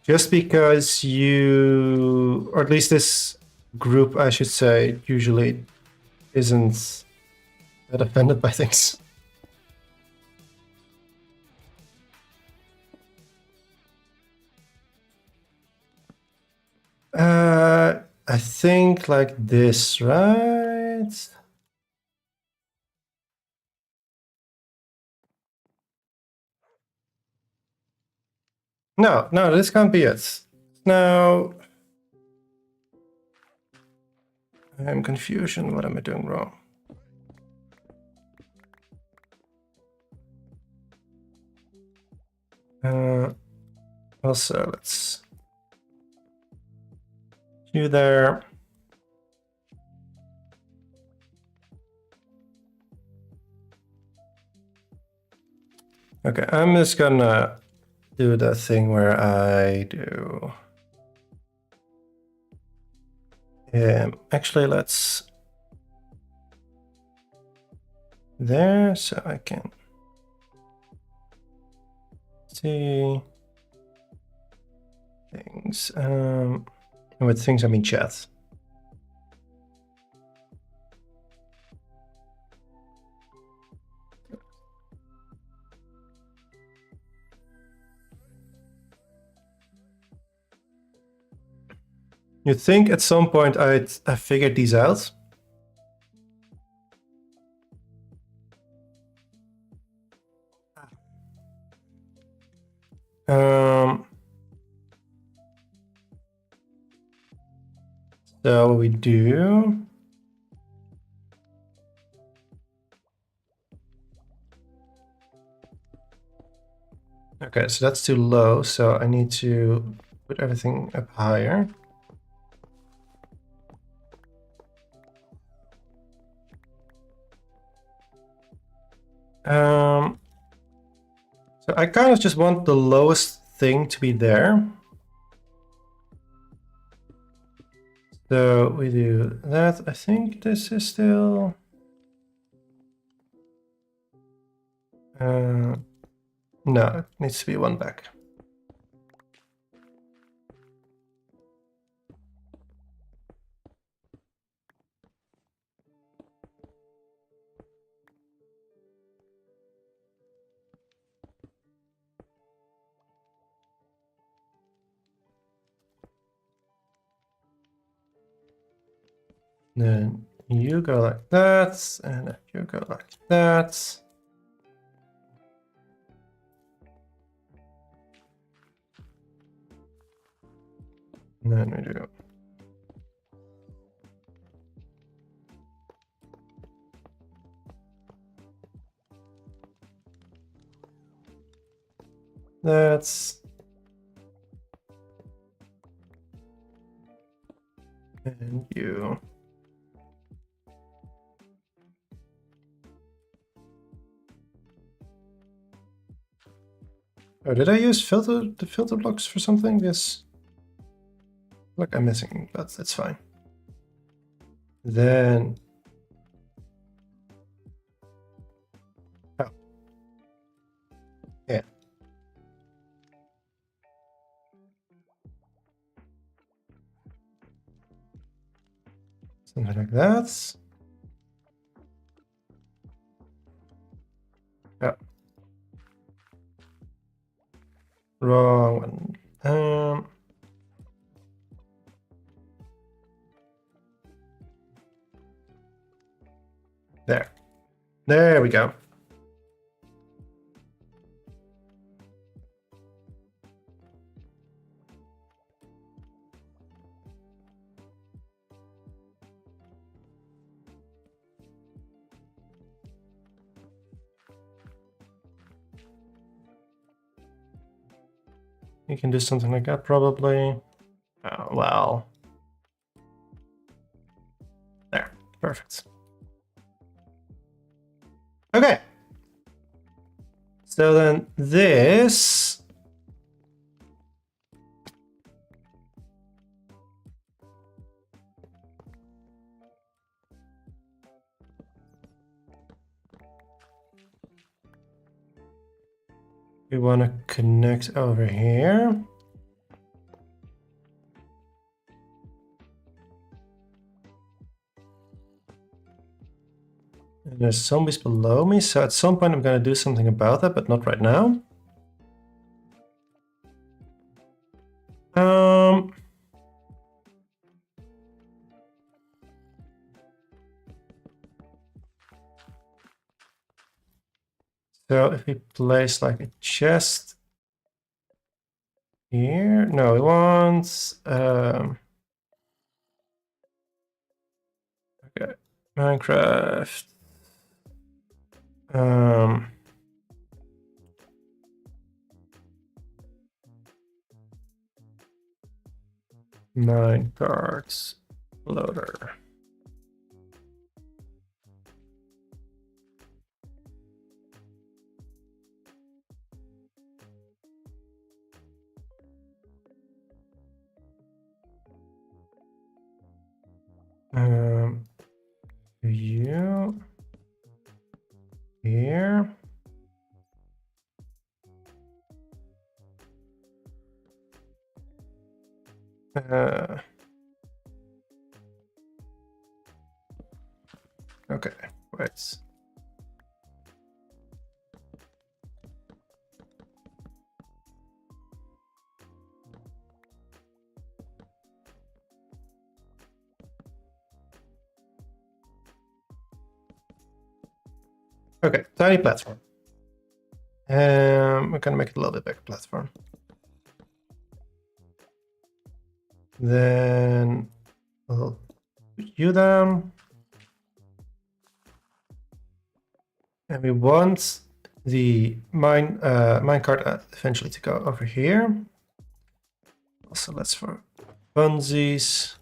Just because you, or at least this group, I should say, usually isn't that offended by things. I think like this, right? No, this can't be it. Now, I'm confusion. What am I doing wrong? Also, let's do there. Okay, I'm just gonna do that thing where I do. Actually, let's there so I can see things. And with things, I mean chat. You'd think at some point I'd have figured these out. So we do. Okay, so that's too low, so I need to put everything up higher. So I kind of just want the lowest thing to be there. So we do that. I think this is still... no, it needs to be one back. Then you go like that, and you go like that. And then we do. That's. And And you. Oh, did I use the filter blocks for something? Yes. Look, I'm missing, but that's fine. Then. Oh. Yeah. Something like that. Yeah. Wrong one. There. There we go. You can do something like that, probably. Oh, well. There. Perfect. Okay. So then this. We want to connect over here. And there's zombies below me, so at some point I'm going to do something about that, but not right now. So if we place like a chest here, no, we want okay, Minecraft. 9 cards loader. You here. Okay, wait. Okay, tiny platform. We're gonna make it a little bit bigger platform. Then we'll put you down. And we want the minecart eventually to go over here. Also, let's for funsies.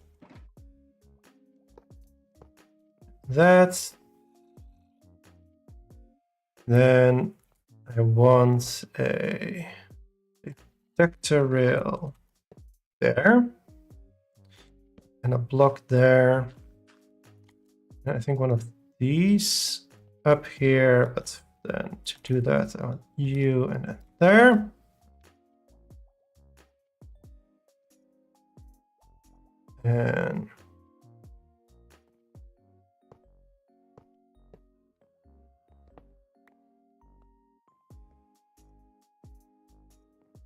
That. Then I want a detector rail there. And a block there. And I think one of these up here, but then to do that, I want you and then there. And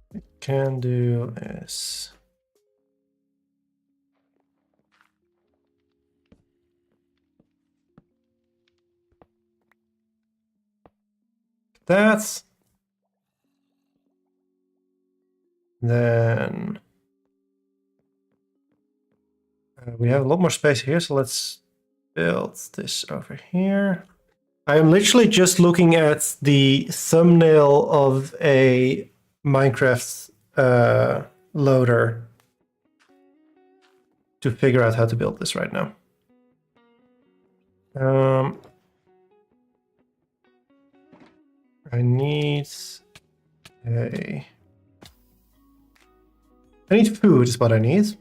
what we can do is that. Then we have a lot more space here, so let's build this over here. I am literally just looking at the thumbnail of a Minecraft loader. to figure out how to build this right now. I need food is what I need.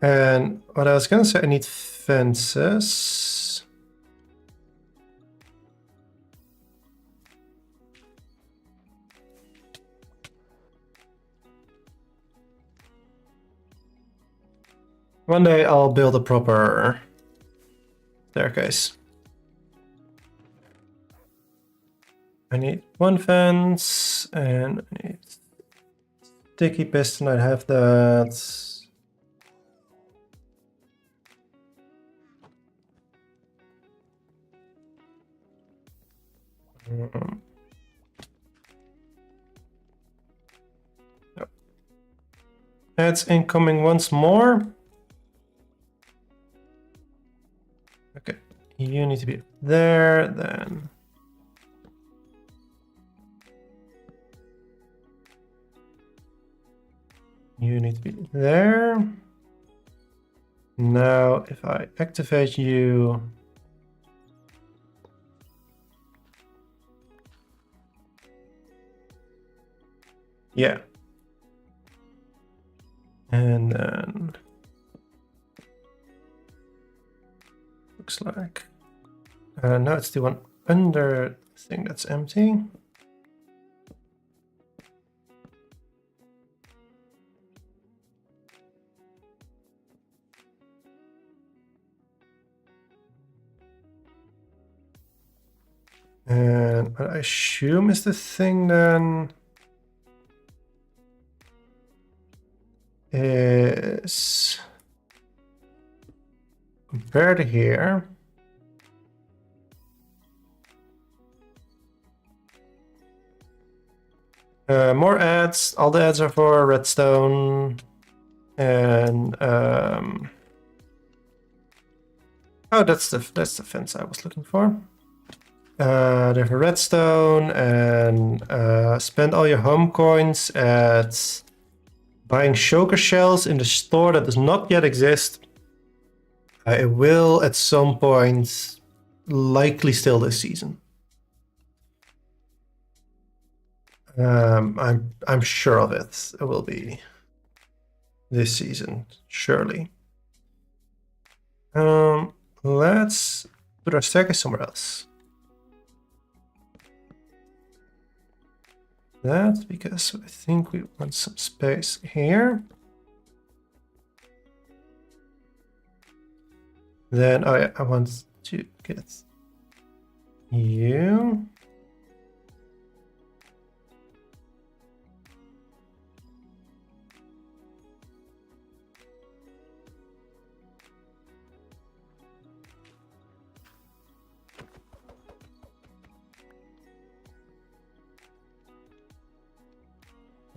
And what I was gonna say, I need fences. One day I'll build a proper staircase. I need one fence and I need sticky piston. I have that. That's incoming once more. Okay, you need to be there then. You need to be there. Now, if I activate you, yeah. And then looks like now it's the one under thing that's empty. And what I assume is the thing then is compared to here. More ads. All the ads are for Redstone. And oh, that's the fence I was looking for. They're for Redstone, and spend all your home coins at buying shulker shells in the store that does not yet exist. It will at some point, likely still this season. I'm sure of it. It will be this season, surely. Let's put our staircase somewhere else. That because I think we want some space here. Then I want to get you.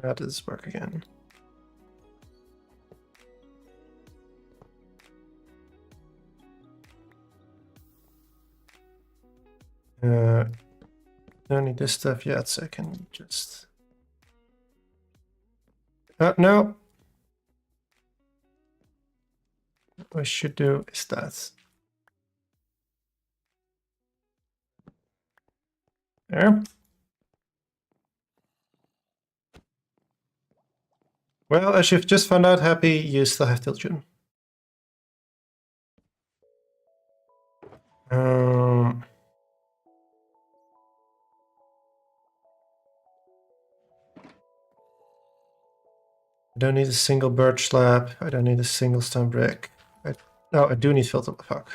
How does this work again? Don't need this stuff yet, so I can just... no. What I should do is that. There. Well, as you've just found out, Happy, you still have children. I don't need a single birch slab. I don't need a single stone brick. No, I do need filter. Fuck.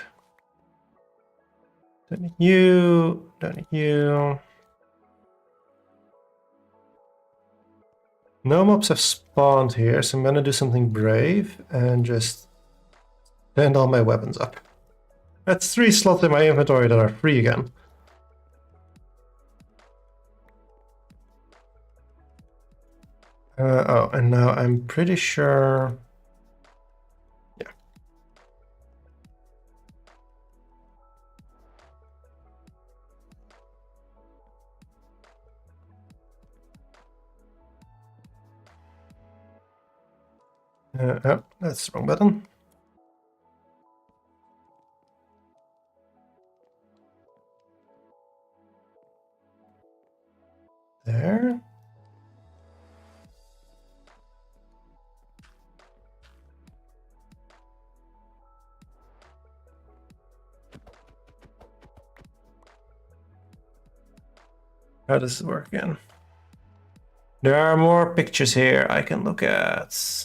Don't need you. Don't need you. No mobs have spawned here, so I'm gonna do something brave and just stand all my weapons up. That's 3 slots in my inventory that are free again. Oh, and now I'm pretty sure... Yeah. Oh, that's the wrong button. There. How does it work again? There are more pictures here I can look at.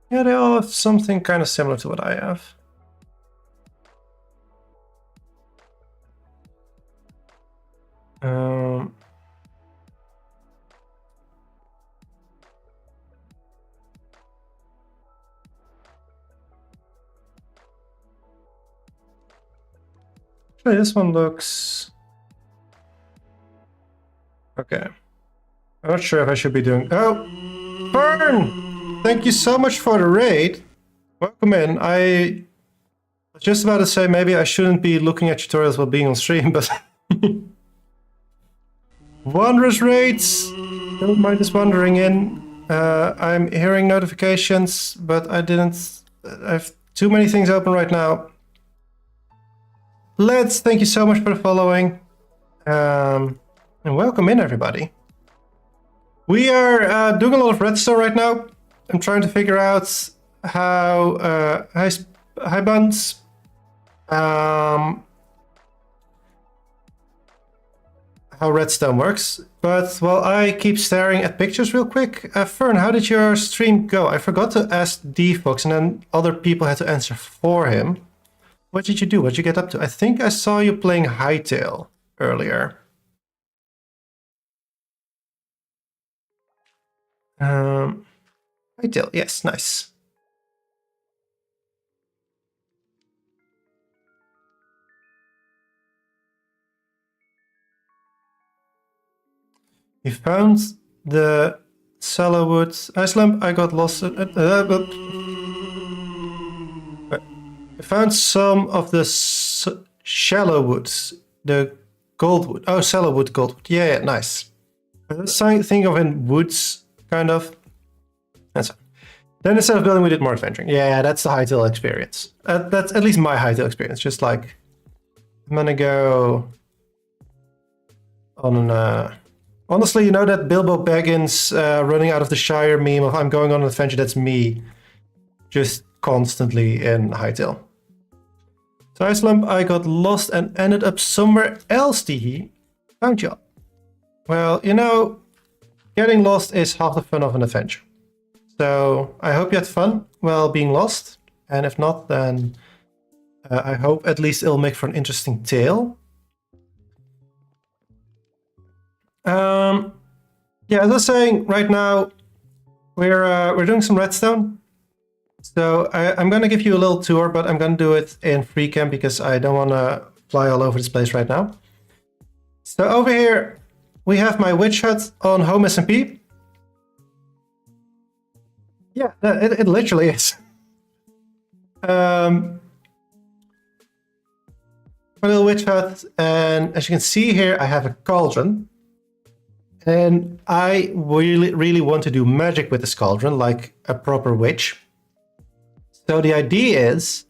Yeah, they all have something kind of similar to what I have. Actually, this one looks... Okay. I'm not sure if I should be doing... Oh! Fern! Thank you so much for the raid. Welcome in. I was just about to say maybe I shouldn't be looking at tutorials while being on stream, but... Wondrous raids! Don't mind us wandering in. I'm hearing notifications, but I didn't... I have too many things open right now. Let's thank you so much for the following. And welcome in, everybody. We are doing a lot of redstone right now. I'm trying to figure out how high buns, how redstone works. But while I keep staring at pictures real quick, Fern, how did your stream go? I forgot to ask DFox, and then other people had to answer for him. What did you do? What did you get up to? I think I saw you playing Hightail earlier. Hightail, yes, nice. You found the sallow wood. Slump, I got lost. I found some of the shallow woods, the gold wood. Oh, sallow wood, gold wood. Yeah, nice. That's something of in woods, kind of. That's fine. Then instead of building, we did more adventuring. Yeah, that's the Hightail experience. That's at least my Hightail experience. Just like, I'm gonna go on an... Honestly, you know that Bilbo Baggins running out of the Shire meme of I'm going on an adventure? That's me. Just constantly in Hightail. So Iceland, I got lost and ended up somewhere else, Teehee. Found you. Well, you know, getting lost is half the fun of an adventure. So I hope you had fun while being lost. And if not, then I hope at least it'll make for an interesting tale. Yeah, as I was saying, right now we're doing some redstone. So I'm going to give you a little tour, but I'm going to do it in free cam because I don't want to fly all over this place right now. So over here, we have my witch hut on HomeSMP. Yeah, it literally is. My little witch hut, and as you can see here, I have a cauldron. And I really want to do magic with this cauldron, like a proper witch. So the idea is,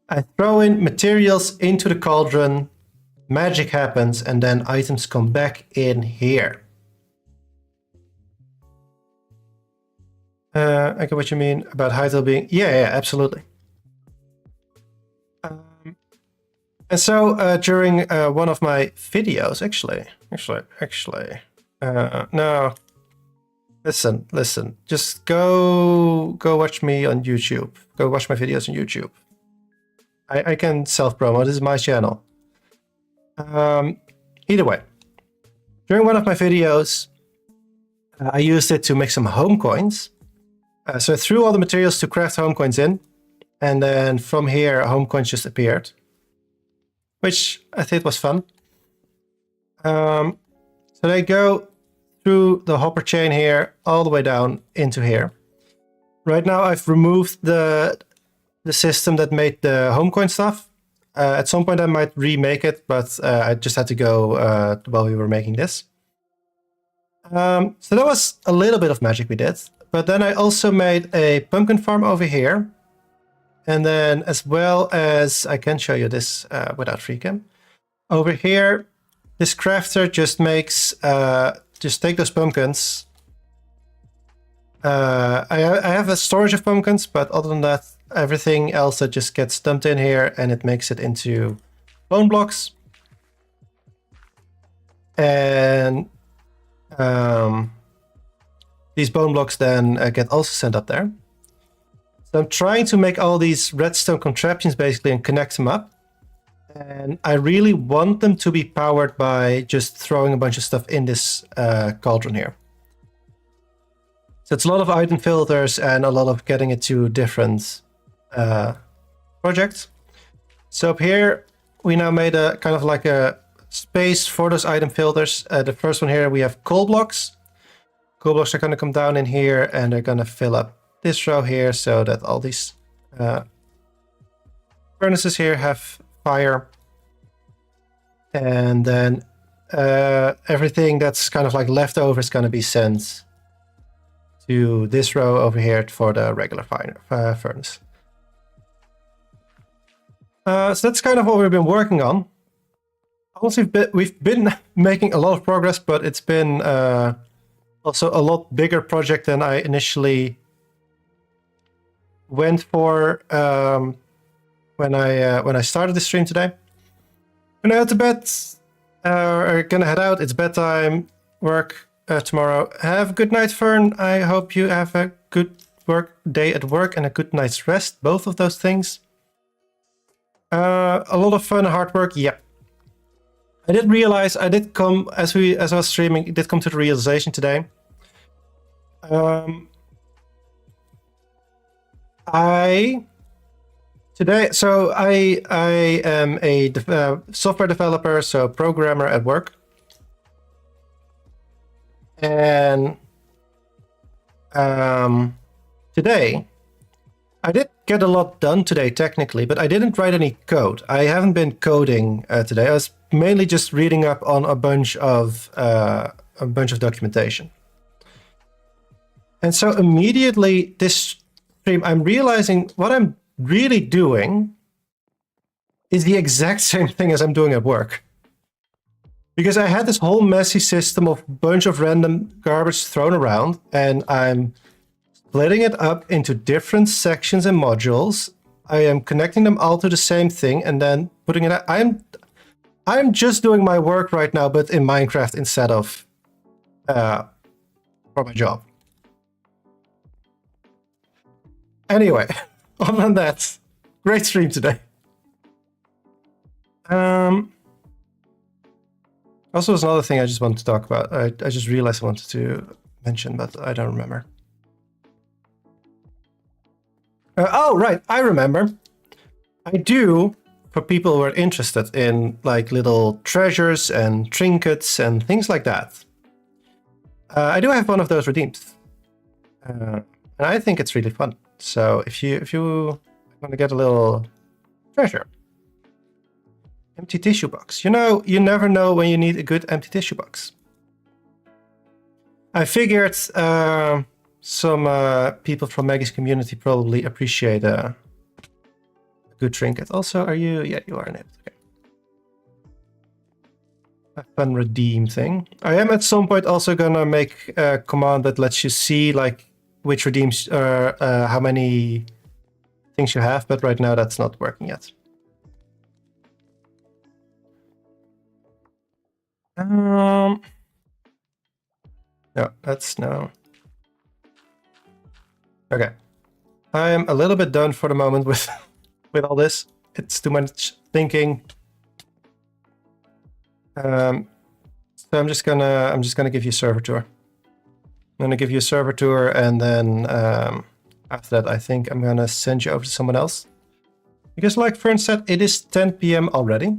I throw in materials into the cauldron, magic happens, and then items come back in here. I get what you mean about Hightail being... Yeah, absolutely. And so during one of my videos, actually, no, listen, just go watch me on YouTube. Go watch my videos on YouTube. I can self-promo, this is my channel. Either way, during one of my videos, I used it to make some home coins. So I threw all the materials to craft home coins in, and then from here, home coins just appeared, which I think was fun. So they go through the hopper chain here, all the way down into here. Right now, I've removed the the system that made the Homecoin stuff. At some point I might remake it, but I just had to go while we were making this. So that was a little bit of magic we did. But then I also made a pumpkin farm over here. And then as well as, I can show you this without FreeCam. Over here, this crafter just makes, just take those pumpkins. I have a storage of pumpkins, but other than that, everything else that just gets dumped in here and it makes it into bone blocks. And these bone blocks then get also sent up there. So I'm trying to make all these redstone contraptions basically and connect them up. And I really want them to be powered by just throwing a bunch of stuff in this cauldron here. So it's a lot of item filters and a lot of getting it to different projects. So up here, we now made a kind of like a space for those item filters. The first one here, we have coal blocks. Coal blocks are going to come down in here and they're going to fill up this row here so that all these furnaces here have fire. And then everything that's kind of like left over is going to be sent to this row over here for the regular furnace. So that's kind of what we've been working on. Honestly, we've been making a lot of progress, but it's been also a lot bigger project than I initially went for when I started the stream today. When I had to bed, gonna head out. It's bedtime. Work tomorrow. Have a good night, Fern. I hope you have a good day at work and a good night's rest. Both of those things. A lot of fun, hard work. Yeah. I did realize, I did come, as I was streaming, it did come to the realization today. I am a software developer, so programmer at work. And today, I did get a lot done today technically, but I didn't write any code. I haven't been coding today. I was mainly just reading up on a bunch of documentation. And so immediately this stream, I'm realizing what I'm really doing is the exact same thing as I'm doing at work. Because I had this whole messy system of a bunch of random garbage thrown around, and I'm splitting it up into different sections and modules. I am connecting them all to the same thing and then putting it out. I'm just doing my work right now, but in Minecraft instead of for my job. Anyway, other than that, great stream today. Also, there's another thing I just wanted to talk about. I just realized I wanted to mention, but I don't remember. Oh, right, I remember. I do, for people who are interested in like little treasures and trinkets and things like that. I do have one of those redeemed. And I think it's really fun. So if you want to get a little treasure, empty tissue box. You know, you never know when you need a good empty tissue box. I figured some people from Maggie's community probably appreciate a good trinket. Also, are you? Yeah, you are in it. Okay. A fun redeem thing. I am at some point also gonna make a command that lets you see like which redeems, how many things you have, but right now that's not working yet. No, that's no. Okay, I am a little bit done for the moment with all this. It's too much thinking. So I'm just gonna give you a server tour. I'm gonna give you a server tour, and then after that, I think I'm gonna send you over to someone else. Because, like Fern said, it is 10 p.m. already.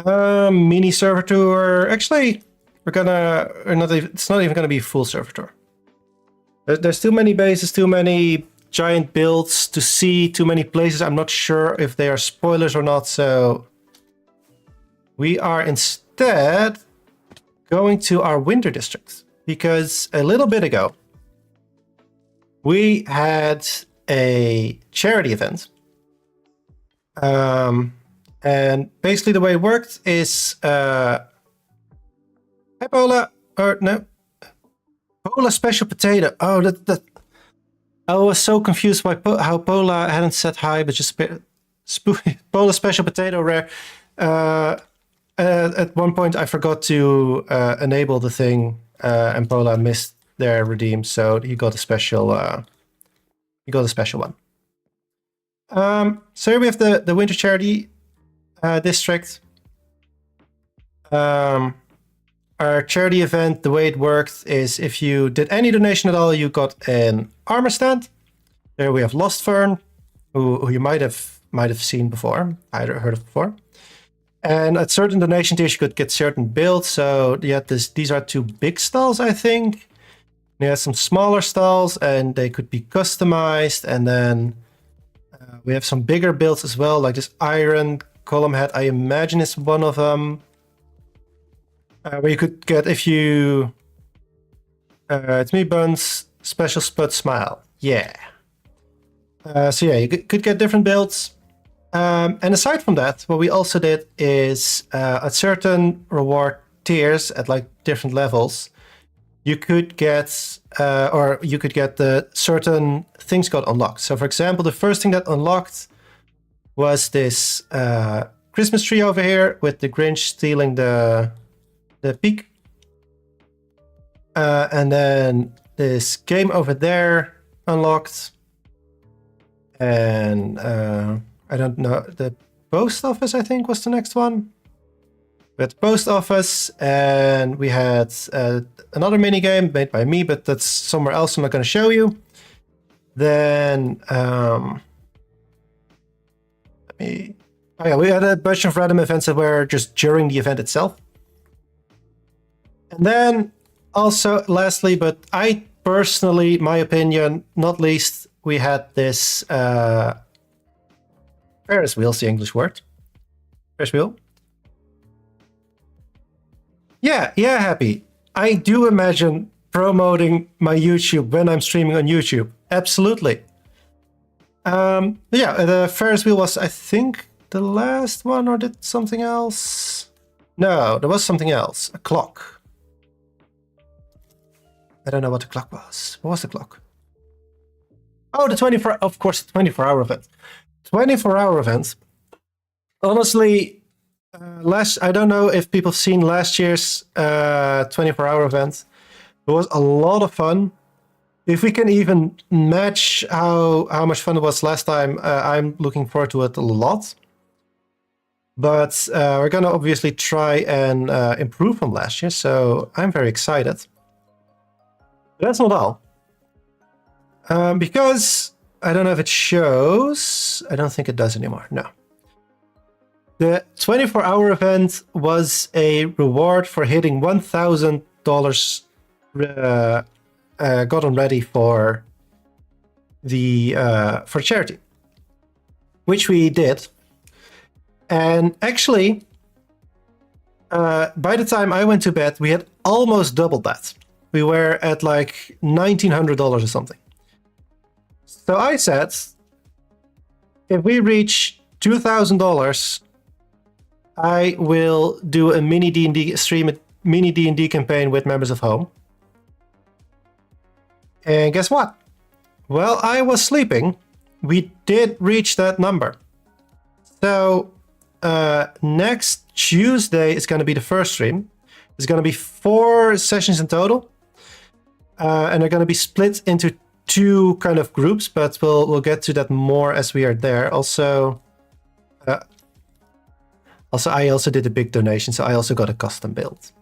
Mini server tour. Actually, it's not even gonna be a full server tour. There's too many bases, too many giant builds to see too many places. I'm not sure if they are spoilers or not, so we are instead going to our winter district, because a little bit ago we had a charity event. And basically the way it worked is, hi Pola, or no, Pola Special Potato. Oh, that I was so confused by how Pola hadn't said hi, but just Pola Special Potato Rare. At one point I forgot to enable the thing, and Pola missed their redeem, so he got a special one. So here we have the winter charity district. Our charity event, the way it worked is if you did any donation at all, you got an armor stand. There we have Lost Fern, who you might have seen before, either heard of before. And at certain donation tiers, you could get certain builds. So yeah, these are 2 big stalls, I think. You have some smaller stalls, and they could be customized. And then we have some bigger builds as well, like this iron column head. I imagine is one of them. Where you could get, if you... it's me, Buns, Special Spud Smile. Yeah. So yeah, you could get different builds. And aside from that, what we also did is at certain reward tiers at like different levels, you could get the certain things got unlocked. So for example, the first thing that unlocked was this Christmas tree over here with the Grinch stealing the peak. And then this game over there unlocked. And I don't know, the post office, I think, was the next one. We had the post office, and we had another mini game made by me, but that's somewhere else I'm not going to show you. Then we had a bunch of random events that were just during the event itself. And then also, lastly, but I personally, my opinion, not least, we had this Ferris wheel's the English word. Ferris wheel. Yeah, Happy. I do imagine promoting my YouTube when I'm streaming on YouTube. Absolutely. Yeah, the Ferris wheel was, I think, the last one, or did something else? No, there was something else. A clock. I don't know what the clock was. What was the clock? Oh, the 24, of course, 24-hour event. 24-hour event. Honestly, I don't know if people have seen last year's 24-hour event. It was a lot of fun. If we can even match how much fun it was last time, I'm looking forward to it a lot. But we're going to obviously try and improve from last year, so I'm very excited. But that's not all. Because I don't know if it shows. I don't think it does anymore. No. The 24-hour event was a reward for hitting $1,000 gotten ready for the for charity, which we did. And actually, by the time I went to bed, we had almost doubled that. We were at like $1,900 or something. So I said, if we reach $2,000, I will do a mini D&D stream, a mini D&D campaign with members of Home. And guess what? While I was sleeping, we did reach that number. So next Tuesday is going to be the first stream. There's going to be 4 sessions in total. And they're going to be split into 2 kind of groups, but we'll get to that more as we are there. Also, I also did a big donation, so I also got a custom build.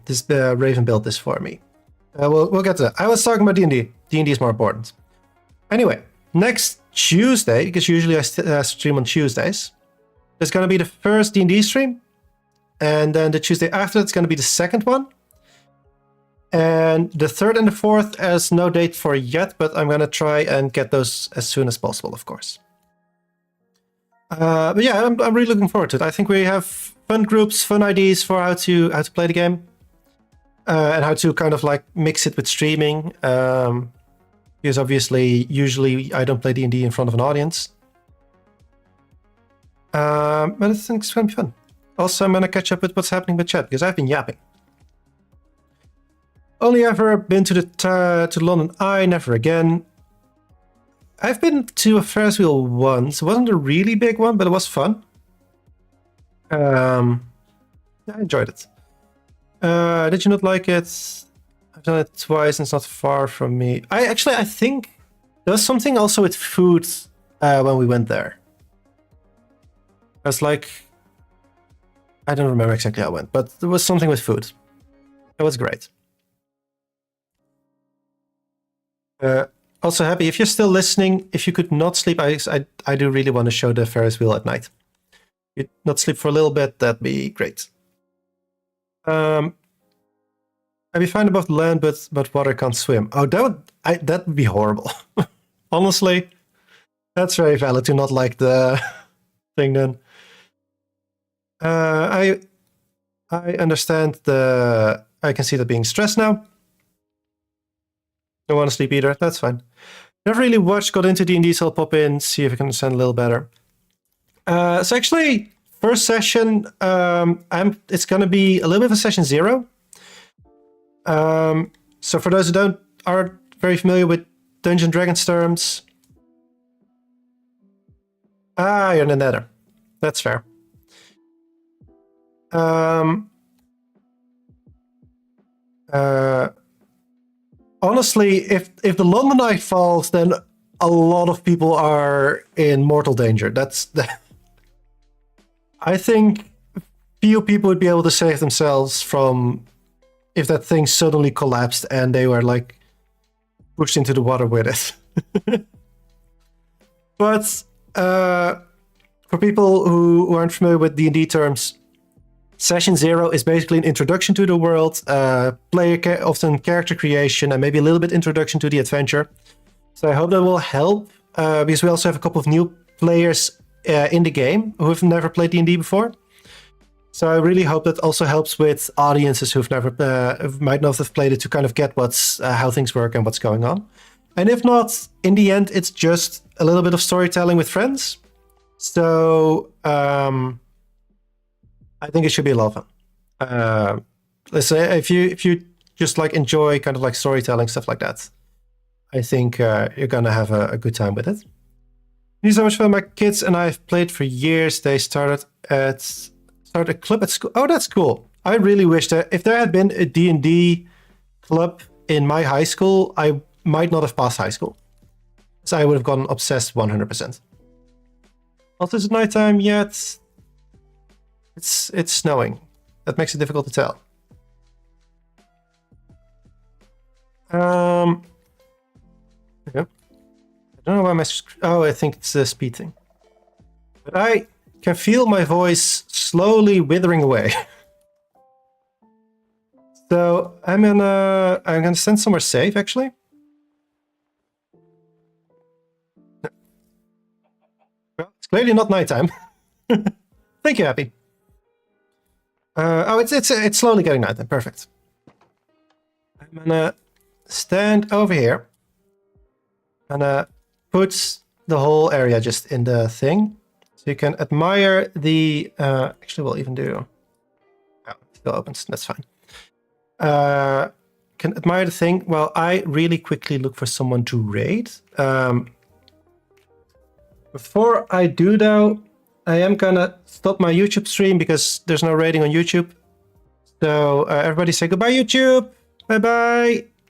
This Raven built this for me. We'll get to that. I was talking about D&D. D&D is more important. Anyway, next Tuesday, because usually I stream on Tuesdays, there's going to be the first D&D stream, and then the Tuesday after it's going to be the second one. And the 3rd and the 4th has no date for yet, but I'm gonna try and get those as soon as possible, of course. But yeah, I'm really looking forward to it. I think we have fun groups, fun ideas for how to play the game, and how to kind of like mix it with streaming. Because obviously, usually I don't play D&D in front of an audience. But I think it's gonna be fun. Also, I'm gonna catch up with what's happening with chat because I've been yapping. Only ever been to the London Eye, never again. I've been to a Ferris wheel once. It wasn't a really big one, but it was fun. I enjoyed it. Did you not like it? I've done it twice and it's not far from me. I think there was something also with food when we went there. I was like, I don't remember exactly how it went, but there was something with food. It was great. Also happy if you're still listening. If you could not sleep, I do really want to show the Ferris wheel at night. If you not sleep for a little bit, that'd be great. I'd be fine above the land, but water can't swim. Oh, that would be horrible. Honestly, that's very valid to not like the thing. Then I understand I can see that being stressed now. Don't want to sleep either. That's fine. Never really watched, got into D&D, so I'll pop in, see if I can understand a little better. So actually, first session, it's going to be a little bit of a session 0. So for those who aren't very familiar with Dungeons & Dragons terms, you're in the Nether. That's fair. Honestly, if the London Eye falls, then a lot of people are in mortal danger. I think few people would be able to save themselves from if that thing suddenly collapsed and they were like pushed into the water with it. But for people who aren't familiar with D&D terms, Session 0 is basically an introduction to the world, often character creation, and maybe a little bit introduction to the adventure. So I hope that will help, because we also have a couple of new players in the game who have never played D&D before. So I really hope that also helps with audiences who've never might not have played it to kind of get how things work and what's going on. And if not, in the end, it's just a little bit of storytelling with friends. So I think it should be a lot of fun. Let's say if you just like enjoy kind of like storytelling, stuff like that, I think you're gonna have a good time with it. Thank you so much for my kids and I've played for years. They started a club at school. Oh, that's cool. I really wish that if there had been a D&D club in my high school, I might not have passed high school. So I would have gotten obsessed 100%. Also, is it nighttime yet? It's snowing. That makes it difficult to tell. Yeah. I don't know why I think it's the speed thing. But I can feel my voice slowly withering away. So I'm gonna send somewhere safe actually. Well, it's clearly not nighttime. Thank you, Happy. It's slowly getting nighttime. Perfect. I'm gonna stand over here and put the whole area just in the thing, so you can admire the. Actually, we'll even do. Oh, it still opens. That's fine. Can admire the thing while I really quickly look for someone to raid. Before I do though, I am gonna stop my YouTube stream because there's no rating on YouTube. So everybody say goodbye, YouTube. Bye bye.